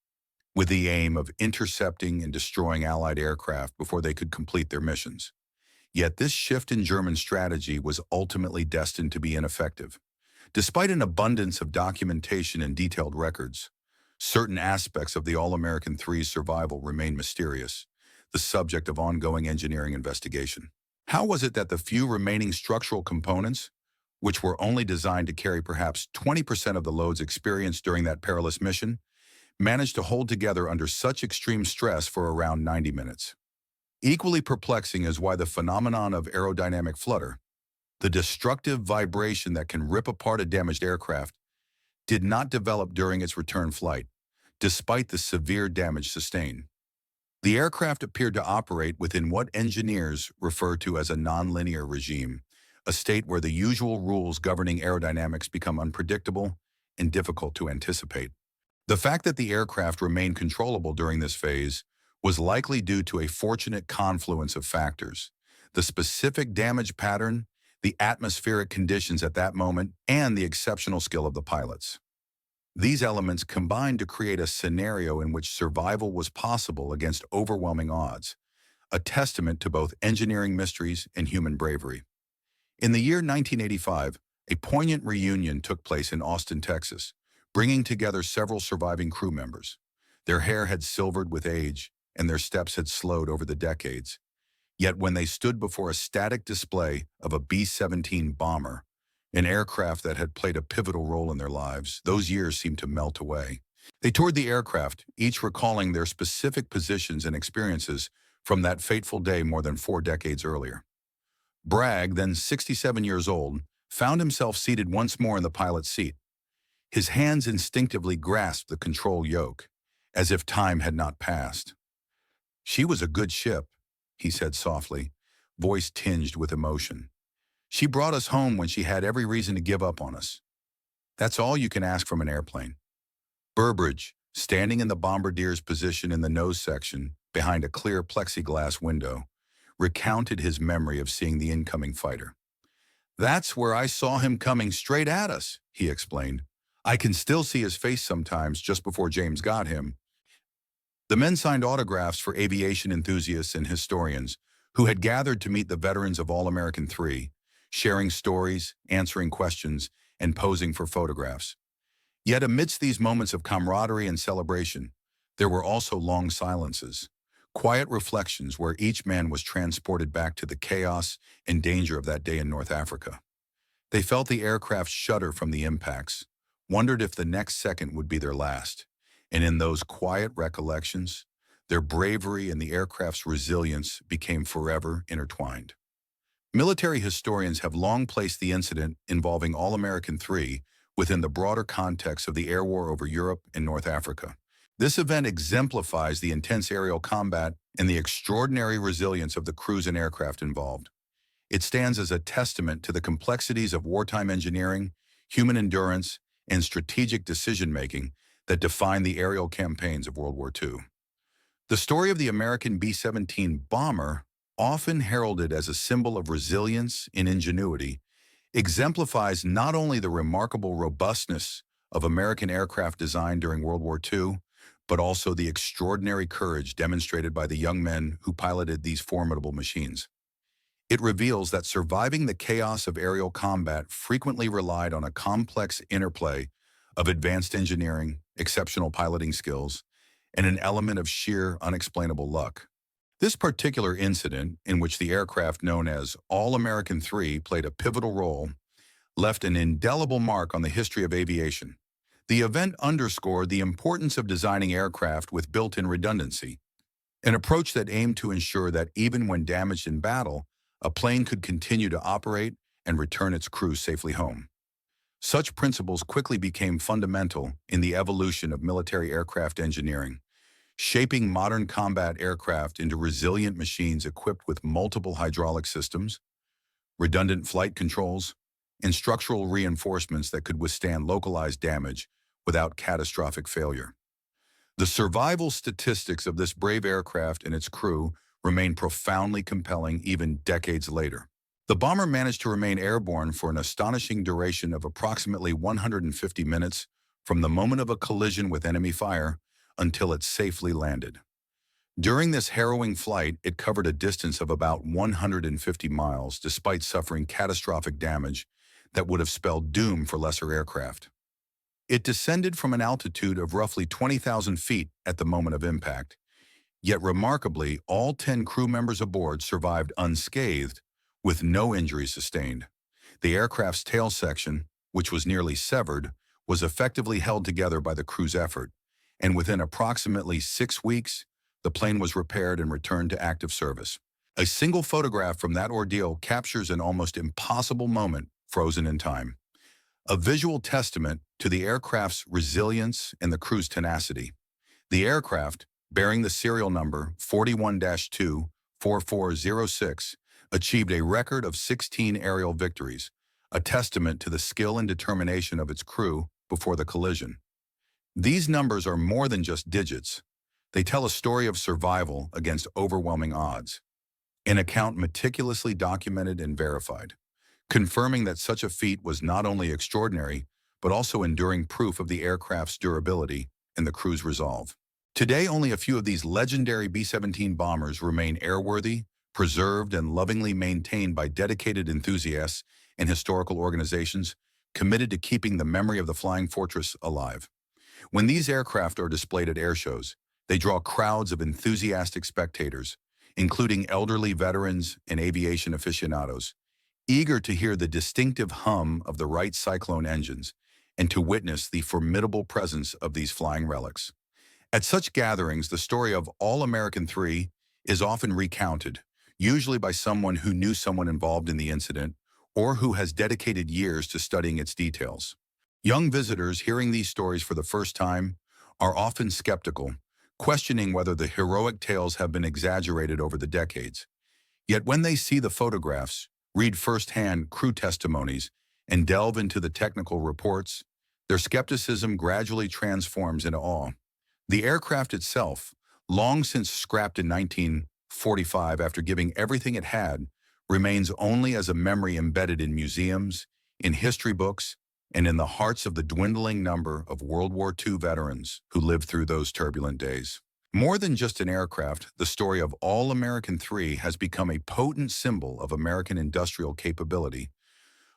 with the aim of intercepting and destroying Allied aircraft before they could complete their missions. Yet this shift in German strategy was ultimately destined to be ineffective. Despite an abundance of documentation and detailed records, certain aspects of the All-American Three's survival remain mysterious, the subject of ongoing engineering investigation. How was it that the few remaining structural components, which were only designed to carry perhaps 20% of the loads experienced during that perilous mission, managed to hold together under such extreme stress for around 90 minutes? Equally perplexing is why the phenomenon of aerodynamic flutter, the destructive vibration that can rip apart a damaged aircraft, did not develop during its return flight, despite the severe damage sustained. The aircraft appeared to operate within what engineers refer to as a nonlinear regime, a state where the usual rules governing aerodynamics become unpredictable and difficult to anticipate. The fact that the aircraft remained controllable during this phase was likely due to a fortunate confluence of factors: the specific damage pattern, the atmospheric conditions at that moment, and the exceptional skill of the pilots. These elements combined to create a scenario in which survival was possible against overwhelming odds, a testament to both engineering mysteries and human bravery. In the year 1985, a poignant reunion took place in Austin, Texas, bringing together several surviving crew members. Their hair had silvered with age, and their steps had slowed over the decades. Yet when they stood before a static display of a B-17 bomber, an aircraft that had played a pivotal role in their lives, those years seemed to melt away. They toured the aircraft, each recalling their specific positions and experiences from that fateful day more than 4 decades earlier. Bragg, then 67 years old, found himself seated once more in the pilot's seat. His hands instinctively grasped the control yoke, as if time had not passed. "She was a good ship," he said softly, voice tinged with emotion. "She brought us home when she had every reason to give up on us. That's all you can ask from an airplane." Burbridge, standing in the bombardier's position in the nose section, behind a clear plexiglass window, recounted his memory of seeing the incoming fighter. "That's where I saw him coming straight at us," he explained. "I can still see his face sometimes just before James got him." The men signed autographs for aviation enthusiasts and historians who had gathered to meet the veterans of All-American 3, sharing stories, answering questions, and posing for photographs. Yet amidst these moments of camaraderie and celebration, there were also long silences, quiet reflections where each man was transported back to the chaos and danger of that day in North Africa. They felt the aircraft shudder from the impacts, wondered if the next second would be their last, and in those quiet recollections, their bravery and the aircraft's resilience became forever intertwined. Military historians have long placed the incident involving All-American 3 within the broader context of the air war over Europe and North Africa. This event exemplifies the intense aerial combat and the extraordinary resilience of the crews and aircraft involved. It stands as a testament to the complexities of wartime engineering, human endurance, and strategic decision-making that defined the aerial campaigns of World War II. The story of the American B-17 bomber, often heralded as a symbol of resilience and ingenuity, exemplifies not only the remarkable robustness of American aircraft design during World War II, but also the extraordinary courage demonstrated by the young men who piloted these formidable machines. It reveals that surviving the chaos of aerial combat frequently relied on a complex interplay of advanced engineering, exceptional piloting skills, and an element of sheer, unexplainable luck. This particular incident, in which the aircraft known as All-American 3 played a pivotal role, left an indelible mark on the history of aviation. The event underscored the importance of designing aircraft with built-in redundancy, an approach that aimed to ensure that even when damaged in battle, a plane could continue to operate and return its crew safely home. Such principles quickly became fundamental in the evolution of military aircraft engineering, shaping modern combat aircraft into resilient machines equipped with multiple hydraulic systems, redundant flight controls, and structural reinforcements that could withstand localized damage without catastrophic failure. The survival statistics of this brave aircraft and its crew remain profoundly compelling even decades later. The bomber managed to remain airborne for an astonishing duration of approximately 150 minutes from the moment of a collision with enemy fire until it safely landed. During this harrowing flight, it covered a distance of about 150 miles despite suffering catastrophic damage that would have spelled doom for lesser aircraft. It descended from an altitude of roughly 20,000 feet at the moment of impact, yet remarkably, all 10 crew members aboard survived unscathed, with no injuries sustained. The aircraft's tail section, which was nearly severed, was effectively held together by the crew's effort, and within approximately 6 weeks, the plane was repaired and returned to active service. A single photograph from that ordeal captures an almost impossible moment frozen in time, a visual testament to the aircraft's resilience and the crew's tenacity. The aircraft, bearing the serial number 41-24406, achieved a record of 16 aerial victories, a testament to the skill and determination of its crew before the collision. These numbers are more than just digits. They tell a story of survival against overwhelming odds, an account meticulously documented and verified, confirming that such a feat was not only extraordinary, but also enduring proof of the aircraft's durability and the crew's resolve. Today, only a few of these legendary B-17 bombers remain airworthy, preserved, and lovingly maintained by dedicated enthusiasts and historical organizations committed to keeping the memory of the Flying Fortress alive. When these aircraft are displayed at air shows, they draw crowds of enthusiastic spectators, including elderly veterans and aviation aficionados, eager to hear the distinctive hum of the Wright Cyclone engines and to witness the formidable presence of these flying relics. At such gatherings, the story of All-American 3 is often recounted, usually by someone who knew someone involved in the incident or who has dedicated years to studying its details. Young visitors hearing these stories for the first time are often skeptical, questioning whether the heroic tales have been exaggerated over the decades. Yet when they see the photographs, read firsthand crew testimonies, and delve into the technical reports, their skepticism gradually transforms into awe. The aircraft itself, long since scrapped in 1945 after giving everything it had, remains only as a memory embedded in museums, in history books, and in the hearts of the dwindling number of World War II veterans who lived through those turbulent days. More than just an aircraft, the story of All-American 3 has become a potent symbol of American industrial capability,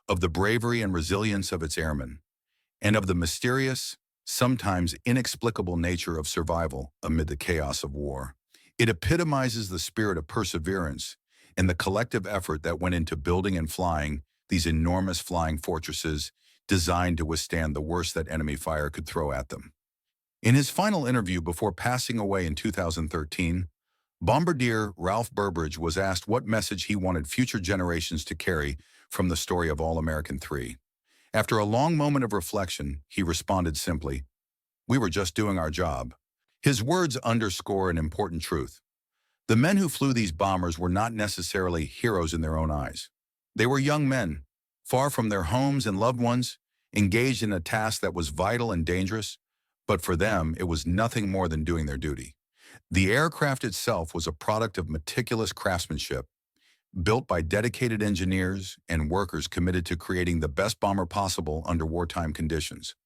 of the bravery and resilience of its airmen, and of the mysterious, sometimes inexplicable nature of survival amid the chaos of war. It epitomizes the spirit of perseverance and the collective effort that went into building and flying these enormous flying fortresses designed to withstand the worst that enemy fire could throw at them. In his final interview before passing away in 2013, Bombardier Ralph Burbridge was asked what message he wanted future generations to carry from the story of All-American 3. After a long moment of reflection, he responded simply, "We were just doing our job." His words underscore an important truth. The men who flew these bombers were not necessarily heroes in their own eyes. They were young men, far from their homes and loved ones, engaged in a task that was vital and dangerous, but for them, it was nothing more than doing their duty. The aircraft itself was a product of meticulous craftsmanship, built by dedicated engineers and workers committed to creating the best bomber possible under wartime conditions.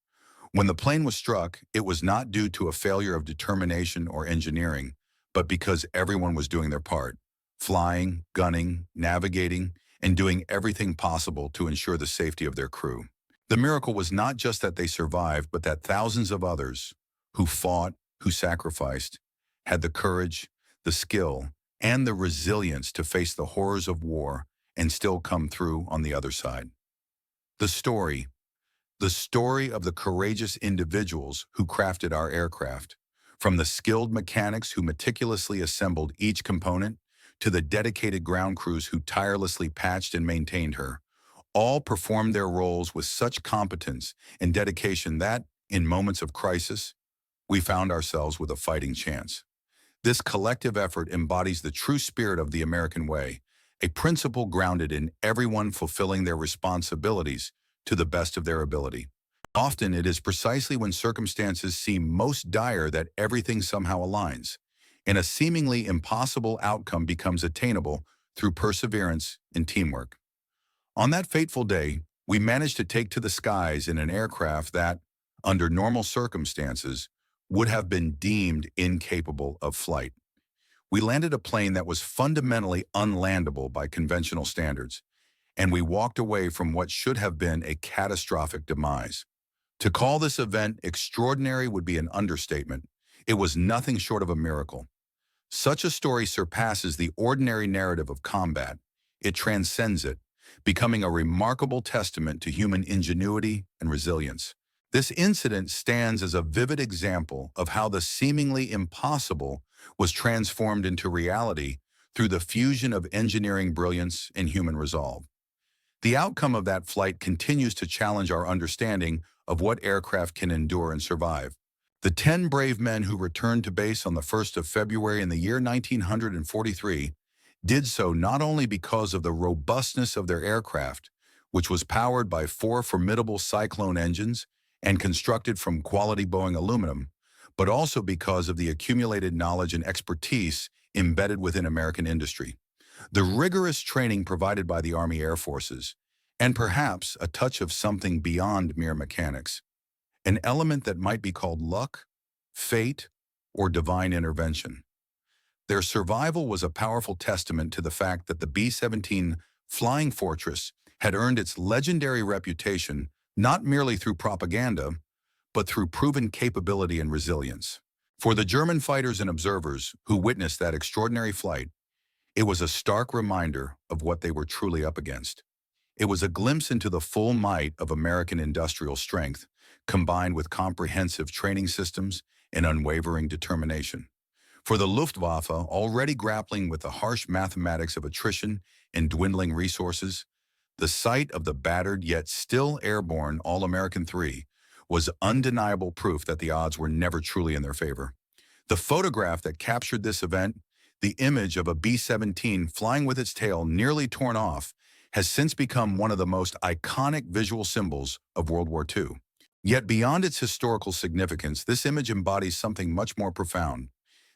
When the plane was struck, it was not due to a failure of determination or engineering, but because everyone was doing their part, flying, gunning, navigating, and doing everything possible to ensure the safety of their crew. The miracle was not just that they survived, but that thousands of others who fought, who sacrificed, had the courage, the skill, and the resilience to face the horrors of war and still come through on the other side. The story of the courageous individuals who crafted our aircraft, from the skilled mechanics who meticulously assembled each component to the dedicated ground crews who tirelessly patched and maintained her, all performed their roles with such competence and dedication that, in moments of crisis, we found ourselves with a fighting chance. This collective effort embodies the true spirit of the American way, a principle grounded in everyone fulfilling their responsibilities to the best of their ability. Often it is precisely when circumstances seem most dire that everything somehow aligns, and a seemingly impossible outcome becomes attainable through perseverance and teamwork. On that fateful day, we managed to take to the skies in an aircraft that, under normal circumstances, would have been deemed incapable of flight. We landed a plane that was fundamentally unlandable by conventional standards, and we walked away from what should have been a catastrophic demise. To call this event extraordinary would be an understatement. It was nothing short of a miracle. Such a story surpasses the ordinary narrative of combat. It transcends it, becoming a remarkable testament to human ingenuity and resilience. This incident stands as a vivid example of how the seemingly impossible was transformed into reality through the fusion of engineering brilliance and human resolve. The outcome of that flight continues to challenge our understanding of what aircraft can endure and survive. The 10 brave men who returned to base on the 1st of February in the year 1943 did so not only because of the robustness of their aircraft, which was powered by 4 formidable Cyclone engines and constructed from quality Boeing aluminum, but also because of the accumulated knowledge and expertise embedded within American industry. The rigorous training provided by the Army Air Forces, and perhaps a touch of something beyond mere mechanics, an element that might be called luck, fate, or divine intervention. Their survival was a powerful testament to the fact that the B-17 Flying Fortress had earned its legendary reputation not merely through propaganda, but through proven capability and resilience. For the German fighters and observers who witnessed that extraordinary flight, it was a stark reminder of what they were truly up against. It was a glimpse into the full might of American industrial strength, combined with comprehensive training systems and unwavering determination. For the Luftwaffe, already grappling with the harsh mathematics of attrition and dwindling resources, the sight of the battered yet still airborne All-American 3 was undeniable proof that the odds were never truly in their favor. The photograph that captured this event, the image of a B-17 flying with its tail nearly torn off, has since become one of the most iconic visual symbols of World War II. Yet beyond its historical significance, this image embodies something much more profound.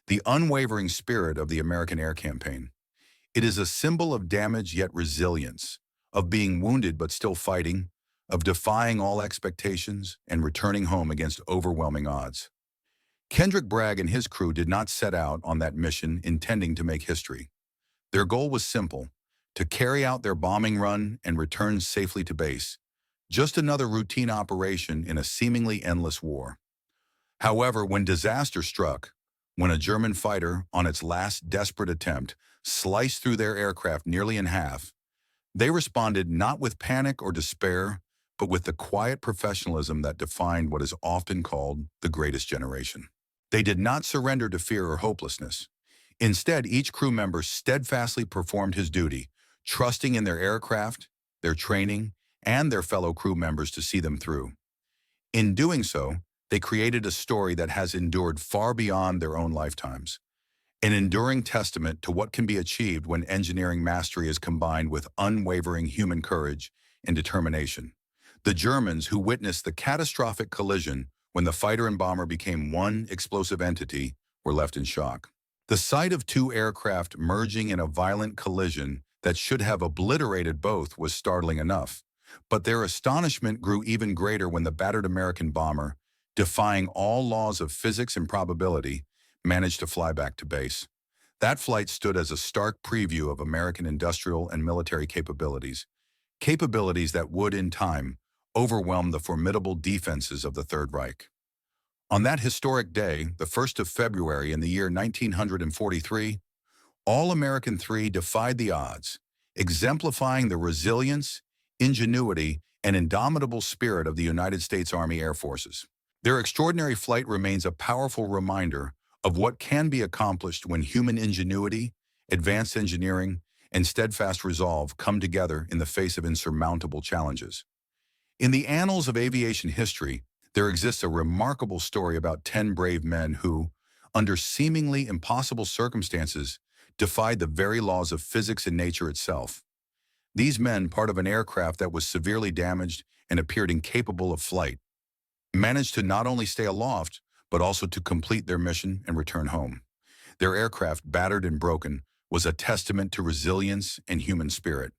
the unwavering spirit of the American Air Campaign. It is a symbol of damage yet resilience, of being wounded but still fighting, of defying all expectations and returning home against overwhelming odds. Kendrick Bragg and his crew did not set out on that mission intending to make history. Their goal was simple: to carry out their bombing run and return safely to base. Just another routine operation in a seemingly endless war. However, when disaster struck, when a German fighter, on its last desperate attempt, sliced through their aircraft nearly in half, they responded not with panic or despair, but with the quiet professionalism that defined what is often called the greatest generation. They did not surrender to fear or hopelessness. Instead, each crew member steadfastly performed his duty, trusting in their aircraft, their training, and their fellow crew members to see them through. In doing so, they created a story that has endured far beyond their own lifetimes, an enduring testament to what can be achieved when engineering mastery is combined with unwavering human courage and determination. The Germans, who witnessed the catastrophic collision when the fighter and bomber became one explosive entity, were left in shock. The sight of two aircraft merging in a violent collision that should have obliterated both was startling enough, but their astonishment grew even greater when the battered American bomber, defying all laws of physics and probability, managed to fly back to base. That flight stood as a stark preview of American industrial and military capabilities that would, in time, overwhelm the formidable defenses of the Third Reich. On that historic day, the 1st of February in the year 1943, All-American 3 defied the odds, exemplifying the resilience, ingenuity, and indomitable spirit of the United States Army Air Forces. Their extraordinary flight remains a powerful reminder of what can be accomplished when human ingenuity, advanced engineering, and steadfast resolve come together in the face of insurmountable challenges. In the annals of aviation history, there exists a remarkable story about 10 brave men who, under seemingly impossible circumstances, defied the very laws of physics and nature itself. These men, part of an aircraft that was severely damaged and appeared incapable of flight, managed to not only stay aloft, but also to complete their mission and return home. Their aircraft, battered and broken, was a testament to resilience and human spirit.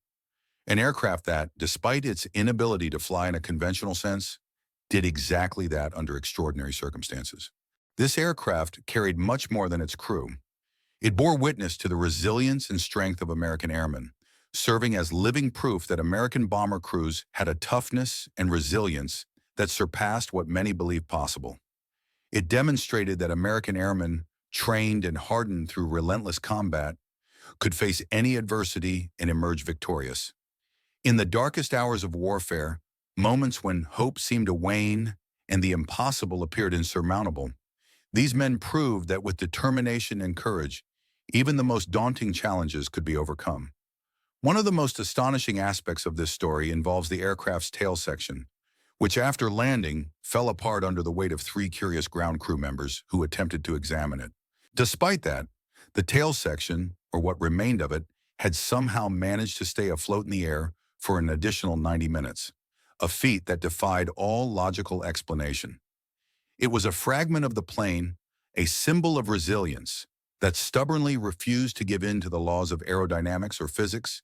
An aircraft that, despite its inability to fly in a conventional sense, did exactly that under extraordinary circumstances. This aircraft carried much more than its crew. It bore witness to the resilience and strength of American airmen, serving as living proof that American bomber crews had a toughness and resilience that surpassed what many believed possible. It demonstrated that American airmen, trained and hardened through relentless combat, could face any adversity and emerge victorious. In the darkest hours of warfare, moments when hope seemed to wane and the impossible appeared insurmountable, these men proved that with determination and courage, even the most daunting challenges could be overcome. One of the most astonishing aspects of this story involves the aircraft's tail section, which after landing fell apart under the weight of 3 curious ground crew members who attempted to examine it. Despite that, the tail section, or what remained of it, had somehow managed to stay afloat in the air for an additional 90 minutes, a feat that defied all logical explanation. It was a fragment of the plane, a symbol of resilience, that stubbornly refused to give in to the laws of aerodynamics or physics,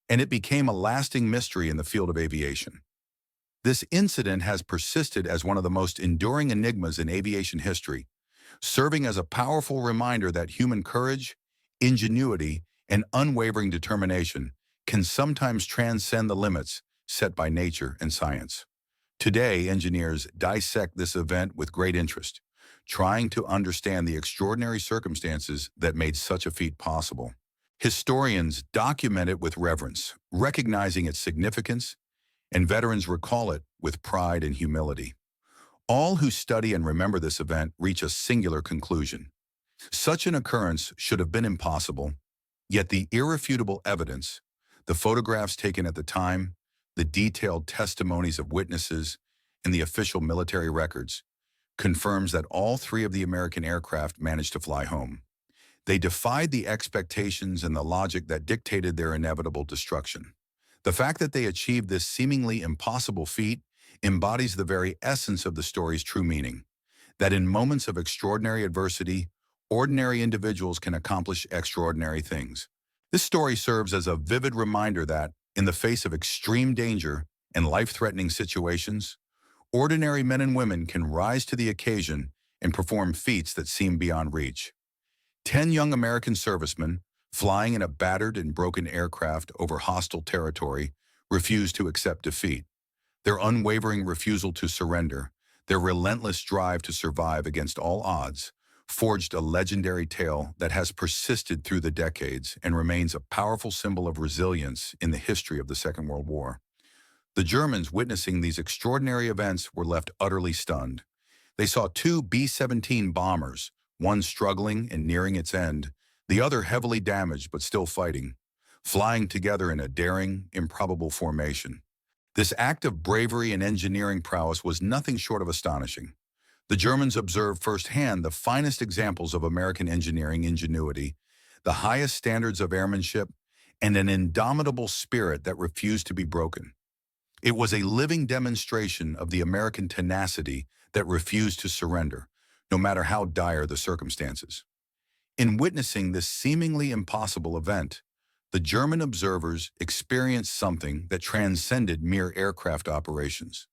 and it became a lasting mystery in the field of aviation. This incident has persisted as one of the most enduring enigmas in aviation history, serving as a powerful reminder that human courage, ingenuity, and unwavering determination can sometimes transcend the limits set by nature and science. Today, engineers dissect this event with great interest, trying to understand the extraordinary circumstances that made such a feat possible. Historians document it with reverence, recognizing its significance, and veterans recall it with pride and humility. All who study and remember this event reach a singular conclusion. Such an occurrence should have been impossible, yet the irrefutable evidence, the photographs taken at the time, the detailed testimonies of witnesses, and the official military records, confirms that all 3 of the American aircraft managed to fly home. They defied the expectations and the logic that dictated their inevitable destruction. The fact that they achieved this seemingly impossible feat embodies the very essence of the story's true meaning, that in moments of extraordinary adversity, ordinary individuals can accomplish extraordinary things. This story serves as a vivid reminder that, in the face of extreme danger and life-threatening situations, ordinary men and women can rise to the occasion and perform feats that seem beyond reach. 10 young American servicemen, flying in a battered and broken aircraft over hostile territory, refused to accept defeat. Their unwavering refusal to surrender, their relentless drive to survive against all odds, forged a legendary tale that has persisted through the decades and remains a powerful symbol of resilience in the history of the Second World War. The Germans witnessing these extraordinary events were left utterly stunned. They saw two B-17 bombers, one struggling and nearing its end, the other heavily damaged but still fighting, flying together in a daring, improbable formation. This act of bravery and engineering prowess was nothing short of astonishing. The Germans observed firsthand the finest examples of American engineering ingenuity, the highest standards of airmanship, and an indomitable spirit that refused to be broken. It was a living demonstration of the American tenacity that refused to surrender, no matter how dire the circumstances. In witnessing this seemingly impossible event, the German observers experienced something that transcended mere aircraft operations.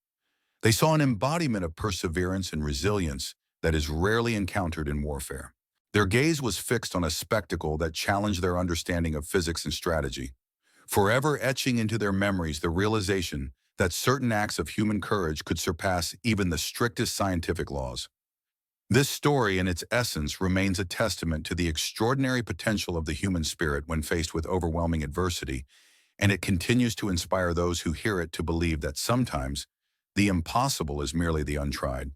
They saw an embodiment of perseverance and resilience that is rarely encountered in warfare. Their gaze was fixed on a spectacle that challenged their understanding of physics and strategy, forever etching into their memories the realization that certain acts of human courage could surpass even the strictest scientific laws. This story, in its essence, remains a testament to the extraordinary potential of the human spirit when faced with overwhelming adversity, and it continues to inspire those who hear it to believe that sometimes the impossible is merely the untried.